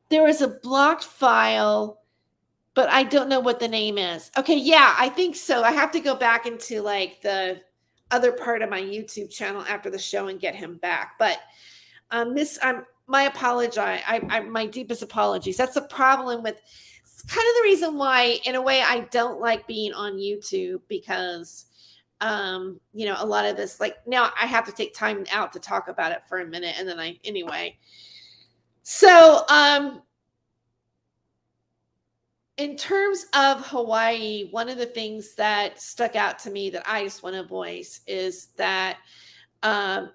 there was a blocked file, but I don't know what the name is. Okay, yeah, I think so. I have to go back into like the other part of my YouTube channel after the show and get him back. But my my deepest apologies. That's the problem with. It's kind of the reason why, in a way, I don't like being on YouTube because, you know, a lot of this, like now I have to take time out to talk about it for a minute, and then anyway. So, in terms of Hawaii, one of the things that stuck out to me that I just want to voice is that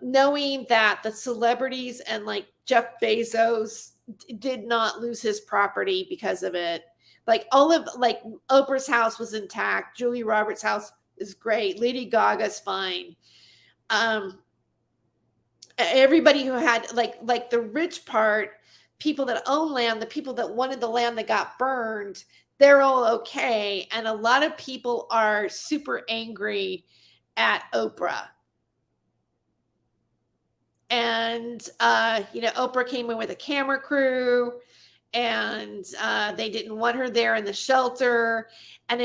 knowing that the celebrities and like Jeff Bezos did not lose his property because of it. Like like Oprah's house was intact. Julia Roberts' house is great. Lady Gaga's fine. Everybody who had like the rich part, people that own land, the people that wanted the land that got burned, they're all okay. And a lot of people are super angry at Oprah. And, you know, Oprah came in with a camera crew and they didn't want her there in the shelter. And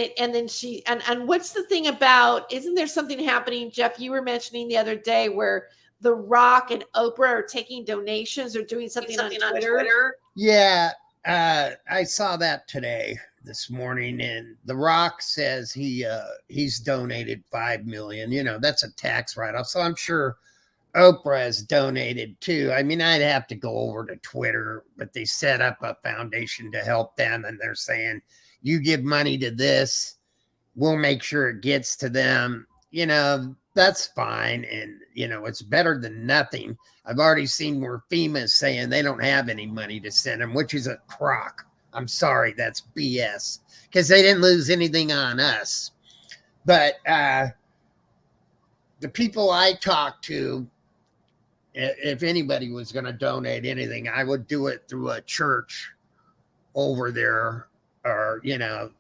what's the thing about, isn't there something happening, Jeff, you were mentioning the other day where The Rock and Oprah are taking donations or doing something on Twitter? Yeah, I saw that this morning, and The Rock says he's donated $5 million. You know, that's a tax write-off. So I'm sure Oprah has donated too. I mean, I'd have to go over to Twitter, but they set up a foundation to help them, and they're saying, you give money to this, we'll make sure it gets to them. You know, that's fine. And, you know, it's better than nothing. I've already seen where FEMA's saying they don't have any money to send them, which is a crock. I'm sorry, that's BS, because they didn't lose anything on us. But the people I talked to, if anybody was going to donate anything, I would do it through a church over there, or, you know,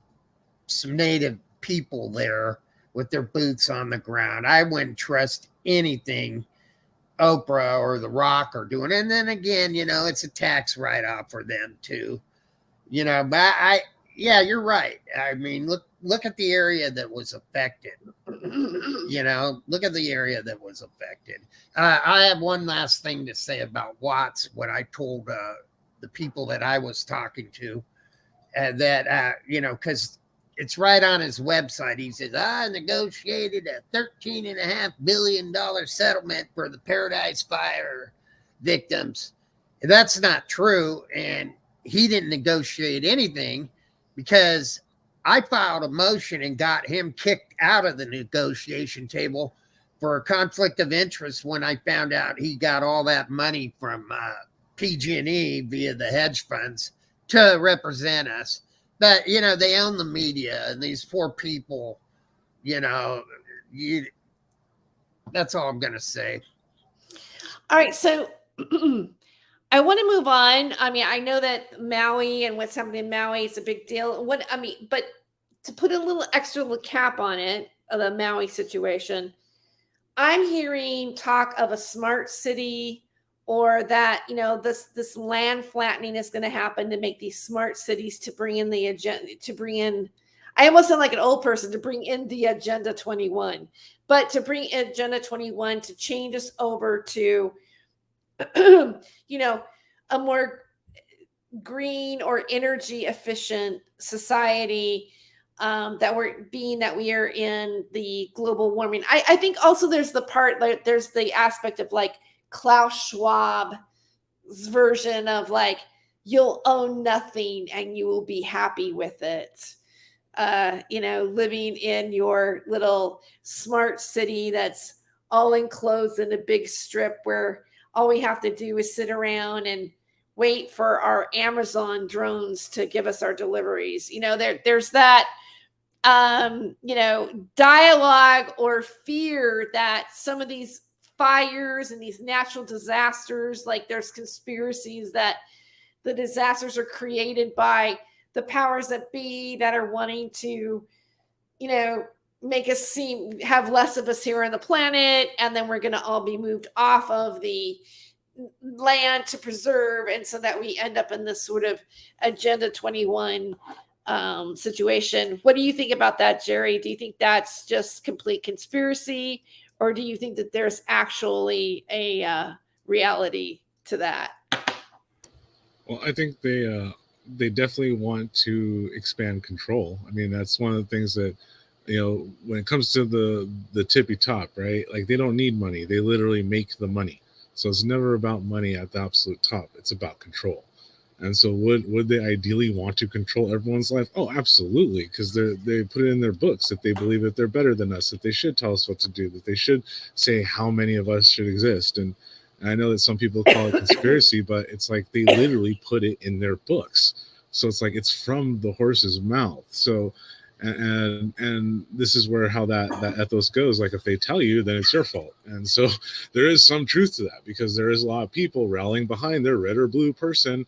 some native people there with their boots on the ground. I wouldn't trust anything Oprah or The Rock are doing. And then again, you know, it's a tax write-off for them too, you know. But yeah, you're right. I mean, look at the area that was affected. You know, look at the area that was affected. I have one last thing to say about Watts. What I told the people that I was talking to, that you know, because it's right on his website. He says, I negotiated a $13.5 billion settlement for the Paradise Fire victims. And that's not true. And he didn't negotiate anything, because I filed a motion and got him kicked out of the negotiation table for a conflict of interest when I found out he got all that money from PG&E via the hedge funds to represent us. But, you know, they own the media, and these poor people, you know, that's all I'm going to say. All right. So I want to move on. I mean, I know that Maui and what's happening in Maui is a big deal. But to put a little extra cap on it, the Maui situation, I'm hearing talk of a smart city, or that, you know, this land flattening is going to happen to make these smart cities, to bring in the agenda, to bring in, I almost sound like an old person, to bring in the Agenda 21, but to bring Agenda 21 to change us over to, you know, a more green or energy efficient society, that we are in the global warming. I think also there's the part, like there's the aspect of like Klaus Schwab's version of like, you'll own nothing and you will be happy with it. You know, living in your little smart city that's all enclosed in a big strip where all we have to do is sit around and wait for our Amazon drones to give us our deliveries. You know, there's that, you know, dialogue or fear that some of these fires and these natural disasters, like there's conspiracies that the disasters are created by the powers that be that are wanting to, you know, make us have less of us here on the planet, and then we're going to all be moved off of the land to preserve, and so that we end up in this sort of Agenda 21 situation. What do you think about that, Jerry? Do you think that's just complete conspiracy, or do you think that there's actually a reality to that? Well, I think they definitely want to expand control. I mean, that's one of the things that, when it comes to the tippy top, right? Like, they don't need money; they literally make the money. So it's never about money at the absolute top. It's about control. And so, would they ideally want to control everyone's life? Oh, absolutely, because they put it in their books that they believe that they're better than us, that they should tell us what to do, that they should say how many of us should exist. And I know that some people call it conspiracy, but it's like they literally put it in their books. So it's like it's from the horse's mouth. So, and this is where how that ethos goes. Like, if they tell you, then it's your fault. And so there is some truth to that, because there is a lot of people rallying behind their red or blue person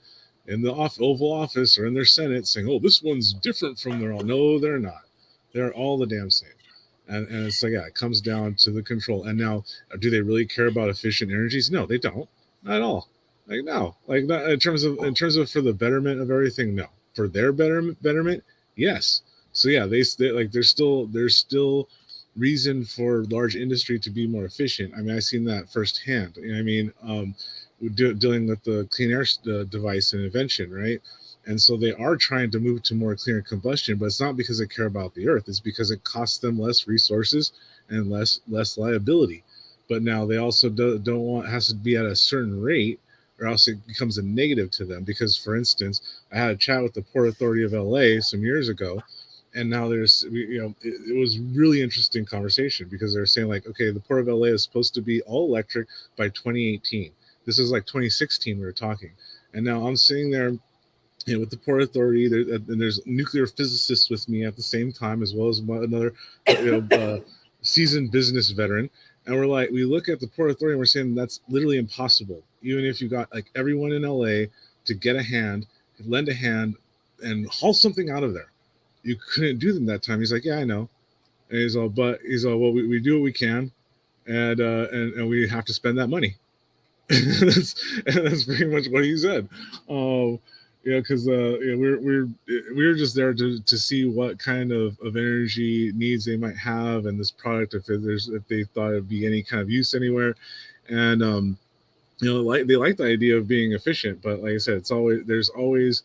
in the Oval Office or in their Senate saying, "Oh, this one's different from their all." No, they're not. They're all the damn same. And it's like, yeah, it comes down to the control. And now, do they really care about efficient energies? No, they don't. Not at all. Like, no. Like, not, in terms of for the betterment of everything, no. For their betterment, yes. So yeah, they like, there's still reason for large industry to be more efficient. I mean, I've seen that firsthand. You know what I mean? Dealing with the clean air device and invention, right? And so they are trying to move to more cleaner combustion, but it's not because they care about the earth. It's because it costs them less resources and less liability. But now they also don't want, has to be at a certain rate, or else it becomes a negative to them. Because, for instance, I had a chat with the Port Authority of LA some years ago, and now there's, it was really interesting conversation, because they're saying, like, okay, the Port of LA is supposed to be all electric by 2018. This is like 2016 we were talking. And now I'm sitting there, with the Port Authority, and there's nuclear physicists with me at the same time, as well as another seasoned business veteran. And we look at the Port Authority and we're saying that's literally impossible. Even if you got like everyone in LA to get a hand, lend a hand, and haul something out of there, you couldn't do them that time. He's like, yeah, I know. And he's all, well, we do what we can, and we have to spend that money. that's pretty much what he said. Because we're just there to see what kind of energy needs they might have, and this product, if they thought it'd be any kind of use anywhere. And like, they like the idea of being efficient, but like I said, there's always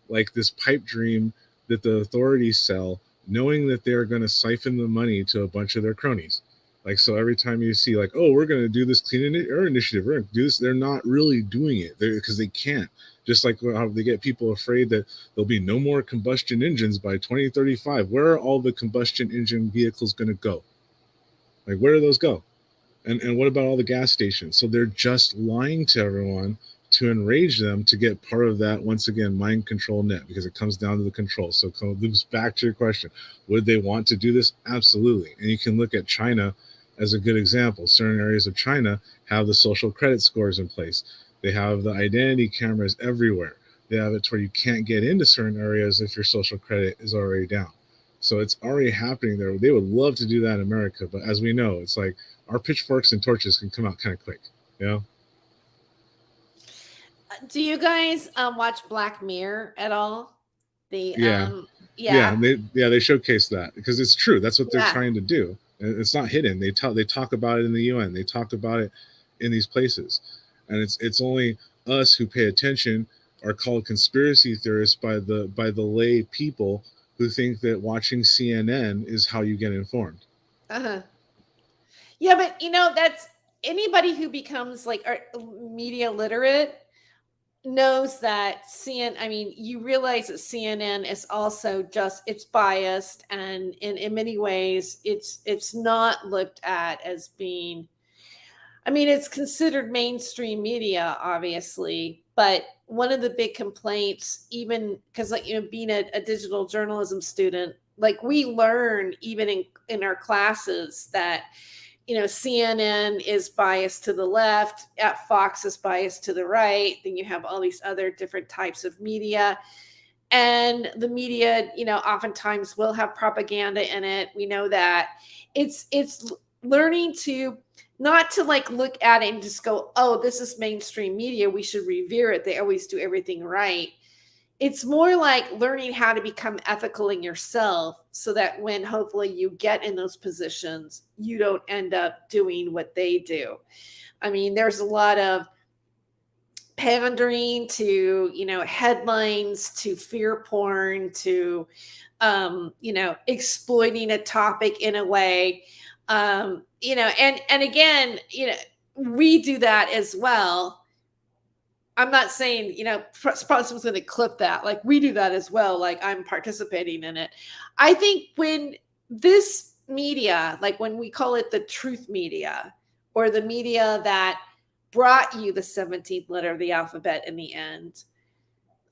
like this pipe dream that the authorities sell, knowing that they're going to siphon the money to a bunch of their cronies. Like, so every time you see, like, oh, we're going to do this clean air initiative, we're going to do this, they're not really doing it because they can't. Just like how they get people afraid that there'll be no more combustion engines by 2035. Where are all the combustion engine vehicles going to go? Like, where do those go? And what about all the gas stations? So they're just lying to everyone to enrage them to get part of that, once again, mind control net, because it comes down to the control. So it loops back to your question. Would they want to do this? Absolutely. And you can look at China as a good example. Certain areas of China have the social credit scores in place. They have the identity cameras everywhere. They have it to where you can't get into certain areas if your social credit is already down. So it's already happening there. They would love to do that in America, but as we know, it's like our pitchforks and torches can come out kind of quick, you know? Do you guys watch Black Mirror at all? Yeah, they showcase that because it's true. That's what they're trying to do. It's not hidden. They talk about it in the UN. They talk about it in these places, and it's only us who pay attention are called conspiracy theorists by the lay people who think that watching CNN is how you get informed. Uh-huh. Yeah, but that's anybody who becomes like media literate knows that you realize that CNN is also it's biased, and in many ways it's not looked at as being, it's considered mainstream media, obviously, but one of the big complaints, even because being a digital journalism student, like we learn even in our classes that CNN is biased to the left, Fox is biased to the right. Then you have all these other different types of media. And the media, oftentimes will have propaganda in it. We know that. It's learning to not to like look at it and just go, oh, this is mainstream media, we should revere it, they always do everything right. It's more like learning how to become ethical in yourself so that when hopefully you get in those positions, you don't end up doing what they do. I mean, there's a lot of pandering to, headlines, to fear porn, to, exploiting a topic in a way, and again, we do that as well. I'm not saying, probably someone's going to clip that. Like we do that as well. Like I'm participating in it. I think when this media, like when we call it the truth media or the media that brought you the 17th letter of the alphabet in the end,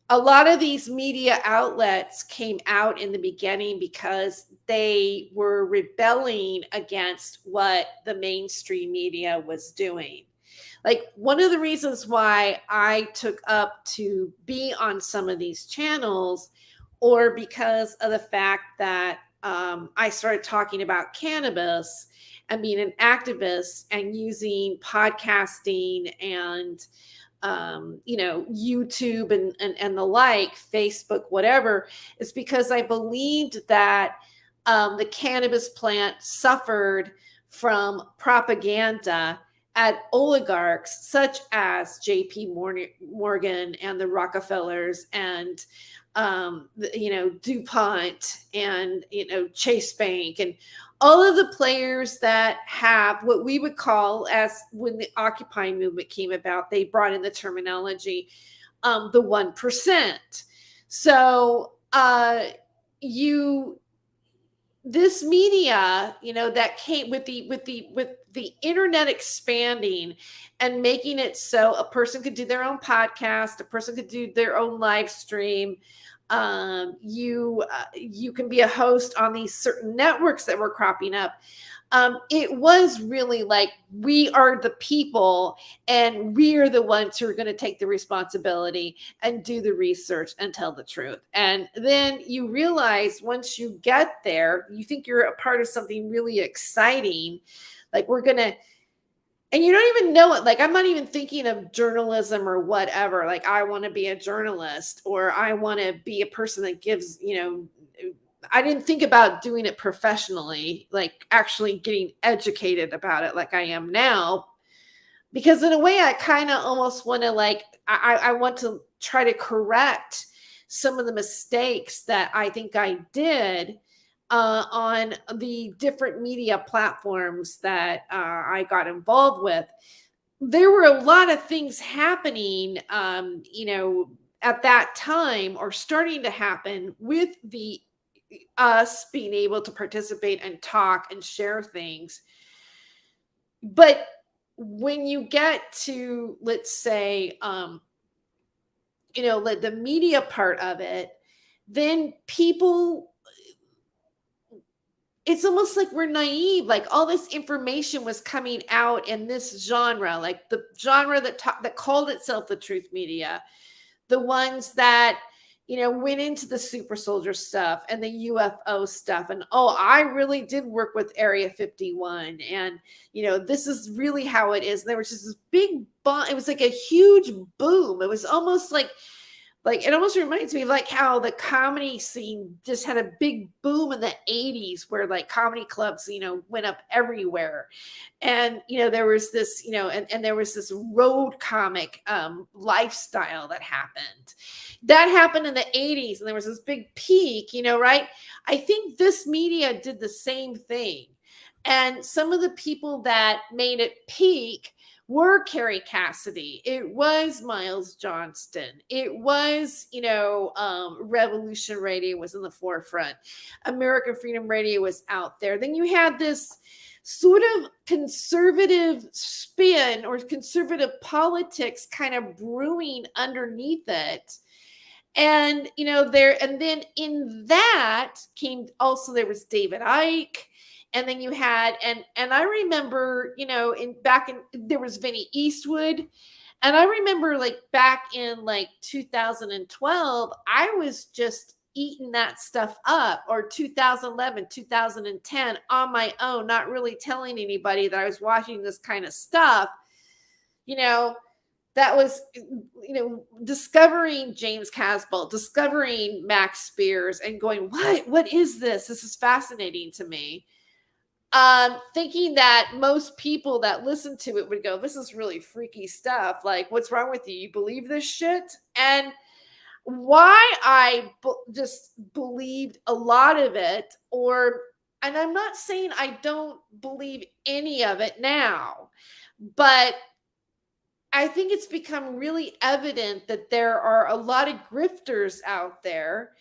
a lot of these media outlets came out in the beginning because they were rebelling against what the mainstream media was doing. Like one of the reasons why I took up to be on some of these channels, or because of the fact that I started talking about cannabis and being an activist and using podcasting and YouTube and the like, Facebook, whatever, is because I believed that the cannabis plant suffered from propaganda at oligarchs such as J.P. Morgan and the Rockefellers and DuPont and Chase Bank and all of the players that have what we would call, as when the Occupy movement came about, they brought in the terminology, the 1%. So this media, that came with the internet expanding and making it so a person could do their own podcast, a person could do their own live stream. You can be a host on these certain networks that were cropping up. It was really like, we are the people and we are the ones who are going to take the responsibility and do the research and tell the truth. And then you realize once you get there, you think you're a part of something really exciting. Like and you don't even know it. Like, I'm not even thinking of journalism or whatever. Like, I want to be a journalist, or I want to be a person that gives, I didn't think about doing it professionally, like actually getting educated about it like I am now. Because in a way, I kind of almost want to I want to try to correct some of the mistakes that I think I did on the different media platforms that I got involved with. There were a lot of things happening, at that time, or starting to happen, with us being able to participate and talk and share things. But when you get to, let's say, the media part of it, then people, it's almost like we're naive. Like all this information was coming out in this genre, like the genre that called itself the truth media, the ones that went into the super soldier stuff and the UFO stuff, and I really did work with Area 51, and this is really how it is. And there was just this big bomb. It was like a huge boom. It was almost like it almost reminds me of like how the comedy scene just had a big boom in the 80s, where like comedy clubs, went up everywhere. And, there was this, and there was this road comic lifestyle that happened. That happened in the 80s, and there was this big peak, right? I think this media did the same thing. And some of the people that made it peak were Carrie Cassidy. It was Miles Johnston. It was, Revolution Radio was in the forefront. American Freedom Radio was out there. Then you had this sort of conservative spin or conservative politics kind of brewing underneath it. And, and then in that came also, there was David Icke. And then you had, and I remember, there was Vinnie Eastwood. And I remember back in 2012, I was just eaten that stuff up, or 2011, 2010 on my own, not really telling anybody that I was watching this kind of stuff, you know, that was, you know, discovering James Casbolt, discovering Max Spears, and going, what is this? This is fascinating to me. Thinking that most people that listen to it would go, this is really freaky stuff. Like, what's wrong with you? You believe this shit? And why I just believed a lot of it, and I'm not saying I don't believe any of it now, but I think it's become really evident that there are a lot of grifters out there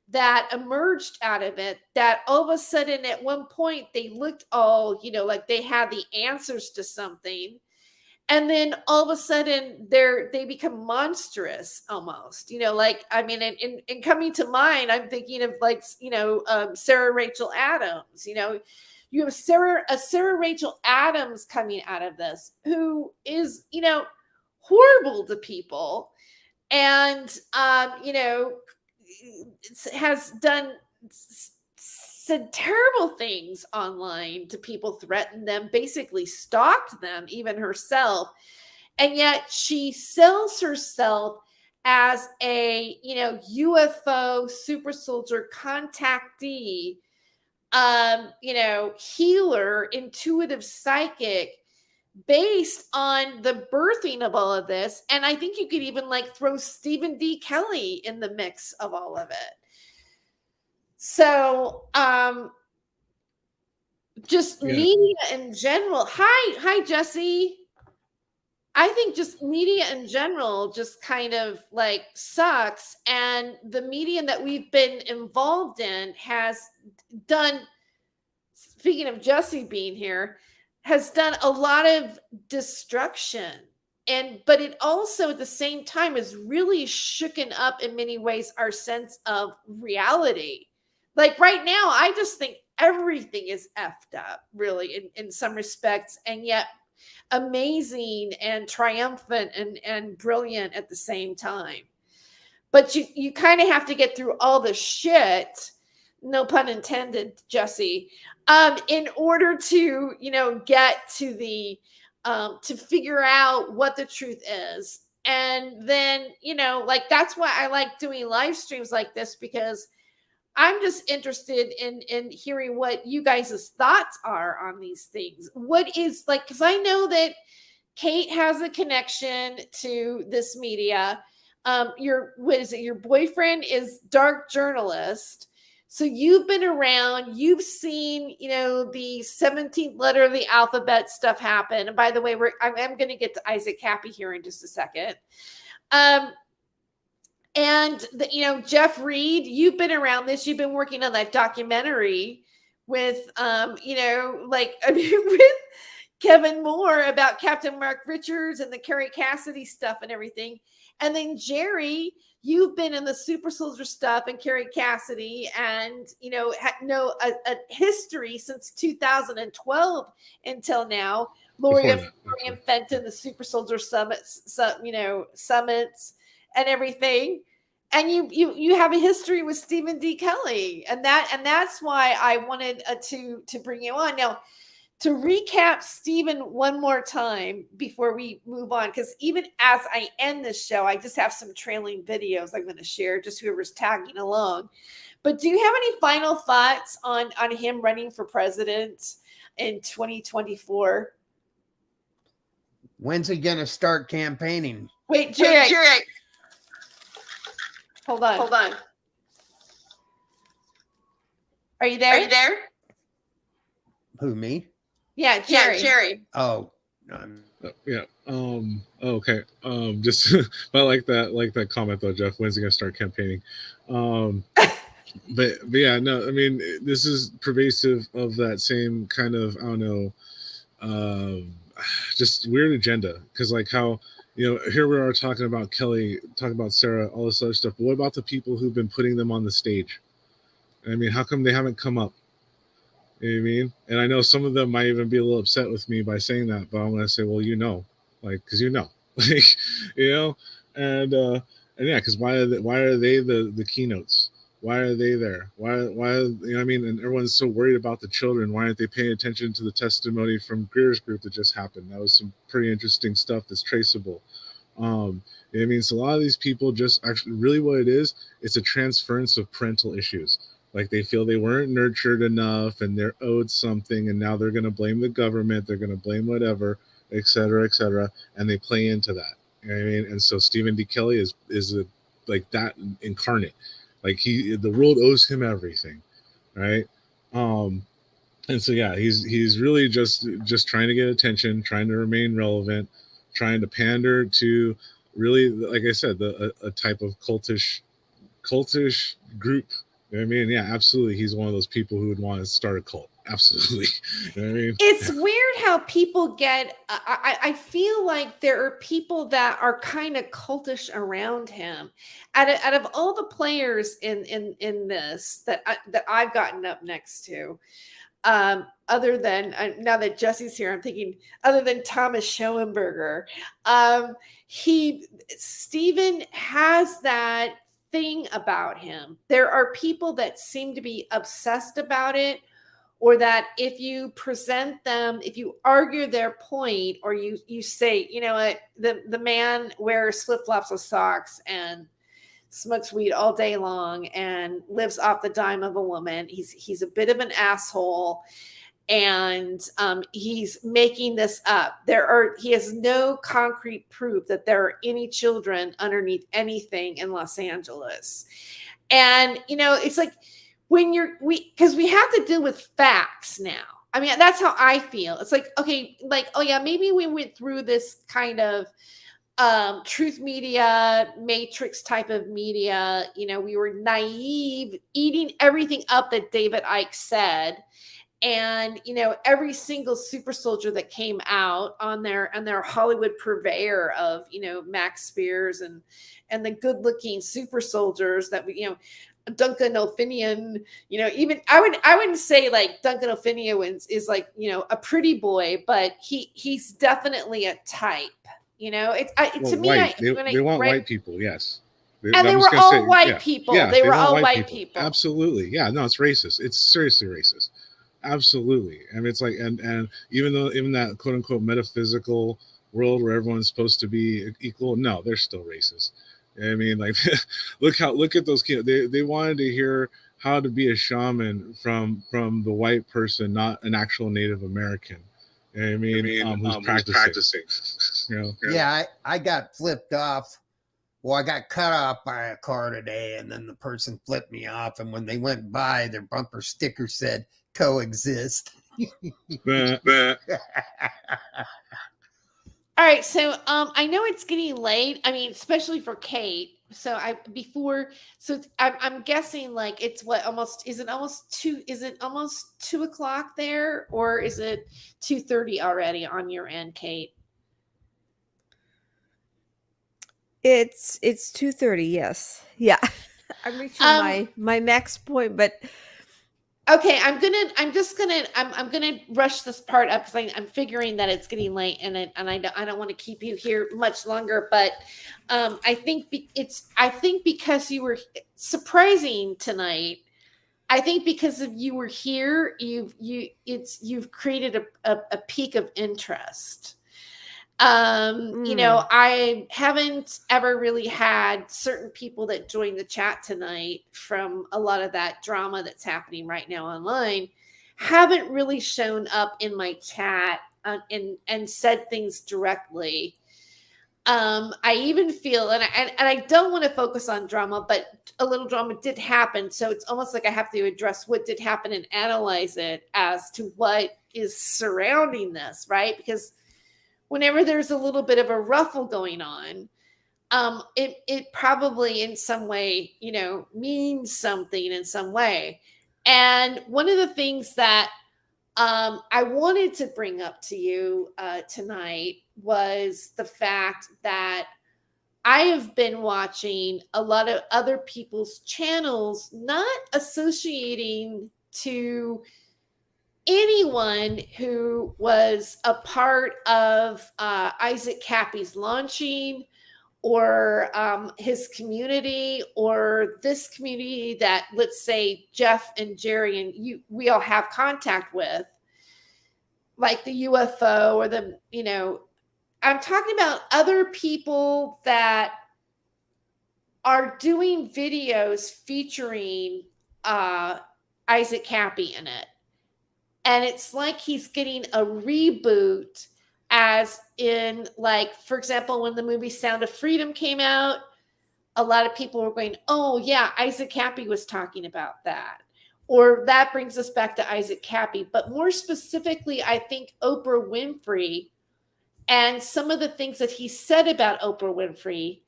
that emerged out of it, that all of a sudden at one point they looked all, you know, like they had the answers to something. And then all of a sudden they become monstrous almost, you know, like, I mean, in coming to mind, I'm thinking of, like, you know, Sarah Rachel Adams. You know, you have Sarah Rachel Adams coming out of this, who is, you know, horrible to people, and you know, has said terrible things online to people, threatened them, basically stalked them, even herself. And yet she sells herself as a, you know, UFO super soldier contactee, you know, healer, intuitive psychic, based on the birthing of all of this. And I think you could even, like, throw Stephen D. Kelley in the mix of all of it. So just media in general. Hi Jesse. I think just media in general just kind of, like, sucks. And the media that we've been involved in has done, speaking of Jesse being here, has done a lot of destruction. But it also at the same time has really shooken up in many ways our sense of reality. Like right now, I just think everything is effed up, really, in some respects, and yet amazing and triumphant and brilliant at the same time. But you kind of have to get through all the shit, no pun intended, Jesse, in order to, you know, get to the to figure out what the truth is. And then, you know, like, that's why I like doing live streams like this, because I'm just interested in hearing what you guys' thoughts are on these things. What is, like, because I know that Kate has a connection to this media. What is it? Your boyfriend is dark journalist. So you've been around, you've seen, you know, the 17th letter of the alphabet stuff happen. And by the way, I'm going to get to Isaac Cappy here in just a second. You know, Jeff Reed, you've been around this. You've been working on that documentary with, you know, like, I mean, with Kevin Moore about Captain Mark Richards and the Carrie Cassidy stuff and everything. And then Jerry, you've been in the super soldier stuff and Carrie Cassidy, and, you know, a history since 2012 until now. Lori and Fenton, the super soldier summits, summits and everything. And you have a history with Stephen D. Kelley, and that's why I wanted to bring you on. Now, to recap Stephen one more time before we move on, because even as I end this show, I just have some trailing videos I'm going to share, just whoever's tagging along. But do you have any final thoughts on him running for president in 2024? When's he going to start campaigning? Wait, Jerry. Hold on. Are you there? Who, me? Yeah, Jerry. Oh, yeah. Okay. Just but I like that comment though, Jeff. When's he gonna start campaigning? But yeah, no. I mean, this is pervasive of that same kind of, I don't know, just weird agenda. Because like how, you know, here we are talking about Kelley, talking about Sarah, all this other stuff. But what about the people who've been putting them on the stage? I mean, how come they haven't come up? You know what I mean? And I know some of them might even be a little upset with me by saying that, but I'm going to say, well, you know, like, because you know, like, you know, and yeah, because why are they the keynotes? Why are they there? Why, I mean, and everyone's so worried about the children. Why aren't they paying attention to the testimony from Greer's group that just happened? That was some pretty interesting stuff that's traceable. It means a lot of these people just actually really what it is, it's a transference of parental issues. Like they feel they weren't nurtured enough and they're owed something, and now they're going to blame the government, they're going to blame whatever, et cetera, and they play into that. You know what I mean? And so Stephen D. Kelley is like that incarnate. Like the world owes him everything, right? And so yeah, he's really just trying to get attention, trying to remain relevant, trying to pander to really, like I said, a type of cultish group. You know what I mean? Yeah, absolutely. He's one of those people who would want to start a cult. Absolutely. You know what I mean? It's weird how people get. I feel like there are people that are kind of cultish around him. Out of all the players in this that I've gotten up next to, other than now that Jesse's here, I'm thinking other than Thomas Schoenberger, Stephen has that thing about him. There are people that seem to be obsessed about it, or that if you present them, if you argue their point, or you say, you know what, the man wears flip-flops with socks and smokes weed all day long and lives off the dime of a woman. He's a bit of an asshole, and he's making this up. He has no concrete proof that there are any children underneath anything in Los Angeles. And it's like because we have to deal with facts now. I mean, that's how I feel. It's like, okay, like, oh yeah, maybe we went through this kind of truth media, matrix type of media. We were naive, eating everything up that David Icke said. And every single super soldier that came out on their Hollywood purveyor of Max Spears and the good looking super soldiers that we Duncan O'Finian, even I wouldn't say like Duncan O'Finian is like a pretty boy, but he's definitely a type. To me, white. They want white people, yes. And they were all white people. Yeah, they were all white people. Absolutely, yeah. No, it's racist. It's seriously racist. Absolutely. I mean, it's like, and even that quote unquote metaphysical world where everyone's supposed to be equal, no, they're still racist. I mean, like, look at those kids. They wanted to hear how to be a shaman from the white person, not an actual Native American. You know what I mean, who's practicing. Yeah, I got flipped off. Well, I got cut off by a car today, and then the person flipped me off. And when they went by, their bumper sticker said "coexist." All right, so I know it's getting late. I mean, especially for Kate. So I'm guessing like it's almost 2:00 there, or is it 2:30 already on your end, Kate? It's 2:30. Yes. Yeah. I'm reaching my max point, but okay, I'm gonna rush this part up because I'm figuring that it's getting late, and I don't want to keep you here much longer. But I think because you were surprising tonight, I think because of you were here, you've created a peak of interest. I haven't ever really had certain people that joined the chat tonight from a lot of that drama that's happening right now online haven't really shown up in my chat and said things directly. I even feel, and I don't want to focus on drama, but a little drama did happen. So it's almost like I have to address what did happen and analyze it as to what is surrounding this, right? Because whenever there's a little bit of a ruffle going on, it probably in some way, means something in some way. And one of the things that I wanted to bring up to you tonight was the fact that I have been watching a lot of other people's channels, not associating to anyone who was a part of Isaac Cappy's launching or his community, or this community that, let's say, Jeff and Jerry and we all have contact with, like the UFO or the, I'm talking about other people that are doing videos featuring Isaac Cappy in it. And it's like he's getting a reboot, as in, like, for example, when the movie Sound of Freedom came out, a lot of people were going, oh, yeah, Isaac Cappy was talking about that. Or that brings us back to Isaac Cappy. But more specifically, I think Oprah Winfrey and some of the things that he said about Oprah Winfrey.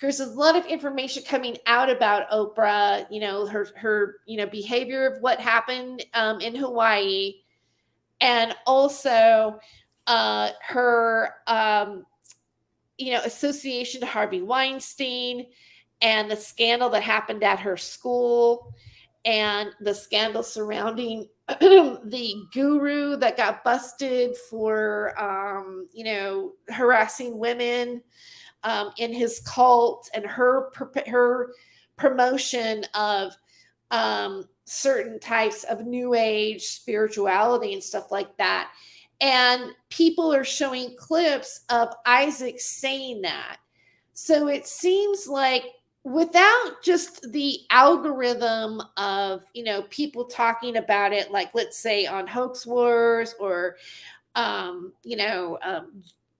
There's a lot of information coming out about Oprah, her behavior of what happened in Hawaii, and also her, association to Harvey Weinstein, and the scandal that happened at her school, and the scandal surrounding the guru that got busted for, harassing women in his cult, and her promotion of certain types of new age spirituality and stuff like that. And people are showing clips of Isaac saying that. So it seems like, without just the algorithm of, people talking about it, like, let's say on Hoax Wars, or,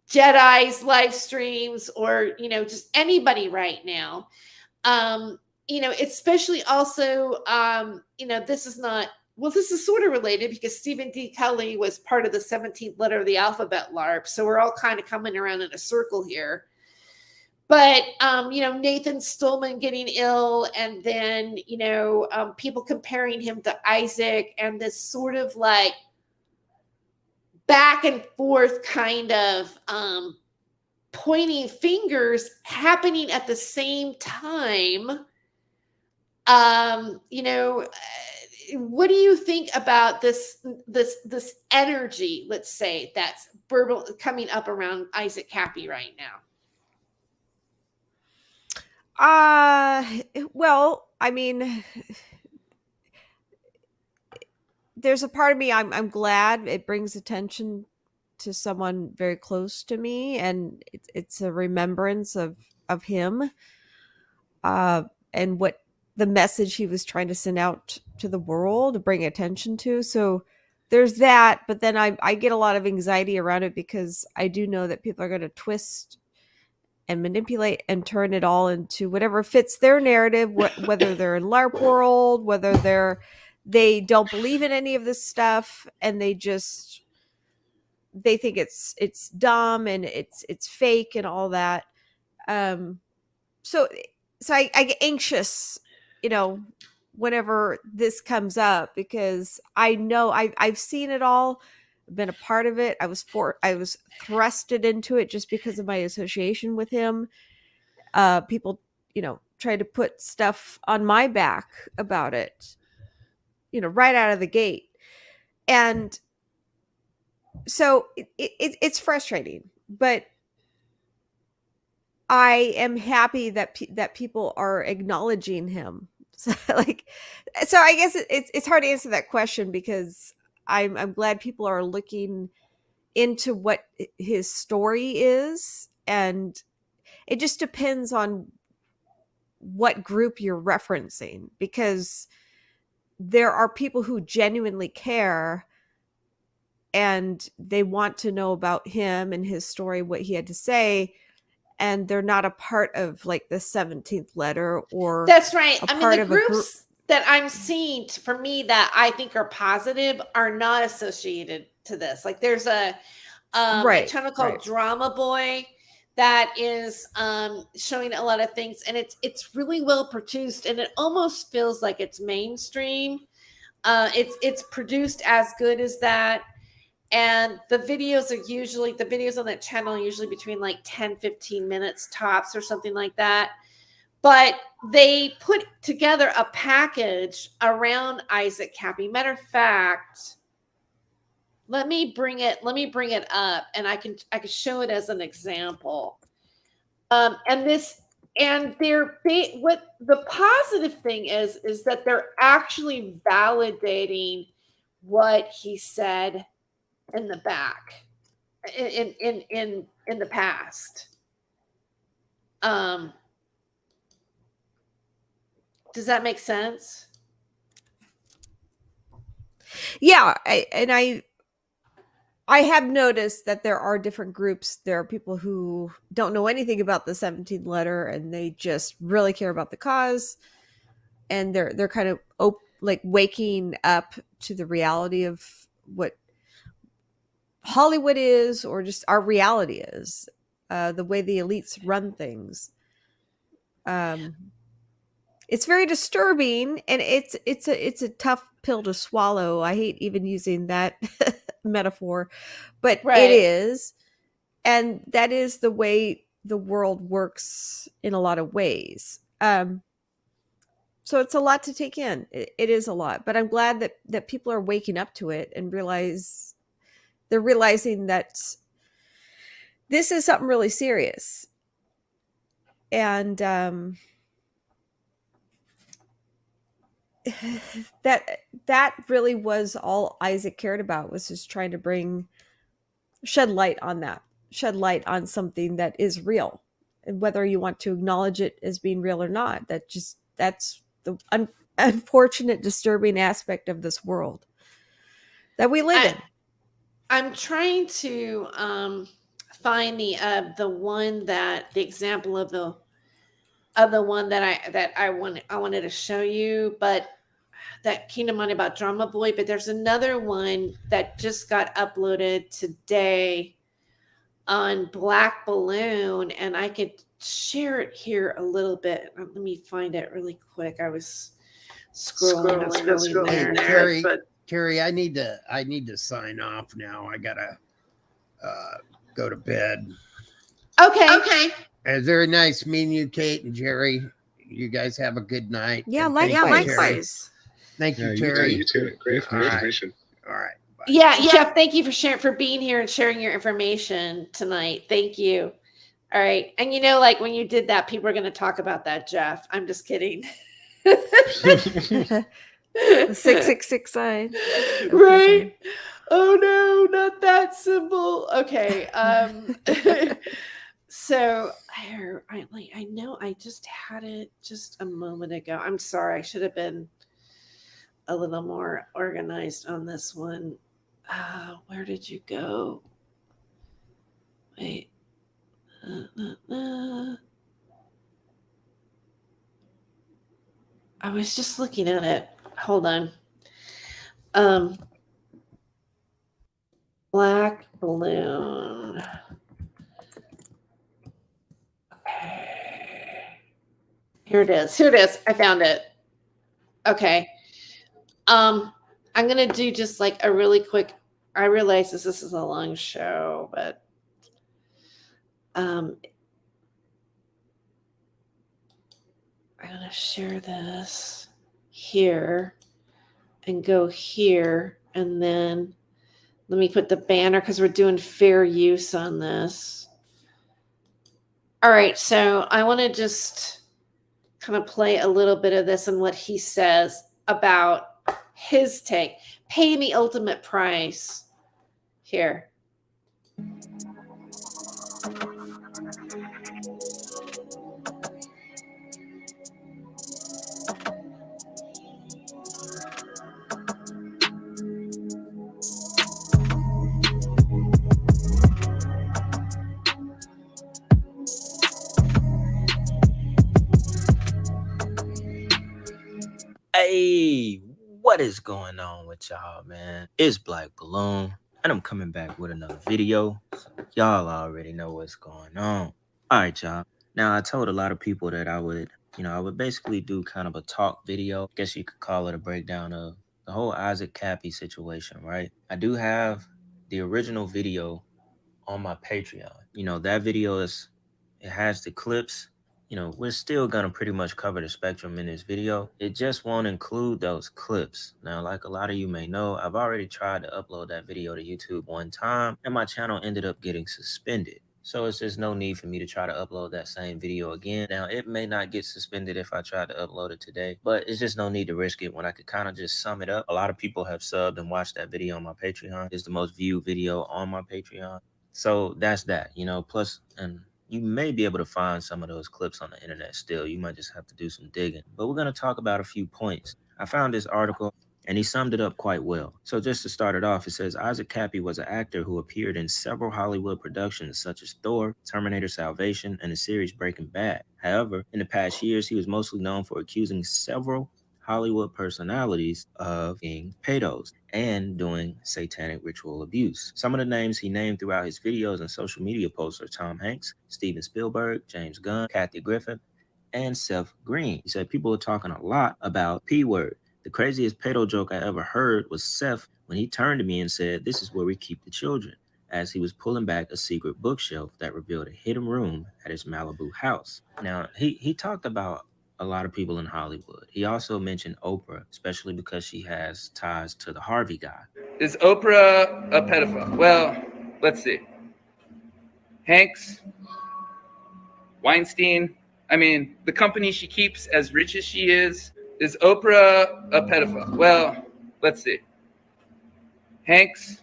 Jedi's live streams, or, just anybody right now, especially also, this is not, well, this is sort of related, because Stephen D. Kelley was part of the 17th letter of the alphabet LARP. So we're all kind of coming around in a circle here. But, Nathan Stillman getting ill, and then, people comparing him to Isaac, and this sort of like back and forth kind of pointing fingers happening at the same time. What do you think about this energy, let's say, that's coming up around Isaac Cappy right now? Well, I mean, there's a part of me, I'm glad it brings attention to someone very close to me, and it's a remembrance of him, and what the message he was trying to send out to the world to bring attention to. So there's that, but then I get a lot of anxiety around it, because I do know that people are going to twist and manipulate and turn it all into whatever fits their narrative, whether they're in LARP world, whether they don't believe in any of this stuff, and they think it's dumb and it's fake and all that. So I get anxious, whenever this comes up, because I know I've seen it all, been a part of it. I was thrusted into it just because of my association with him. People, try to put stuff on my back about it, right out of the gate. And so it's frustrating, but I am happy that people are acknowledging him. So I guess it's hard to answer that question, because I'm glad people are looking into what his story is, and it just depends on what group you're referencing, because there are people who genuinely care, and they want to know about him and his story, what he had to say, and they're not a part of like the 17th letter, or that's right. I mean, the groups group that I'm seeing, for me, that I think are positive, are not associated to this. Like, there's a channel called Drama Boy that is showing a lot of things, and it's really well produced, and it almost feels like it's mainstream. It's produced as good as that. And the videos on that channel are usually between like 10-15 minutes tops, or something like that. But they put together a package around Isaac Cappy. Matter of fact, let me bring it up, and I can show it as an example. And this, and what the positive thing is that they're actually validating what he said in the back, in the past. Does that make sense? Yeah, I have noticed that there are different groups. There are people who don't know anything about the 17th letter, and they just really care about the cause, and they're kind of like waking up to the reality of what Hollywood is, or just our reality is, the way the elites run things. It's very disturbing, and it's a tough pill to swallow. I hate even using that metaphor, but it is, and that is the way the world works in a lot of ways. So it's a lot to take in. It is a lot, but I'm glad that people are waking up to it and they're realizing that this is something really serious. And that really was all Isaac cared about, was just trying to shed light on something that is real, and whether you want to acknowledge it as being real or not, that's the unfortunate, disturbing aspect of this world that we live in. I'm trying to find the example of the one that I wanted to show you, but that came to mind about Drama Boy. But there's another one that just got uploaded today on Black Balloon, and I could share it here a little bit. Let me find it really quick. I was scrolling there. Terry, I need to sign off now. I gotta go to bed. Okay. It's very nice meeting you, Kate and Jerry. You guys have a good night. Yeah, likewise. Thank you, Terry. You too. Great information. All right. Bye. Yeah, Jeff, thank you for being here and sharing your information tonight. Thank you. All right. And like when you did that, people are going to talk about that, Jeff. I'm just kidding. The 666 sign. Right? Oh no, not that symbol. Okay. So I know I just had it just a moment ago. I'm sorry. I should have been a little more organized on this one. Where did you go? Wait. I was just looking at it. Hold on. Black Balloon. Okay. Here it is. I found it. Okay. I'm gonna do just like a really quick. I realize this is a long show, but I'm gonna share this here and go here, and then let me put the banner because we're doing fair use on this. All right, so I want to just kind of play a little bit of this and what he says about his take. Pay the ultimate price. Here. Hey, what is going on with y'all, man? It's Black Balloon, and I'm coming back with another video. So y'all already know what's going on. All right, y'all. Now, I told a lot of people that I would basically do kind of a talk video. I guess you could call it a breakdown of the whole Isaac Cappy situation, right? I do have the original video on my Patreon. That video it has the clips. We're still going to pretty much cover the spectrum in this video. It just won't include those clips. Now, like a lot of you may know, I've already tried to upload that video to YouTube one time, and my channel ended up getting suspended. So it's just no need for me to try to upload that same video again. Now, it may not get suspended if I try to upload it today, but it's just no need to risk it when I could kind of just sum it up. A lot of people have subbed and watched that video on my Patreon. It's the most viewed video on my Patreon. So that's that, you know, plus, and you may be able to find some of those clips on the internet still. You might just have to do some digging. But we're going to talk about a few points. I found this article and he summed it up quite well. So just to start it off, it says Isaac Cappy was an actor who appeared in several Hollywood productions such as Thor, Terminator Salvation, and the series Breaking Bad. However, in the past years, he was mostly known for accusing several Hollywood personalities of being pedos and doing satanic ritual abuse. Some of the names he named throughout his videos and social media posts are Tom Hanks, Steven Spielberg, James Gunn, Kathy Griffin, and Seth Green. He said people are talking a lot about P word. The craziest pedo joke I ever heard was Seth when he turned to me and said, "This is where we keep the children," as he was pulling back a secret bookshelf that revealed a hidden room at his Malibu house. Now, he talked about a lot of people in Hollywood. He also mentioned Oprah, especially because she has ties to the Harvey guy. Is Oprah a pedophile? Well, let's see. Hanks, Weinstein, I mean, the company she keeps, as rich as she is Oprah a pedophile? Well, let's see. Hanks,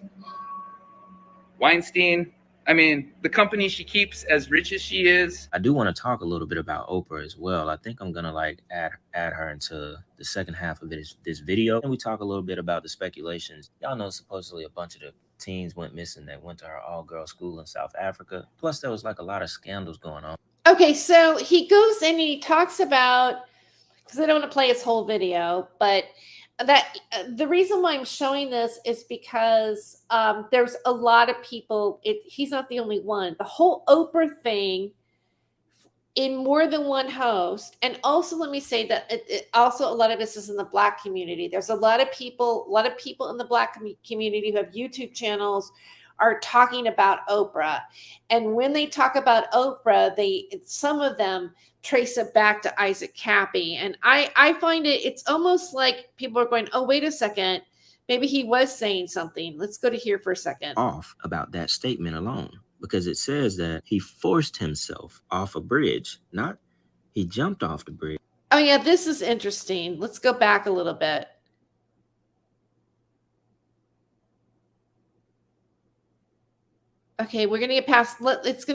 Weinstein, I mean, the company she keeps, as rich as she is. I do want to talk a little bit about Oprah as well. I think I'm gonna like add her into the second half of this video, and we talk a little bit about the speculations. Y'all know supposedly a bunch of the teens went missing that went to her all-girl school in South Africa. Plus, there was like a lot of scandals going on. Okay, so he goes and he talks about, because I don't want to play his whole video, but that the reason why I'm showing this is because there's a lot of people. He's not the only one. The whole Oprah thing in more than one host, and also let me say that also a lot of this is in the Black community. There's a lot of people in the Black community who have YouTube channels are talking about Oprah, and when they talk about Oprah, some of them trace it back to Isaac Cappy, and I find it's almost like people are going, oh, wait a second, maybe he was saying something. Let's go to here for a second. Off about that statement alone, because it says that he forced himself off a bridge, not he jumped off the bridge. Oh yeah, this is interesting. Let's go back a little bit. Okay, we're gonna get past. Let's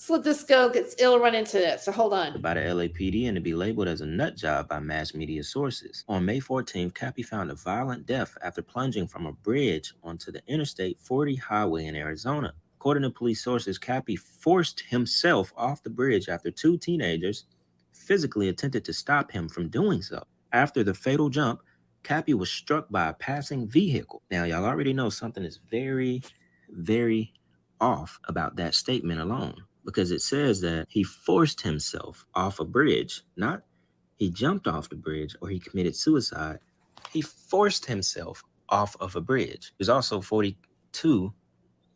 let this go. It'll run into this. So hold on. By the LAPD and to be labeled as a nut job by mass media sources. On May 14th, Cappy found a violent death after plunging from a bridge onto the Interstate 40 highway in Arizona. According to police sources, Cappy forced himself off the bridge after two teenagers physically attempted to stop him from doing so. After the fatal jump, Cappy was struck by a passing vehicle. Now, y'all already know something is very, very off about that statement alone, because it says that he forced himself off a bridge, not he jumped off the bridge or he committed suicide. He forced himself off of a bridge. He was also 42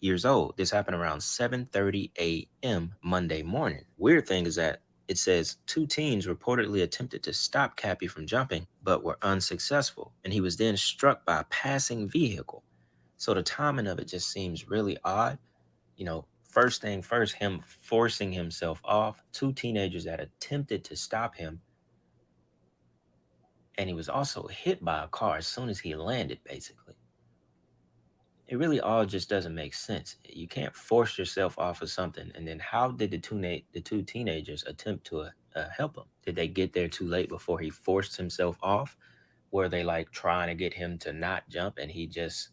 years old. This happened around 7:30 a.m. Monday morning. Weird thing is that it says two teens reportedly attempted to stop Cappy from jumping, but were unsuccessful, and he was then struck by a passing vehicle. So the timing of it just seems really odd. You know, first thing first, him forcing himself off, two teenagers that attempted to stop him, and he was also hit by a car as soon as he landed, basically. It really all just doesn't make sense. You can't force yourself off of something. And then how did the two teenagers attempt to help him? Did they get there too late before he forced himself off? Were they like trying to get him to not jump and he just,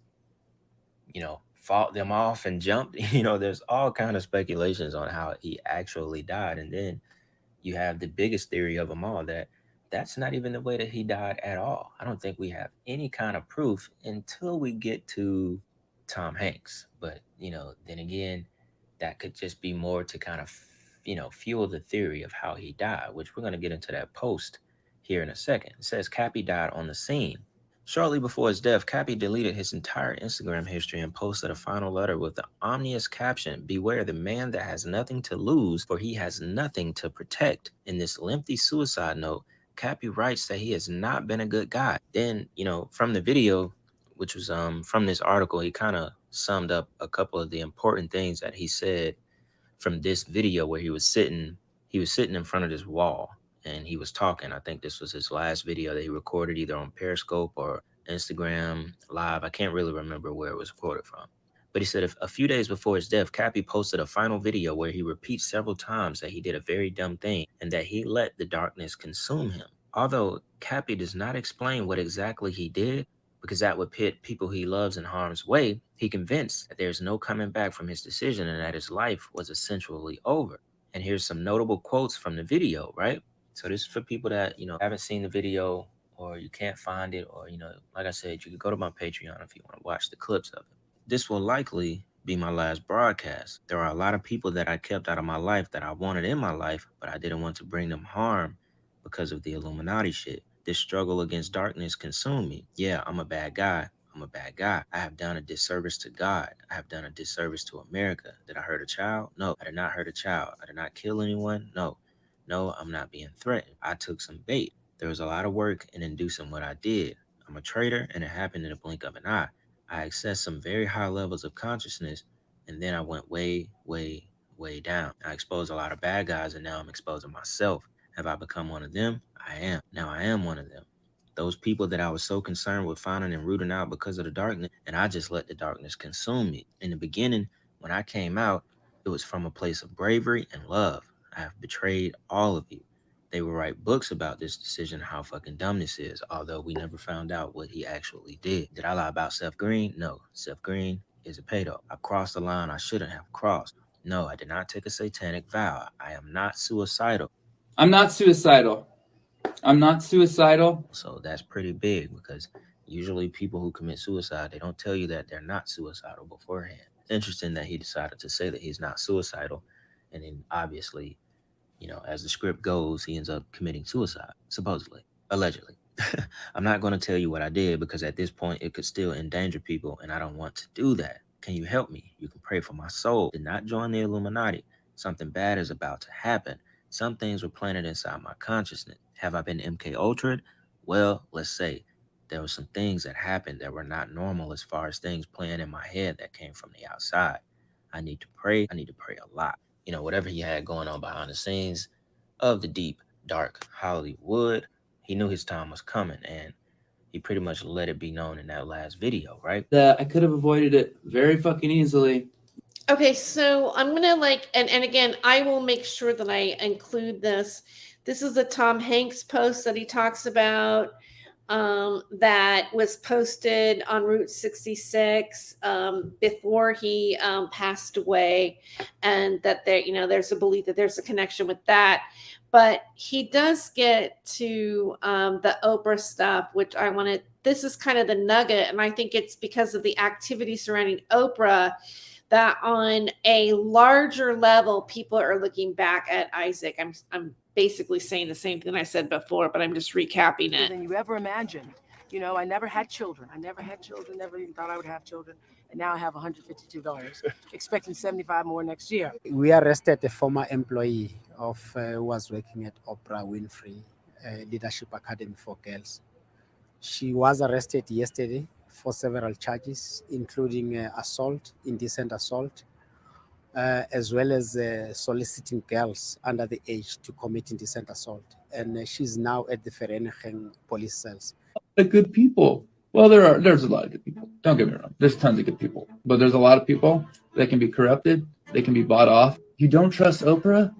fought them off and jumped? There's all kind of speculations on how he actually died. And then you have the biggest theory of them all, that's not even the way that he died at all. I don't think we have any kind of proof until we get to Tom Hanks. But, then again, that could just be more to kind of, fuel the theory of how he died, which we're going to get into that post here in a second. It says Cappy died on the scene. Shortly before his death, Cappy deleted his entire Instagram history and posted a final letter with the ominous caption, "Beware the man that has nothing to lose, for he has nothing to protect." In this lengthy suicide note, Cappy writes that he has not been a good guy. Then, from the video, which was from this article, he kind of summed up a couple of the important things that he said from this video where he was sitting in front of this wall and he was talking. I think this was his last video that he recorded either on Periscope or Instagram Live. I can't really remember where it was recorded from. But he said a few days before his death, Cappy posted a final video where he repeats several times that he did a very dumb thing and that he let the darkness consume him. Although Cappy does not explain what exactly he did, because that would pit people he loves in harm's way, he convinced that there's no coming back from his decision and that his life was essentially over. And here's some notable quotes from the video, right? So this is for people that, haven't seen the video or you can't find it, or, like I said, you can go to my Patreon if you want to watch the clips of it. This will likely be my last broadcast. There are a lot of people that I kept out of my life that I wanted in my life, but I didn't want to bring them harm because of the Illuminati shit. This struggle against darkness consumed me. Yeah, I'm a bad guy. I'm a bad guy. I have done a disservice to God. I have done a disservice to America. Did I hurt a child? No, I did not hurt a child. I did not kill anyone? No. No, I'm not being threatened. I took some bait. There was a lot of work in inducing what I did. I'm a traitor, and it happened in a blink of an eye. I accessed some very high levels of consciousness, and then I went way, way, way down. I exposed a lot of bad guys, and now I'm exposing myself. Have I become one of them? I am. Now I am one of them. Those people that I was so concerned with finding and rooting out because of the darkness, and I just let the darkness consume me. In the beginning, when I came out, it was from a place of bravery and love. I have betrayed all of you. They will write books about this decision, how fucking dumb this is, although we never found out what he actually did. Did I lie about Seth Green? No. Seth Green is a pedo. I crossed the line I shouldn't have crossed. No, I did not take a satanic vow. I am not suicidal. I'm not suicidal. I'm not suicidal. So that's pretty big, because usually people who commit suicide, they don't tell you that they're not suicidal beforehand. Interesting that he decided to say that he's not suicidal. And then obviously, as the script goes, he ends up committing suicide, supposedly, allegedly. I'm not going to tell you what I did, because at this point it could still endanger people, and I don't want to do that. Can you help me? You can pray for my soul. Did not join the Illuminati. Something bad is about to happen. Some things were planted inside my consciousness. Have I been MK Ultra'd? Well, let's say there were some things that happened that were not normal, as far as things playing in my head that came from the outside. I need to pray. I need to pray a lot. Whatever he had going on behind the scenes of the deep, dark Hollywood, he knew his time was coming, and he pretty much let it be known in that last video, right? I could have avoided it very fucking easily. Okay, so I'm gonna and again, I will make sure that I include this. This is a Tom Hanks post that he talks about, that was posted on Route 66 before he passed away, and that there's a belief that there's a connection with that. But he does get to the Oprah stuff, which I wanted. This is kind of the nugget, and I think it's because of the activity surrounding Oprah that on a larger level, people are looking back at Isaac. I'm basically saying the same thing I said before, but I'm just recapping it. Than you ever imagined. I never had children. Never even thought I would have children. And now I have $152, expecting 75 more next year. We arrested a former employee who was working at Oprah Winfrey Leadership Academy for Girls. She was arrested yesterday for several charges, including assault, indecent assault, as well as soliciting girls under the age to commit indecent assault. And she's now at the Vereniging police cells. The good people. Well, there's a lot of good people. Don't get me wrong. There's tons of good people. But there's a lot of people that can be corrupted. They can be bought off. You don't trust Oprah?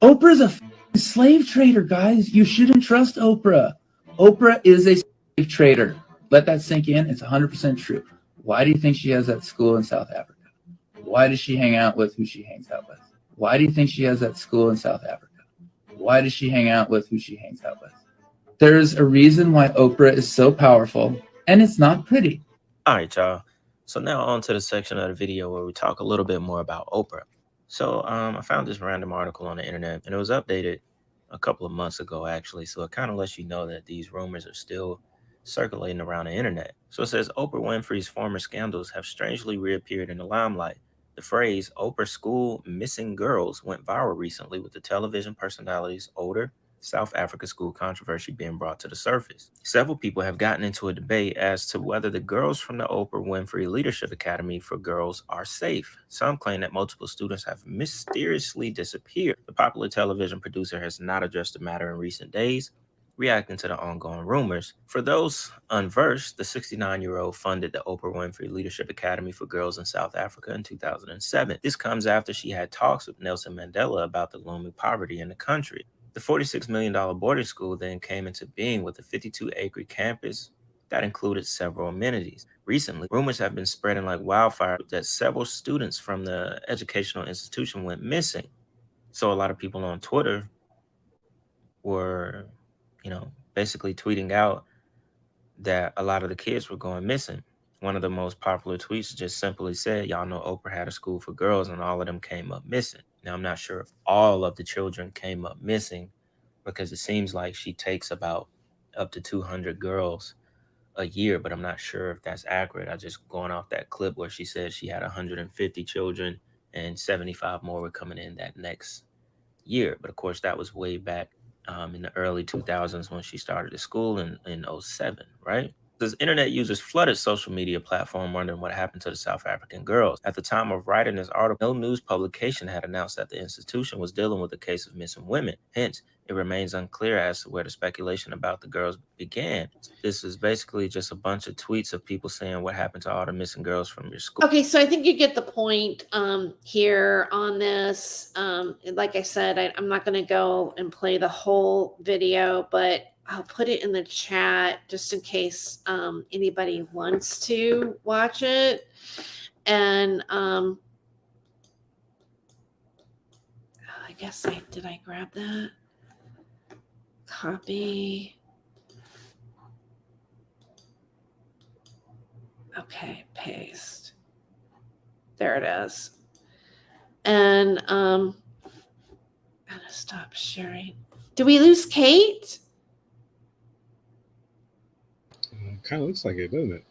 Oprah's a slave trader, guys. You shouldn't trust Oprah. Oprah is a slave trader. Let that sink in. It's 100% true. Why do you think she has that school in South Africa? Why does she hang out with who she hangs out with? Why do you think she has that school in South Africa? Why does she hang out with who she hangs out with? There's a reason why Oprah is so powerful, and it's not pretty. All right, y'all. So now on to the section of the video where we talk a little bit more about Oprah. So I found this random article on the internet, and it was updated a couple of months ago, actually. So it kind of lets you know that these rumors are still circulating around the internet. So it says Oprah Winfrey's former scandals have strangely reappeared in the limelight. The phrase Oprah School Missing Girls went viral recently, with the television personality's older, South Africa school controversy being brought to the surface. Several people have gotten into a debate as to whether the girls from the Oprah Winfrey Leadership Academy for Girls are safe. Some claim that multiple students have mysteriously disappeared. The popular television producer has not addressed the matter in recent days, reacting to the ongoing rumors. For those unversed, the 69-year-old funded the Oprah Winfrey Leadership Academy for Girls in South Africa in 2007. This comes after she had talks with Nelson Mandela about the looming poverty in the country. The $46 million boarding school then came into being with a 52-acre campus that included several amenities. Recently, rumors have been spreading like wildfire that several students from the educational institution went missing. So a lot of people on Twitter were, basically tweeting out that a lot of the kids were going missing. One of the most popular tweets just simply said, y'all know Oprah had a school for girls and all of them came up missing. Now, I'm not sure if all of the children came up missing because it seems like she takes about up to 200 girls a year, but I'm not sure if that's accurate. I just going off that clip where she said she had 150 children and 75 more were coming in that next year. But of course, that was way back in the early 2000s when she started the school in 07, right? As internet users flooded social media platform wondering what happened to the South African girls. At the time of writing this article, no news publication had announced that the institution was dealing with a case of missing women. Hence, it remains unclear as to where the speculation about the girls began. This is basically just a bunch of tweets of people saying what happened to all the missing girls from your school. Okay, so I think you get the point here on this. Like I said, I'm not going to go and play the whole video, but I'll put it in the chat just in case anybody wants to watch it. And I guess did I grab that? Copy. Okay, paste. There it is. And I'm gonna stop sharing. Did we lose Kate? Kind of looks like it, doesn't it?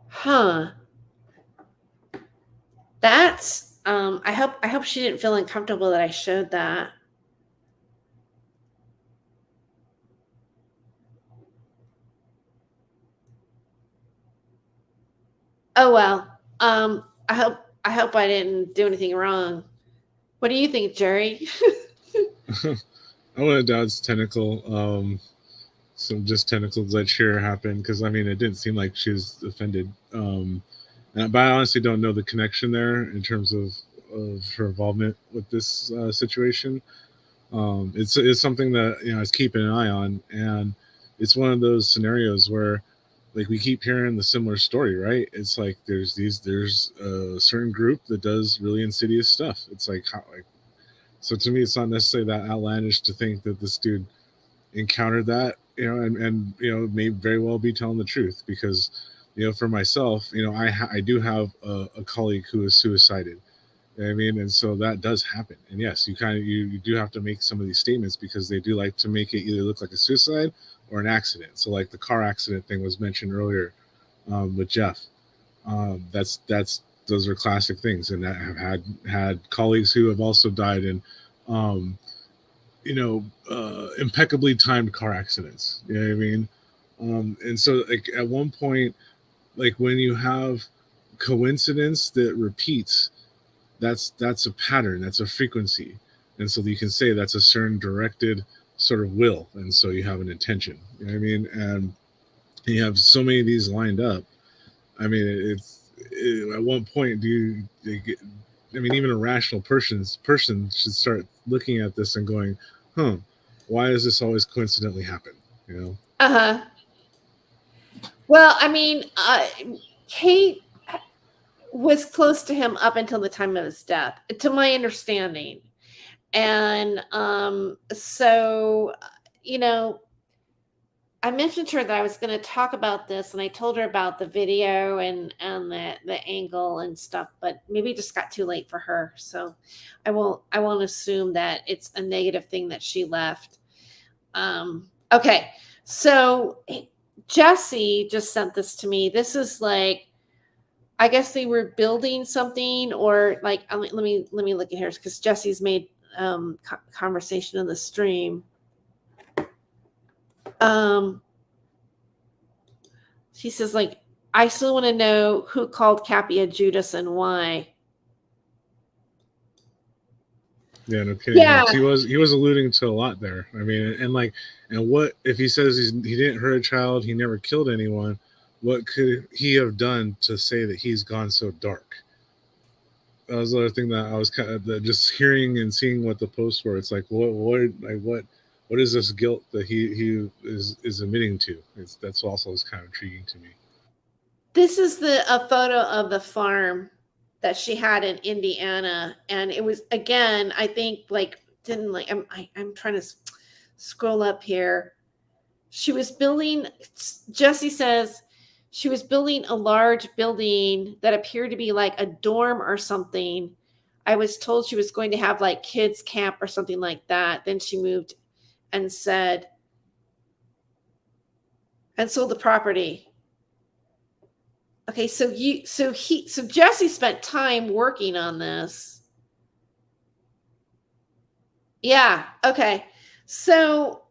Huh. That's I hope she didn't feel uncomfortable that I showed that. Oh well. I hope I didn't do anything wrong. What do you think, Jerry? I want to doubt it's technical. Some just technical glitch here happened because it didn't seem like she was offended. But I honestly don't know the connection there in terms of her involvement with this situation. It's something that I was keeping an eye on, and it's one of those scenarios where, like, we keep hearing the similar story, right? It's like there's a certain group that does really insidious stuff. It's so to me, it's not necessarily that outlandish to think that this dude encountered that, and may very well be telling the truth because, for myself, I do have a colleague who is suicided. You know what I mean? And so that does happen. And yes, you do have to make some of these statements because they do like to make it either look like a suicide or an accident. So like the car accident thing was mentioned earlier with Jeff. Those are classic things, and I have had colleagues who have also died in impeccably timed car accidents. You know what I mean? And so like at one point, like when you have coincidence that repeats, that's a pattern, that's a frequency. And so you can say that's a certain directed sort of will. And so you have an intention, you know what I mean? And you have so many of these lined up. At one point, even a rational person should start looking at this and going, why does this always coincidentally happen? Uh-huh. Well, Kate was close to him up until the time of his death, to my understanding. And so, I mentioned to her that I was going to talk about this, and I told her about the video and the angle and stuff, but maybe it just got too late for her. So I won't assume that it's a negative thing that she left. Okay. So Jesse just sent this to me. This is like, I guess they were building something, or like, let me look at here because Jesse's made conversation in the stream. She says, like, I still want to know who called Cappy a Judas and why. Yeah, no kidding. Yeah. He was alluding to a lot there. I mean, and what if he says he didn't hurt a child, he never killed anyone? What could he have done to say that he's gone so dark? That was the other thing that I was kind of just hearing and seeing what the posts were. It's like what is this guilt that he is admitting to? That's also is kind of intriguing to me. This is a photo of the farm that she had in Indiana, and it was, again, I think, like, I'm trying to scroll up here. She was building, Jesse says she was building a large building that appeared to be like a dorm or something. I was told she was going to have like kids camp or something like that. Then she moved and said, and sold the property. Okay, so Jesse spent time working on this. Yeah, okay. So,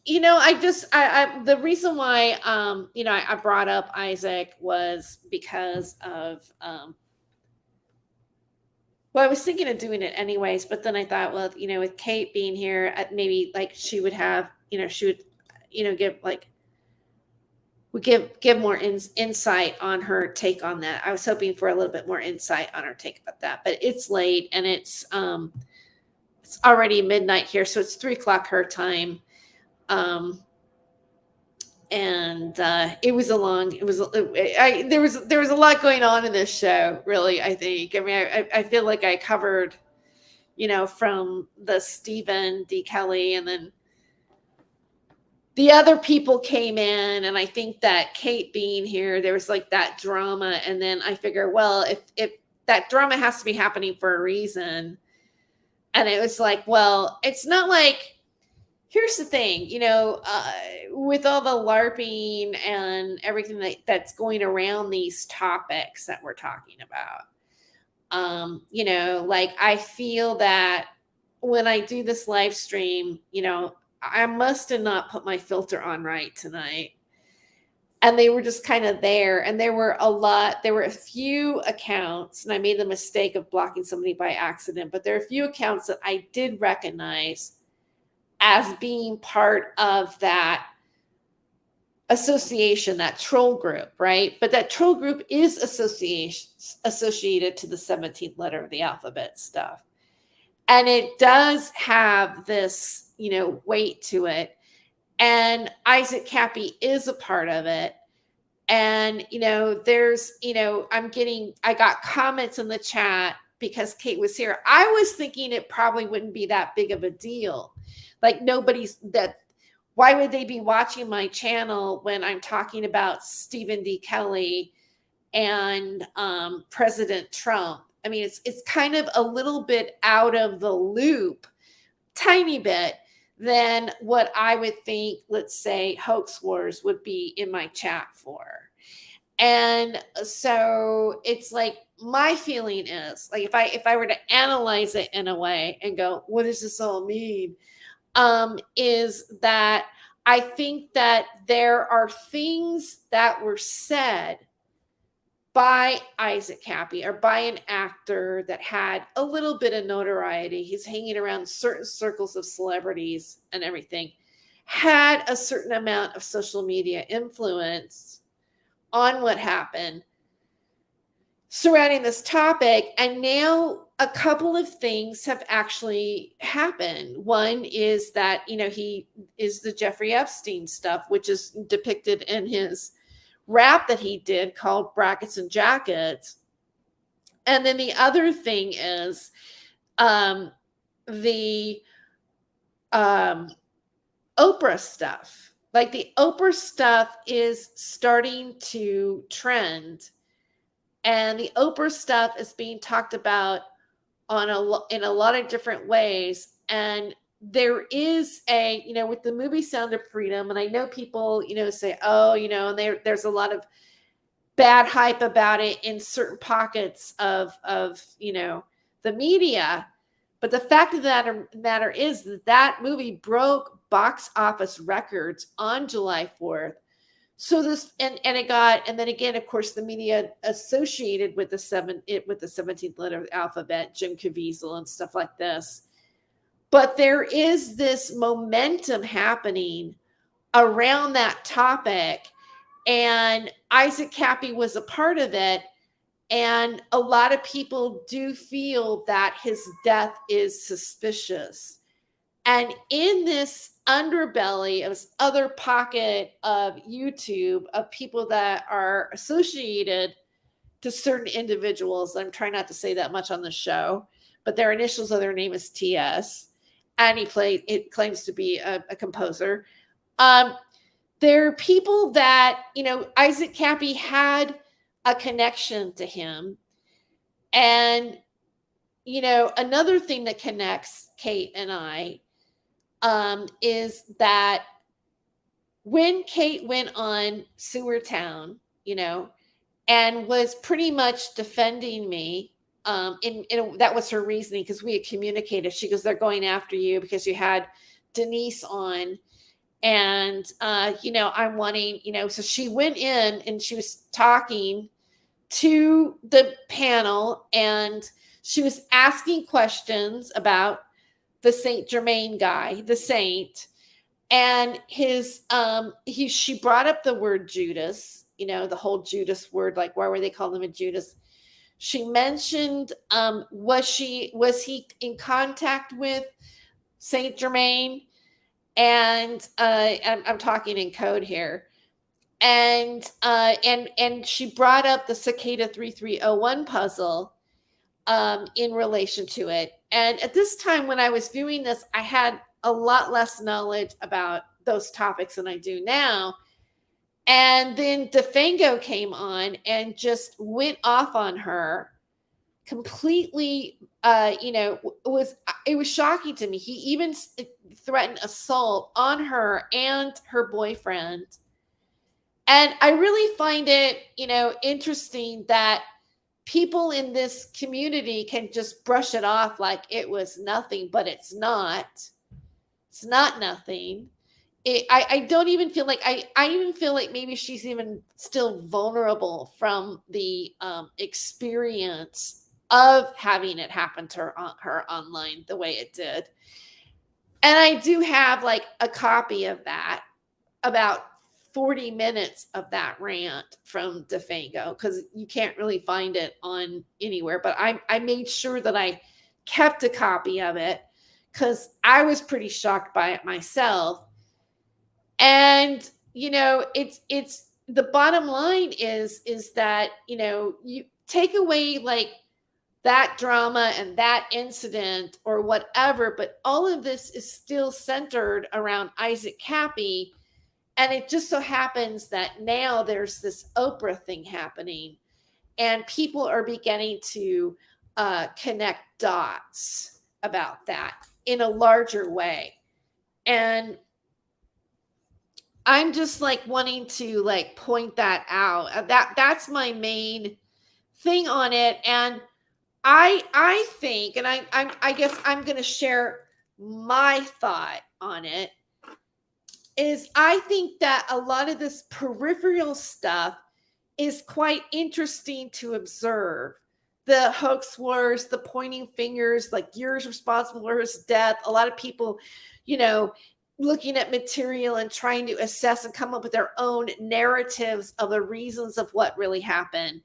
the reason why I brought up Isaac was because of I was thinking of doing it anyways, but then I thought, well, with Kate being here, maybe like she would have, give more insight on her take on that. I was hoping for a little bit more insight on her take about that, but it's late and it's already midnight here, so it's 3:00 her time. It was there was a lot going on in this show, really. I think, I feel like I covered, from the Stephen D. Kelley, and then the other people came in, and I think that Kate being here, there was like that drama. And then I figure, well, if that drama has to be happening for a reason. And it was like, well, it's not like, here's the thing, with all the LARPing and everything that's going around these topics that we're talking about, I feel that when I do this live stream, I must have not put my filter on right tonight. And they were just kind of there. And there were a few accounts, and I made the mistake of blocking somebody by accident, but there are a few accounts that I did recognize as being part of that association, that troll group, right? But that troll group is associated to the 17th letter of the alphabet stuff. And it does have this, weight to it. And Isaac Cappy is a part of it. And, there's, I got comments in the chat because Kate was here. I was thinking it probably wouldn't be that big of a deal. Like why would they be watching my channel when I'm talking about Stephen D. Kelley and President Trump? I mean, it's kind of a little bit out of the loop, tiny bit, than what I would think, let's say, Hoax Wars would be in my chat for. And so it's like, my feeling is, like, if I were to analyze it in a way and go, what does this all mean? Is that I think that there are things that were said by Isaac Cappy or by an actor that had a little bit of notoriety. He's hanging around certain circles of celebrities and everything, had a certain amount of social media influence on what happened surrounding this topic. And now a couple of things have actually happened. One is that, he is the Jeffrey Epstein stuff, which is depicted in his rap that he did called Brackets and Jackets. And then the other thing is the Oprah stuff. Like, the Oprah stuff is starting to trend, and the Oprah stuff is being talked about in a lot of different ways. And there is with the movie Sound of Freedom, and I know people, say, oh, and there's a lot of bad hype about it in certain pockets of the media. But the fact of the matter is that movie broke box office records on July 4th. So this and it got, and then again, of course, the media associated with the 17th letter of the alphabet, Jim Caviezel and stuff like this. But there is this momentum happening around that topic, and Isaac Cappy was a part of it. And a lot of people do feel that his death is suspicious. And in this underbelly of this other pocket of YouTube of people that are associated to certain individuals, I'm trying not to say that much on the show, but their initials of their name is TS, and it claims to be a composer. There are people that, Isaac Cappy had a connection to him. And, another thing that connects Kate and I is that when Kate went on Sewer Town, and was pretty much defending me, that was her reasoning, because we had communicated. She goes, they're going after you because you had Denise on. And, I'm wanting, so she went in and she was talking to the panel, and she was asking questions about the Saint Germain guy, the saint, and she brought up the word Judas, the whole Judas word, like, why were they calling him a Judas? She mentioned, was he in contact with Saint Germain? And I'm talking in code here. And she brought up the Cicada 3301 puzzle in relation to it. And at this time, when I was viewing this, I had a lot less knowledge about those topics than I do now. And then DeFango came on and just went off on her completely. It was shocking to me. He even threatened assault on her and her boyfriend. And I really find it, interesting that people in this community can just brush it off like it was nothing, but it's not. It's not nothing. I don't even feel like I even feel like maybe she's even still vulnerable from the experience of having it happen to her online the way it did. And I do have like a copy of that, about 40 minutes of that rant from DeFango, because you can't really find it on anywhere. But I made sure that I kept a copy of it because I was pretty shocked by it myself. And, it's the bottom line is that, you take away like that drama and that incident or whatever, but all of this is still centered around Isaac Cappy. And it just so happens that now there's this Oprah thing happening, and people are beginning to connect dots about that in a larger way. And I'm just like wanting to like point that out. That's my main thing on it. And I think, and I guess I'm going to share my thought on it, is I think that a lot of this peripheral stuff is quite interesting to observe. The hoax wars, the pointing fingers, like you're responsible for his death. A lot of people, looking at material and trying to assess and come up with their own narratives of the reasons of what really happened.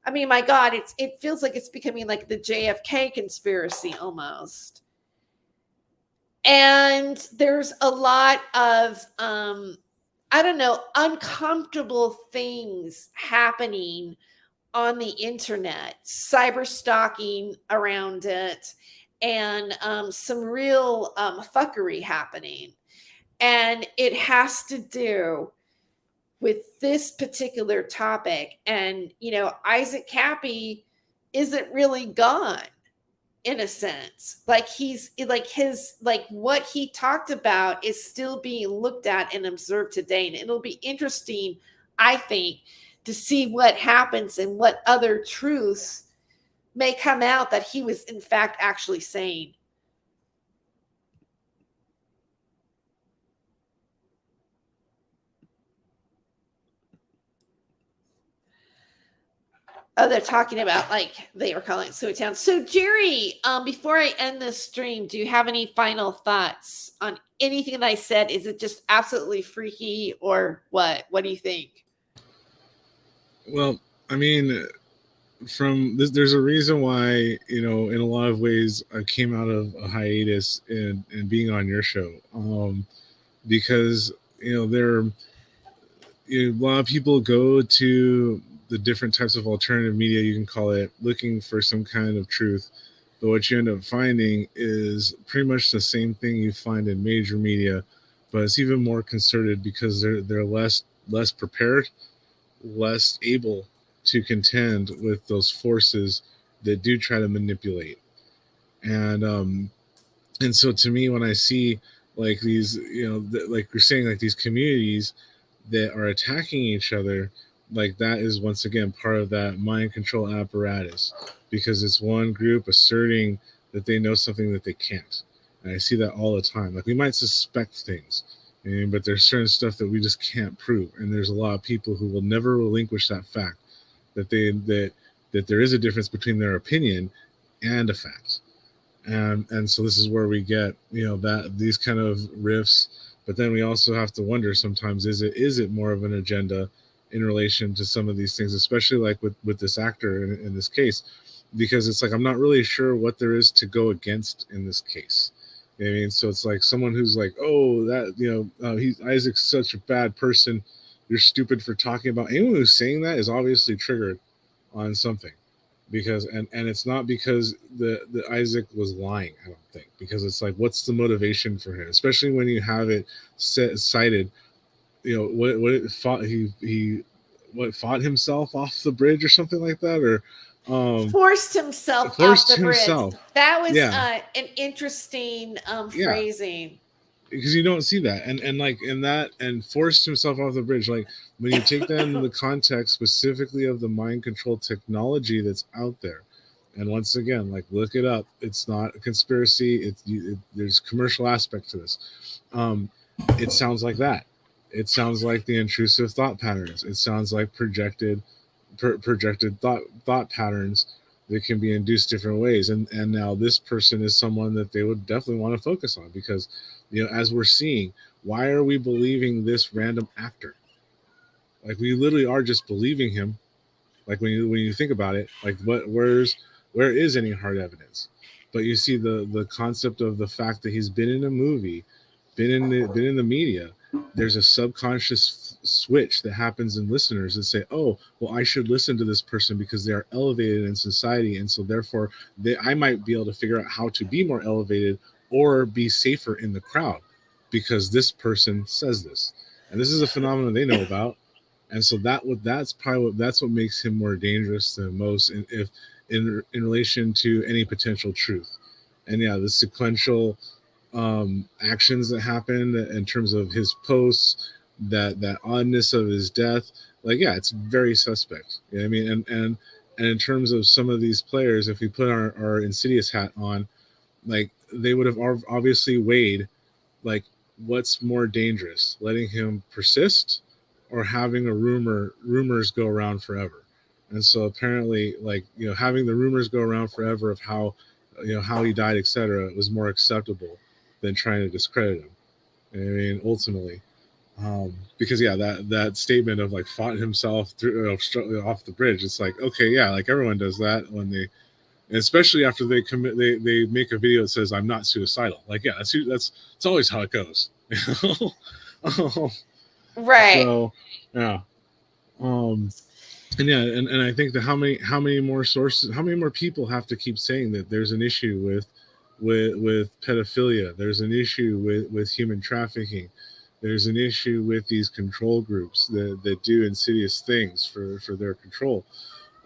I mean, my God, it feels like it's becoming like the JFK conspiracy almost. And there's a lot of, uncomfortable things happening on the internet, cyber stalking around it, and some real fuckery happening. And it has to do with this particular topic. And, Isaac Cappy isn't really gone in a sense. Like he's like what he talked about is still being looked at and observed today. And it'll be interesting, I think, to see what happens and what other truths may come out that he was in fact actually saying. Oh, they're talking about like they were calling it Sewer Town. So Jerry, before I end this stream, do you have any final thoughts on anything that I said? Is it just absolutely freaky or what? What do you think? Well, I mean, from this, there's a reason why, in a lot of ways I came out of a hiatus and being on your show, because there a lot of people go to the different types of alternative media, you can call it, looking for some kind of truth, but what you end up finding is pretty much the same thing you find in major media, but it's even more concerted because they're less prepared, less able to contend with those forces that do try to manipulate. And so to me, when I see like these, like you're saying, like these communities that are attacking each other, like that is once again part of that mind control apparatus, because it's one group asserting that they know something that they can't. And I see that all the time. Like we might suspect things, but there's certain stuff that we just can't prove. And there's a lot of people who will never relinquish that fact that that there is a difference between their opinion and a fact. And so this is where we get that these kind of riffs, but then we also have to wonder sometimes, is it more of an agenda in relation to some of these things, especially like with this actor in this case, because it's like I'm not really sure what there is to go against in this case. You know what I mean? So it's like someone who's like, oh, that Isaac's such a bad person, you're stupid for talking about. Anyone who's saying that is obviously triggered on something, because and it's not because the Isaac was lying, I don't think, because it's like, what's the motivation for him, especially when you have it cited, what it fought he fought himself off the bridge or something like that, or forced himself off the bridge. That was an interesting phrasing, because you don't see that, and like in that, and forced himself off the bridge, like when you take that into the context specifically of the mind control technology that's out there. And once again, like, look it up, it's not a conspiracy, there's commercial aspect to this. It sounds like that. It sounds like the intrusive thought patterns. It sounds like projected thought patterns that can be induced different ways. And now this person is someone that they would definitely want to focus on, because as we're seeing, why are we believing this random actor? Like, we literally are just believing him. Like when you think about it, like where is any hard evidence? But you see the concept of the fact that he's been in a movie, been in the media. There's a subconscious switch that happens in listeners that say, oh, well, I should listen to this person because they are elevated in society, and so therefore I might be able to figure out how to be more elevated or be safer in the crowd because this person says this. And this is a phenomenon they know about. And so that's what makes him more dangerous than most, if in relation to any potential truth. And yeah, the sequential actions that happen in terms of his posts, that oddness of his death, like, yeah, it's very suspect. You know what I mean? And in terms of some of these players, if we put our Insidious hat on, like, they would have obviously weighed, like, what's more dangerous, letting him persist or having rumors go around forever. And so apparently, like, having the rumors go around forever of how he died, etc., was more acceptable than trying to discredit him. I mean, ultimately, because yeah, that statement of like fought himself through off the bridge, it's like, okay, yeah, like everyone does that when they, and especially after they they make a video that says I'm not suicidal. Like, yeah, that's always how it goes. Right. So yeah, and yeah, and I think that how many more sources, how many more people have to keep saying that there's an issue with pedophilia, there's an issue with human trafficking, there's an issue with these control groups that do insidious things for their control,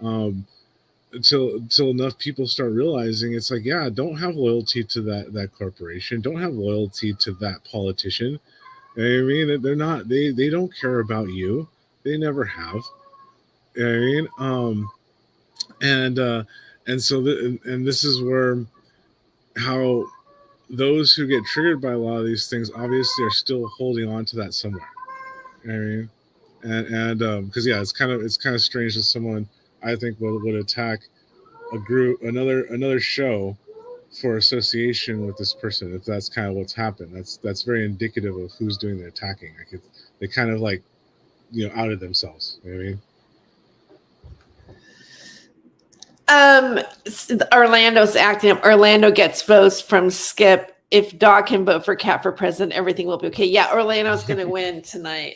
until enough people start realizing, it's like, yeah, don't have loyalty to that corporation, don't have loyalty to that politician. I mean, they're not, they don't care about you, they never have. I mean, and so and this is where how those who get triggered by a lot of these things obviously are still holding on to that somewhere. I mean, and because yeah, it's kind of strange that someone I think would attack a group, another show for association with this person. If that's kind of what's happened, that's very indicative of who's doing the attacking. Like they kind of like outed themselves. You know what I mean? Orlando's acting up. Orlando gets votes from Skip. If Dog can vote for Cat for president, everything will be okay. Yeah, Orlando's going to win tonight.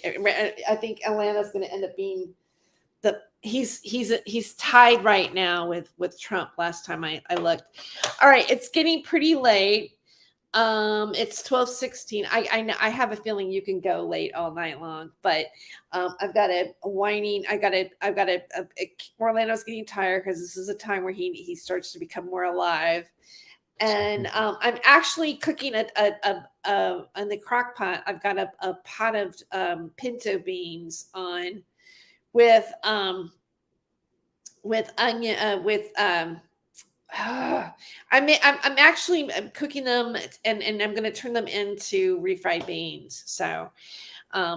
I think Orlando's going to end up being he's tied right now with Trump. Last time I looked. All right, it's getting pretty late. It's 12:16. I have a feeling you can go late all night long, but I've got a whining. Orlando's getting tired because this is a time where he starts to become more alive. And I'm actually cooking in the crock pot. I've got a pot of pinto beans on with onion I'm actually cooking them and I'm going to turn them into refried beans. So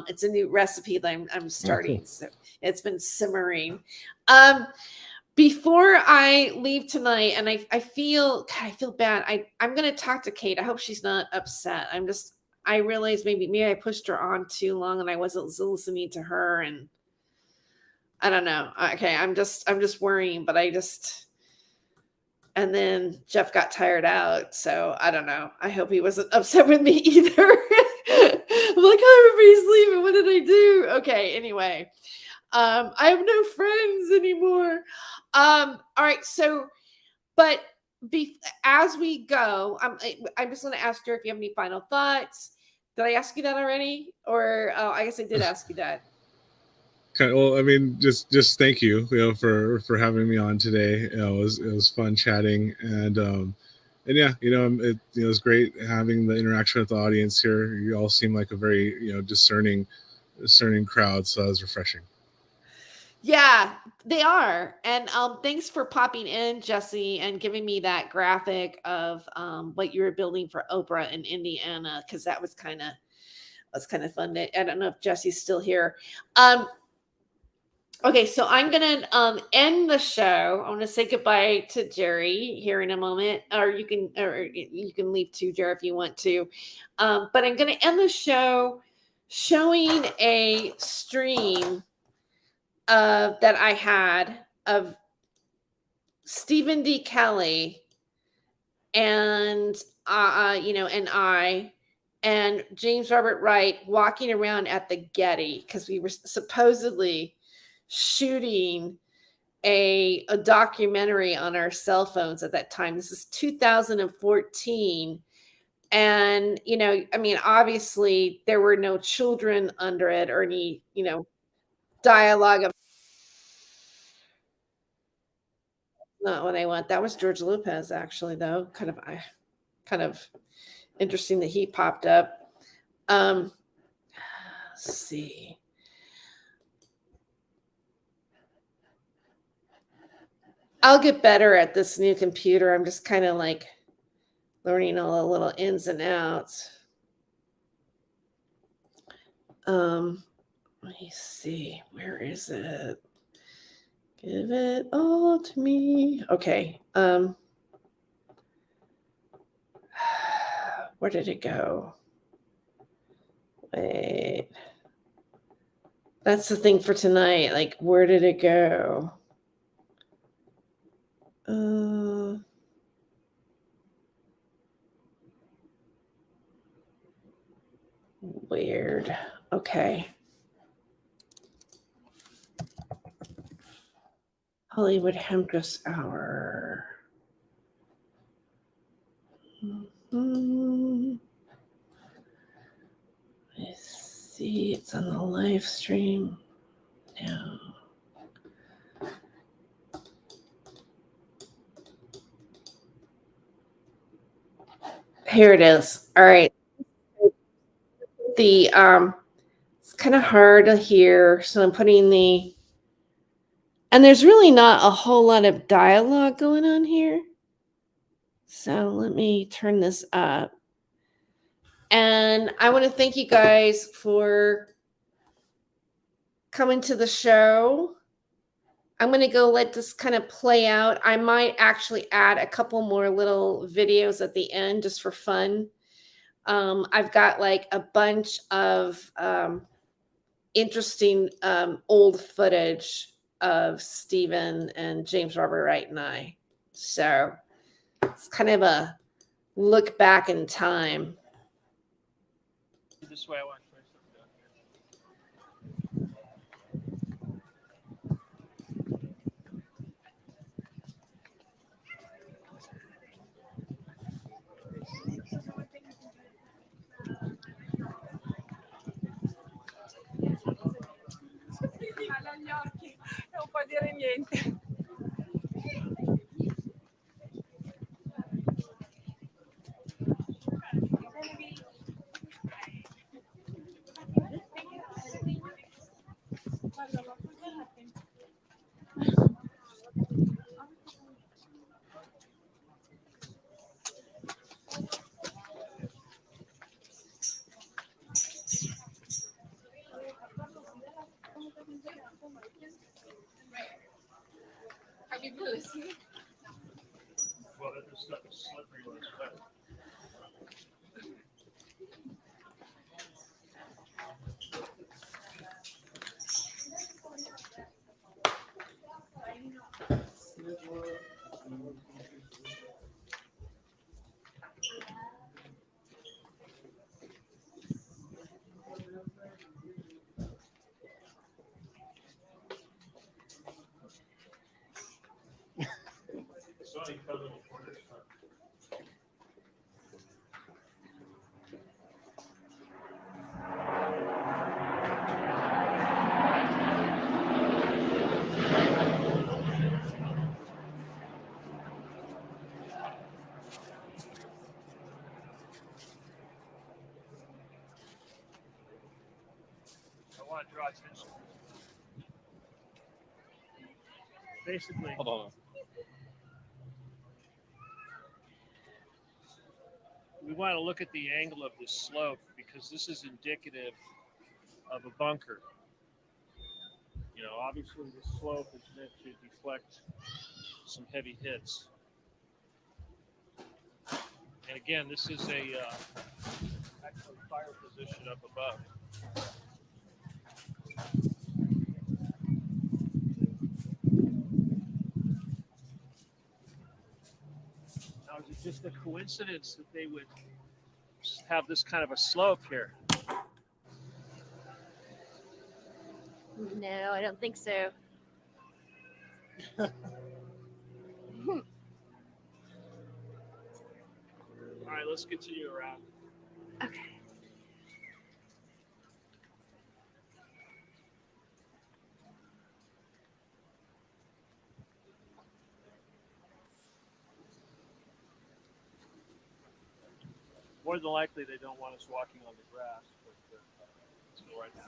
it's a new recipe that I'm starting. So it's been simmering. Before I leave tonight, and I feel bad. I'm going to talk to Kate. I hope she's not upset. I realized maybe I pushed her on too long and I wasn't listening to her, and I don't know. Okay, I'm just worrying, but and then Jeff got tired out, so I don't know. I hope he wasn't upset with me either. I'm like, oh, everybody's leaving. What did I do? Okay, anyway. I have no friends anymore. All right, so, but as we go, I'm just going to ask you if you have any final thoughts. Did I ask you that already? Or I guess I did ask you that. Okay, well, I mean, just thank you, for having me on today. It was fun chatting, and yeah, it was great having the interaction with the audience here. You all seem like a very discerning crowd, so that was refreshing. Yeah, they are. And thanks for popping in, Jesse, and giving me that graphic of what you were building for Oprah in Indiana, because that was kind of fun. I don't know if Jesse's still here. Okay, so I'm gonna end the show. I want to say goodbye to Jerry here in a moment, or you can leave too, Jerry, if you want to. But I'm gonna end the show showing a stream that I had of Stephen D. Kelley and and James Robert Wright walking around at the Getty, because we were supposedly shooting a documentary on our cell phones at that time. This is 2014. And, obviously there were no children under it or any, dialogue of not what I want. That was George Lopez, actually, though. Kind of interesting that he popped up. Let's see. I'll get better at this new computer. I'm just kind of like learning all the little ins and outs. Let me see. Where is it? Give it all to me. Okay. Where did it go? Wait. That's the thing for tonight. Like, where did it go? Weird. Okay. Hollywood Hempress Hour. Let's see. It's on the live stream now. Here it is. All right. The it's kind of hard to hear, so I'm putting and there's really not a whole lot of dialogue going on here. So let me turn this up. And I want to thank you guys for coming to the show. I'm going to go let this kind of play out. I might actually add a couple more little videos at the end just for fun. I've got like a bunch of interesting old footage of Stephen and James Robert Wright and I. So it's kind of a look back in time. This way, I want to try something down here. Non può dire niente. Probably loose. Well, there's stuff that's slippery when it's wet. Sonny cut little corners. I want to draw attention. Basically, hold on. We want to look at the angle of this slope because this is indicative of a bunker. You know, obviously the slope is meant to deflect some heavy hits. And again, this is a actually fire position up above. Now, is it just a coincidence that they would have this kind of a slope here? No, I don't think so. All right, let's continue around. Okay. More than likely, they don't want us walking on the grass, but let's go right now.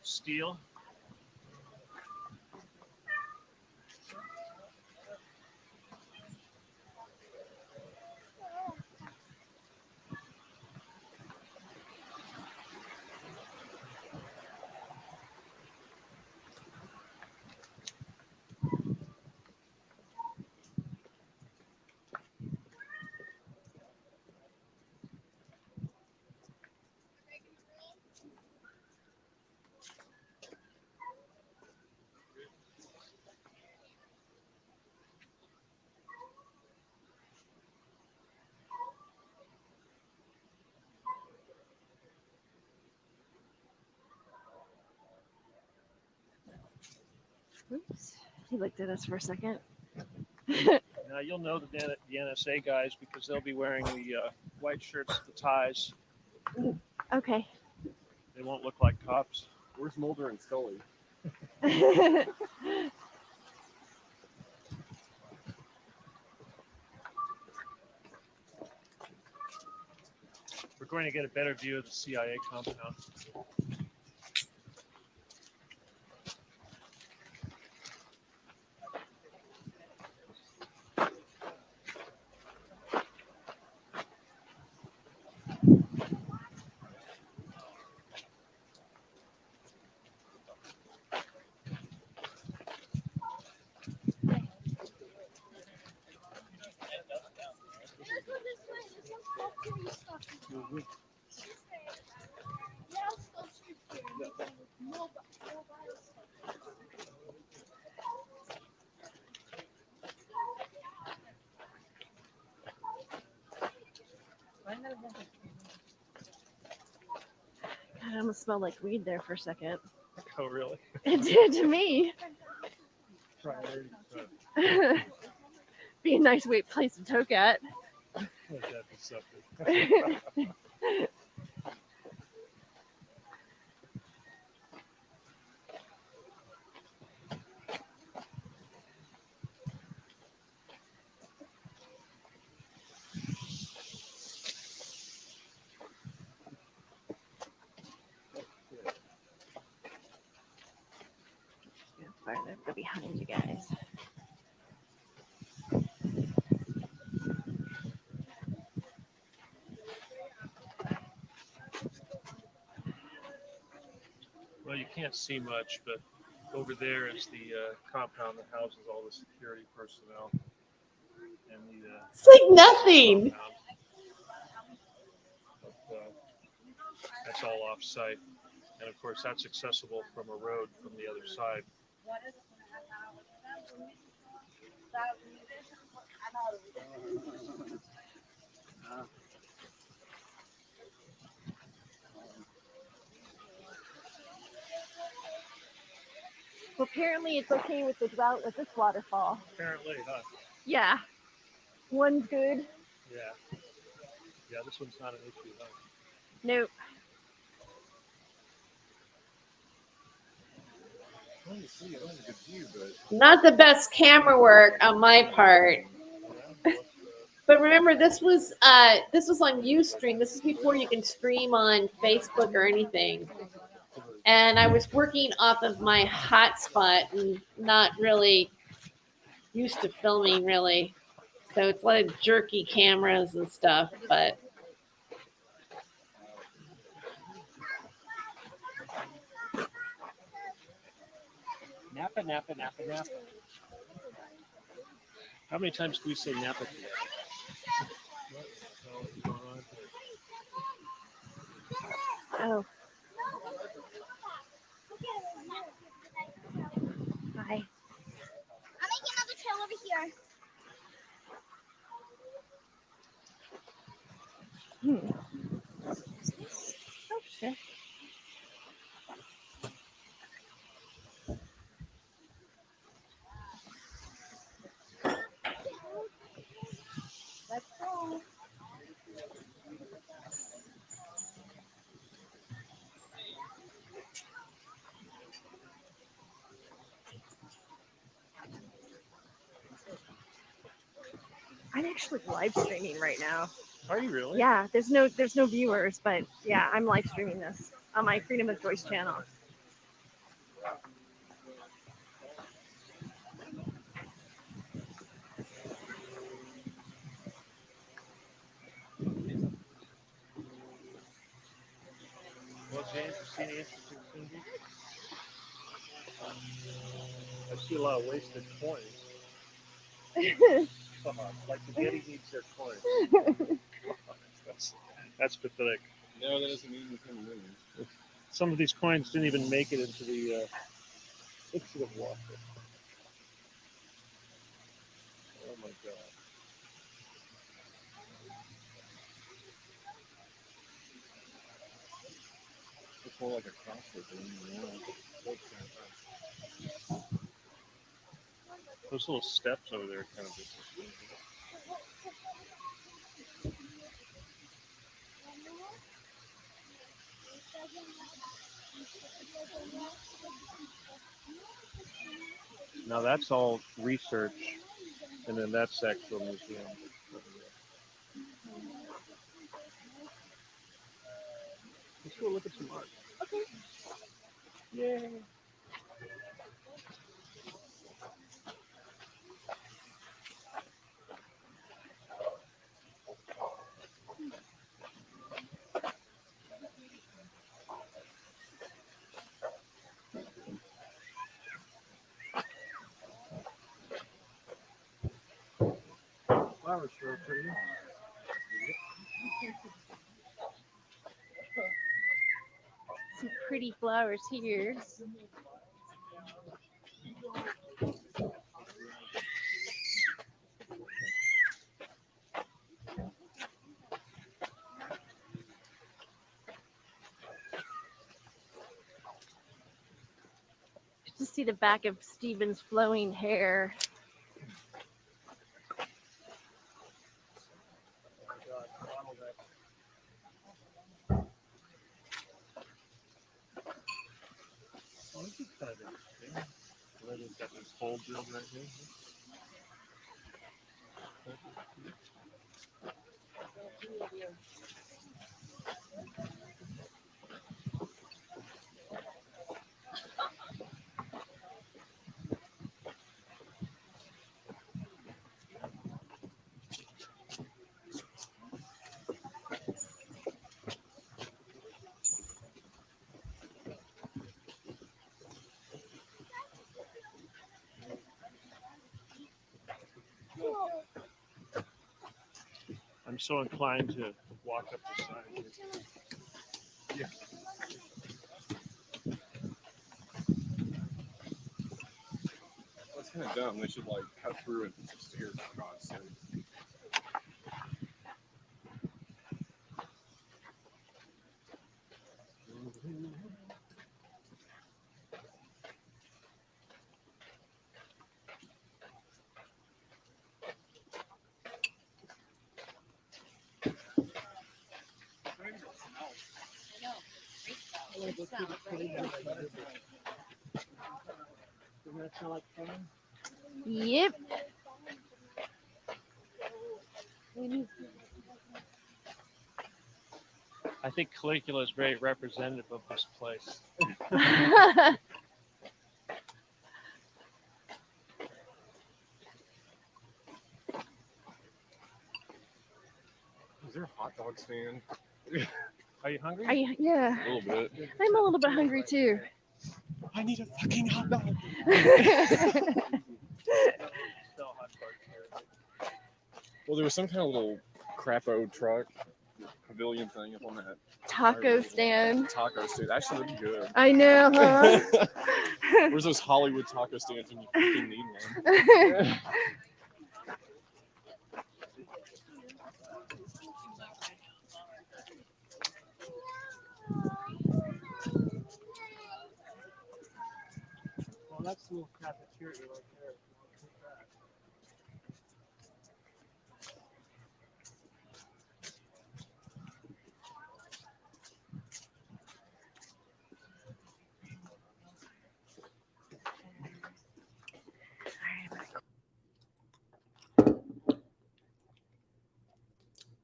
Steel. Oops. He looked at us for a second. Now you'll know the NSA guys because they'll be wearing the white shirts, the ties. Okay. They won't look like cops. Where's Mulder and Scully? We're going to get a better view of the CIA compound. God, I almost smelled like weed there for a second. Oh, really? It did to me. Be a nice place to toke at. Let that be something. Fire that behind you guys. Well, you can't see much, but over there is the compound that houses all the security personnel. And the It's like nothing. That's all off-site. And of course, that's accessible from a road from the other side. Well, apparently it's okay with the drought with this waterfall. Apparently, huh? Yeah. One's good. Yeah. Yeah, this one's not an issue, huh? Nope. Well, you see, it was a good view, but Not the best camera work on my part. But remember, this was on Ustream. This is before you can stream on Facebook or anything. And I was working off of my hotspot and not really used to filming really. So it's a lot of jerky cameras and stuff, but Napa, Napa, Napa, Napa. How many times do we say Napa today? Oh. Hi. I'm making another trail over here. Oh, shit. Let's go. I'm actually live streaming right now. Are you really? Yeah, there's no viewers, but yeah, I'm live streaming this on my Freedom of Choice channel. Well, James, you see any interesting things? I see a lot of wasted coins. Like the Getty needs their coins. That's pathetic. No, that doesn't mean we can lose. Some of these coins didn't even make it into the water. Oh my god. It's more like a crossword than anything else. Those little steps over there kind of just. Now that's all research, and then that's actual museum. Let's go look at some art. Okay. Yay. Flowers sure are pretty. some pretty flowers here. Just see the back of Steven's flowing hair. Got this hole drilled right here. I'm so inclined to walk up the side. Yeah. That's kind of dumb. They should like cut through and steer for God's sake. Yep. I think Caligula is very representative of this place. Is there a hot dog stand? Are you hungry? Yeah. A little bit. I'm a little bit hungry too. I need a fucking hot dog. Well, there was some kind of little crapo truck pavilion thing up on that Taco stand. taco stand. Actually looked good. I know, huh? Where's those Hollywood taco stands when you fucking need one? Well, that's a little cafeteria right there.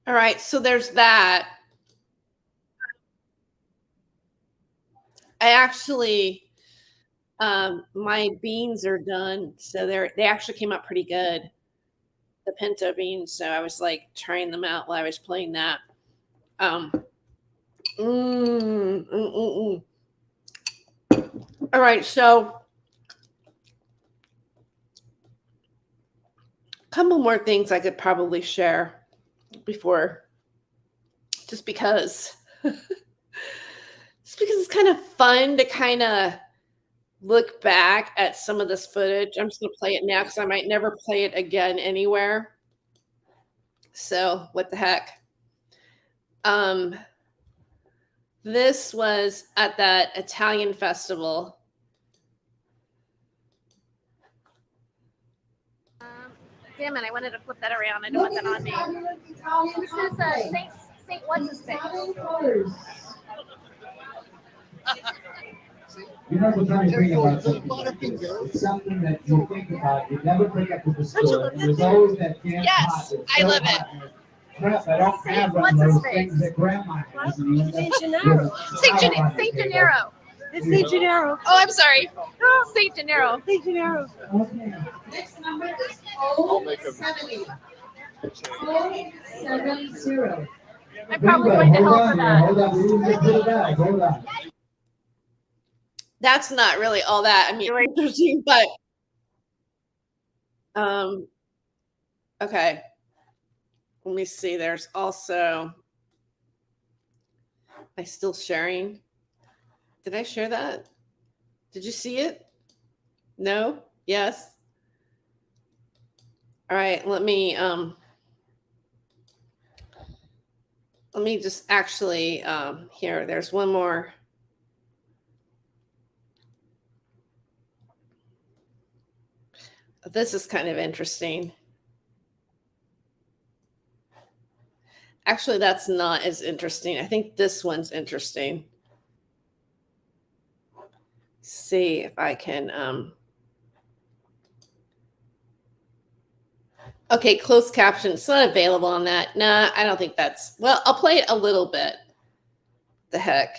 All right, so there's that. I actually, my beans are done, so they actually came out pretty good. The pinto beans, so I was like trying them out while I was playing that. All right, so a couple more things I could probably share before, just because it's kind of fun to kind of look back at some of this footage. I'm just going to play it now because I might never play it again anywhere. So what the heck? This was at that Italian festival. Damn it, I wanted to flip that around. I don't want that on me. This is Saint what's his name? You know the funny thing about something like this, it's something that you think about, you never bring up to the store, and there's always that damn pot. I love it. Crap, I don't have one of those things that grandma has. Saint Gennaro. Saint Gennaro. It's Saint Gennaro. Oh, I'm sorry. Saint Gennaro. Saint Gennaro. Okay. Next number is I'll make them. 070. 070. I'm probably going to hell for that. Hold on, we need to put it back, hold on. That's not really all that. I mean, interesting, but okay. Let me see. There's also, am I still sharing? Did I share that? Did you see it? No? Yes? All right, let me just actually here, there's one more. This is kind of interesting. Actually, that's not as interesting. I think this one's interesting. See if I can okay, closed caption. It's not available on that. Nah, I don't think that's well, I'll play it a little bit. The heck.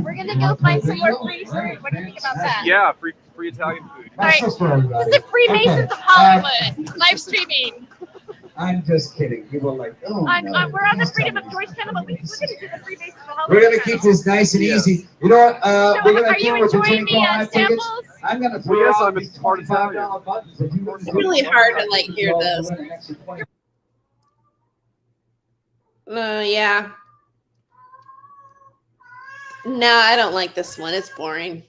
We're gonna go find some more free food. What do you think about that? Yeah, free Italian food. All right, That's for everybody. this is Freemasons of Hollywood live streaming. I'm just kidding. People are like, oh no. We're on the Freedom of Choice channel, but we're gonna do the Freemasons of Hollywood. We're gonna keep this nice and easy. You know what? So We're gonna are you do with the enjoying the $25 tickets. samples? I'm gonna throw Yes, out I'm a these part $25 buttons. If you want It's really hard to like hear this. Yeah. No, I don't like this one. It's boring.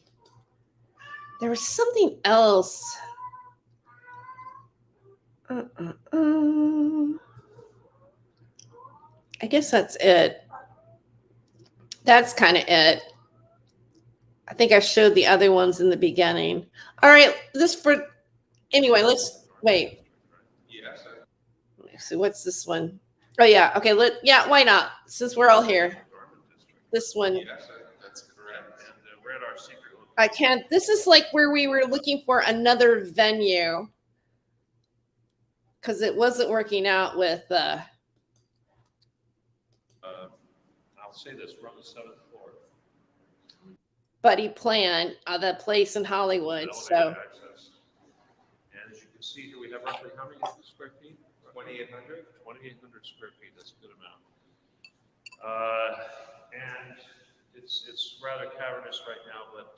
There was something else. I guess that's it. That's kind of it. I think I showed the other ones in the beginning. All right, anyway, let's wait. So what's this one? Oh yeah, okay. Why not? Since we're all here, this one. That's correct. And we're at our secret. I can't. This is like where we were looking for another venue because it wasn't working out with. I'll say this: we're on the 7th floor. Buddy Plan, the place in Hollywood. So. And as you can see here, we have roughly how many square feet? 2,800. 2,800 square feet. That's a good amount. And it's rather cavernous right now, but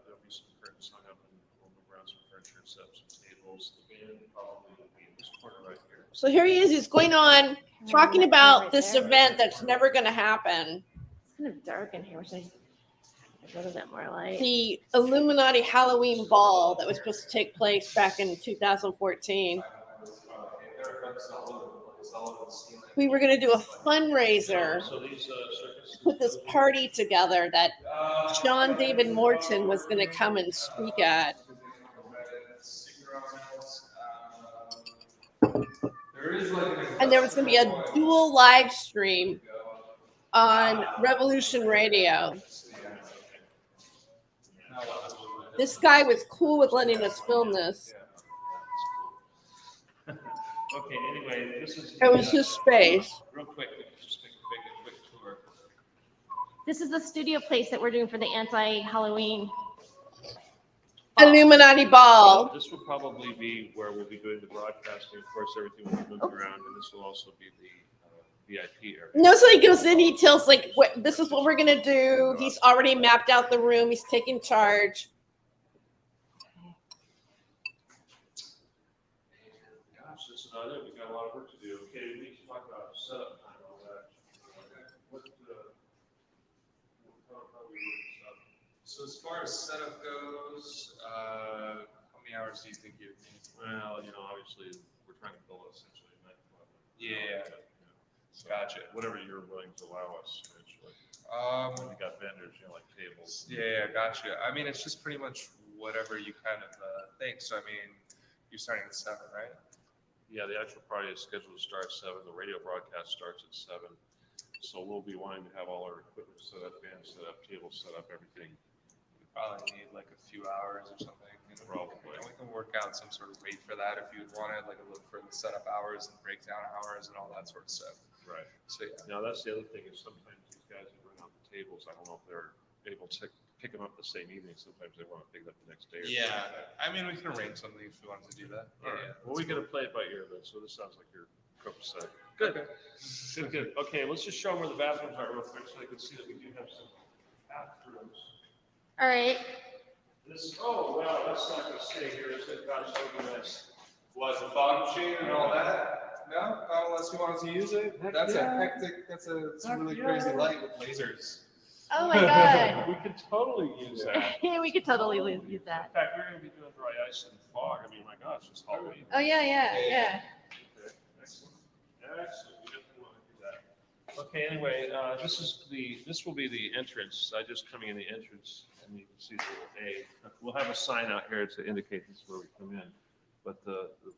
there'll be some curtains hung up, and we'll move around some furniture, set up some tables. The band probably will be in this corner right here. So here he is. He's going on talking about this event that's never going to happen. It's kind of dark in here. Wish I a little bit more light. The Illuminati Halloween Ball that was supposed to take place back in 2014. We were going to do a fundraiser to put this party together that John David Morton was going to come and speak at. And there was going to be a dual live stream on Revolution Radio. This guy was cool with letting us film this. Okay, anyway, this is. It was his space. Real quick, just make a quick tour. This is the studio place that we're doing for the anti-Halloween. Illuminati Ball. This will probably be where we'll be doing the broadcasting. Of course, everything will be moved around, and this will also be the VIP area. No, so he goes in, he tells like, this is what we're going to do. He's already mapped out the room. He's taking charge. Gosh, this is not it. We've got a lot of work to do. Okay, we need to talk about setup time and all that. How we work this up? So as far as setup goes, how many hours do you think you need? Well, obviously we're trying to build essentially a nightclub. Yeah. So Gotcha. Whatever you're willing to allow us, eventually. We got vendors, like tables. Yeah, gotcha. I mean, it's just pretty much whatever you kind of think. So I mean, you're starting at 7, right? Yeah, the actual party is scheduled to start at 7. The radio broadcast starts at 7. So we'll be wanting to have all our equipment set up, band set up, tables set up, everything. We probably need like a few hours or something. Probably. And we can work out some sort of rate for that if you'd want it, like a look for the setup hours and breakdown hours and all that sort of stuff. Right. So yeah. Now that's the other thing is sometimes these guys that bring out the tables, I don't know if they're able to pick them up the same evening. Sometimes they want to pick it up the next day. Yeah. I mean, we can arrange something if we wanted to do that. All right. Well, we got to play it by ear then. So this sounds like your cook set. Good. Okay. Good. Okay. Let's just show them where the bathrooms are real quick so they can see that we do have some bathrooms. All right. This, oh, well, that's not going to stay here. It's going to cost organized. Was a fog machine and all that? No, not unless you wanted to use it. Heck That's yeah. a hectic. It's a really Heck crazy yeah. light with lasers. Oh my god. We could totally use that. Yeah, we could totally use that. In fact, we're going to be doing dry ice and fog. I mean, my gosh, it's Halloween. Oh yeah. Okay, excellent. Excellent. We definitely want to do that. Okay, anyway, this will be the entrance. I just coming in the entrance, and you can see the A. We'll have a sign out here to indicate this is where we come in. But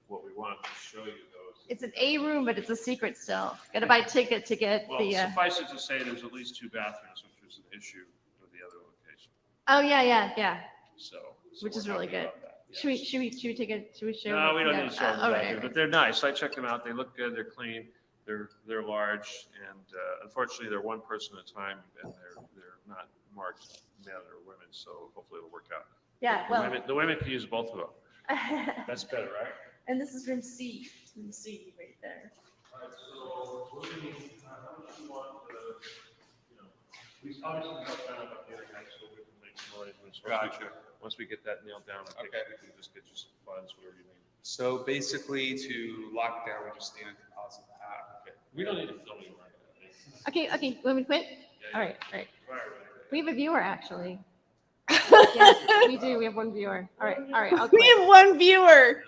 what we want to show you though is It's an A room, but it's a secret still. Got to buy a ticket to get well, the. suffice it to say, there's at least 2 bathrooms, which was an issue with the other location. Oh yeah. So Which we're is really happy good. about that. Should we take it? Should we show? No, we don't yeah. need to show them all back right, here, all right. but they're nice. I checked them out. They look good. They're clean. They're large, and unfortunately, they're one person at a time, and they're not marked men or women. So hopefully, it'll work out. Yeah, well. The women can use both of them. That's better, right? And this is room C. Room C right there. All right, so how much do you want we obviously got kind of up here next, so we can make some arrangements. Gotcha. Once we get that nailed down, I think Okay. we can just get you some funds, whatever you need. So basically, to lock it down, we just need a deposit. Okay. We don't need to film you right now. Okay. Want me to quit? Yeah, All right. Right. We have a viewer actually. Yes, we do. We have one viewer. All right. I'll We quit. have one viewer.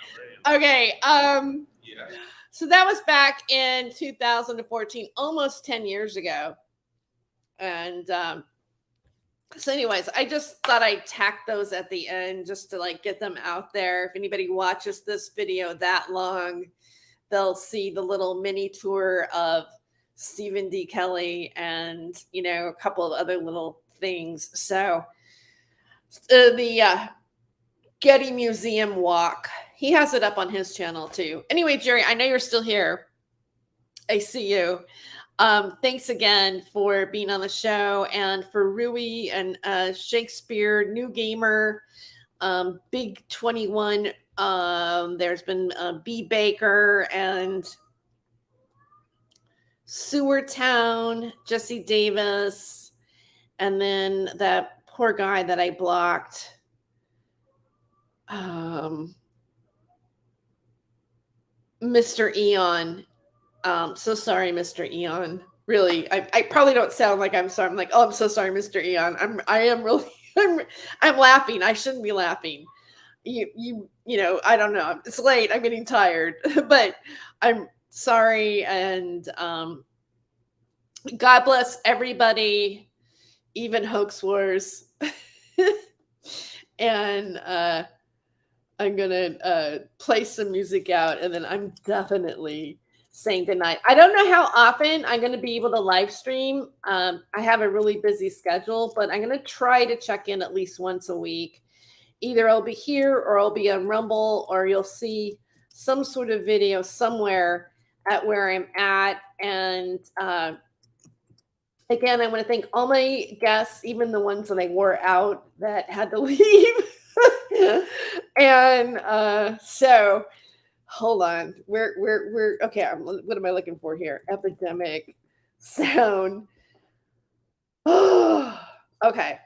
Okay. Yeah. So that was back in 2014, almost 10 years ago. And so anyways, I just thought I'd tack those at the end just to like get them out there. If anybody watches this video that long, they'll see the little mini tour of Stephen D. Kelley and, a couple of other little things. So the Getty Museum walk, he has it up on his channel too. Anyway, Jerry, I know you're still here. I see you. Thanks again for being on the show, and for Rui and Shakespeare, New Gamer, Big 21. There's been B Baker and Sewer Town, Jesse Davis, and then that poor guy that I blocked. Mr. Eon. So sorry, Mr. Eon. Really, I probably don't sound like I'm sorry. I'm like, oh, I'm so sorry, Mr. Eon. I'm laughing. I shouldn't be laughing. You know, I don't know. It's late. I'm getting tired, but I'm sorry. And God bless everybody, even Hoax Wars. And I'm gonna play some music out, and then I'm definitely saying goodnight. I don't know how often I'm going to be able to live stream. I have a really busy schedule, but I'm going to try to check in at least once a week. Either I'll be here or I'll be on Rumble, or you'll see some sort of video somewhere at where I'm at. And again, I want to thank all my guests, even the ones that I wore out that had to leave. And so hold on. We're okay. What am I looking for here? Epidemic sound. Okay.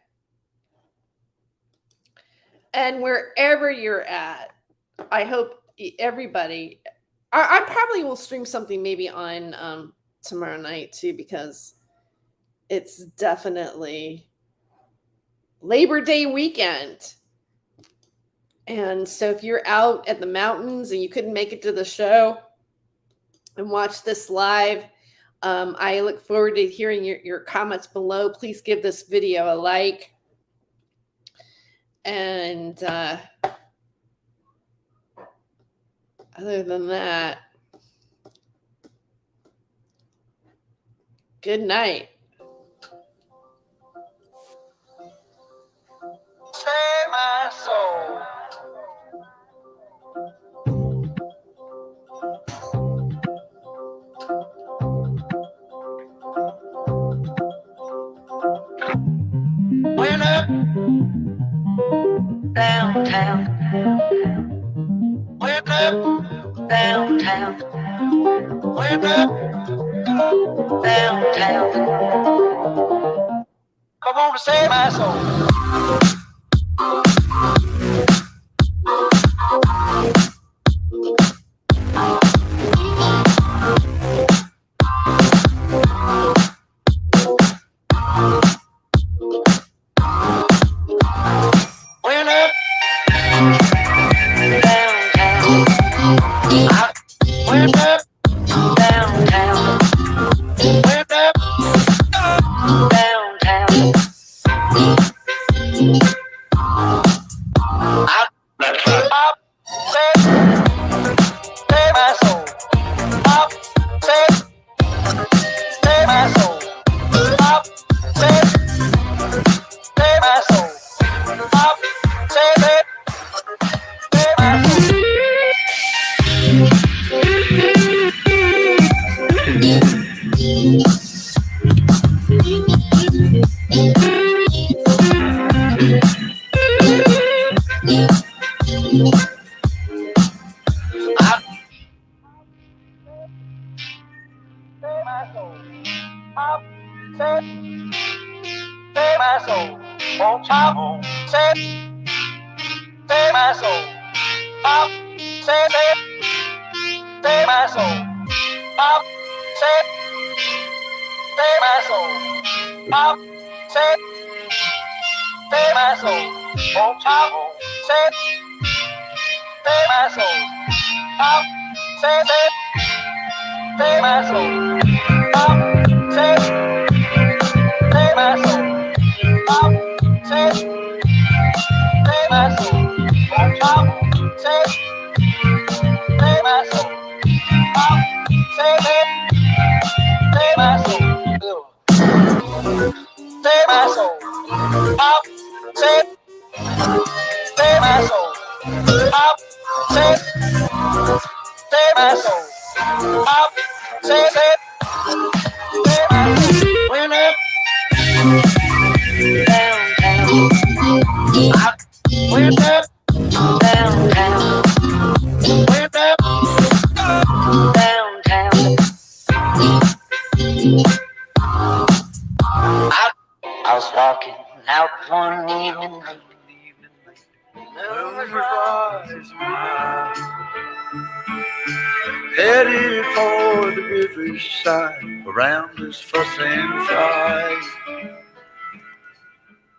And wherever you're at, I hope everybody. I probably will stream something maybe on tomorrow night too, because it's definitely Labor Day weekend. And so if you're out at the mountains and you couldn't make it to the show and watch this live, I look forward to hearing your comments below. Please give this video a like. And other than that, good night. Save my soul. Went up downtown. Went up downtown. Went up downtown. Come on to save my soul. went up downtown. Went up downtown. Pop said, save my soul. Pop said, save my soul. Pop said, save my soul. Pop said, save my soul. Save my soul. Pop said, save my soul. Oh, Pop said, save my soul. Pop said, save my soul. Pop said, save my soul. Pop said, save my soul. Oh, Pop said, save my soul. Pop said, save my soul. Pop said, save my soul. Pop said, save my soul. Oh, Pop said, save my soul. Pop said, save my soul. Save my soul. Pop said, save my soul. Pop said, save my soul. Pop said, save my soul. Went up downtown. I went up downtown. Went up downtown. I was walking out one evening, headed for the riverside, around this fuss and fight.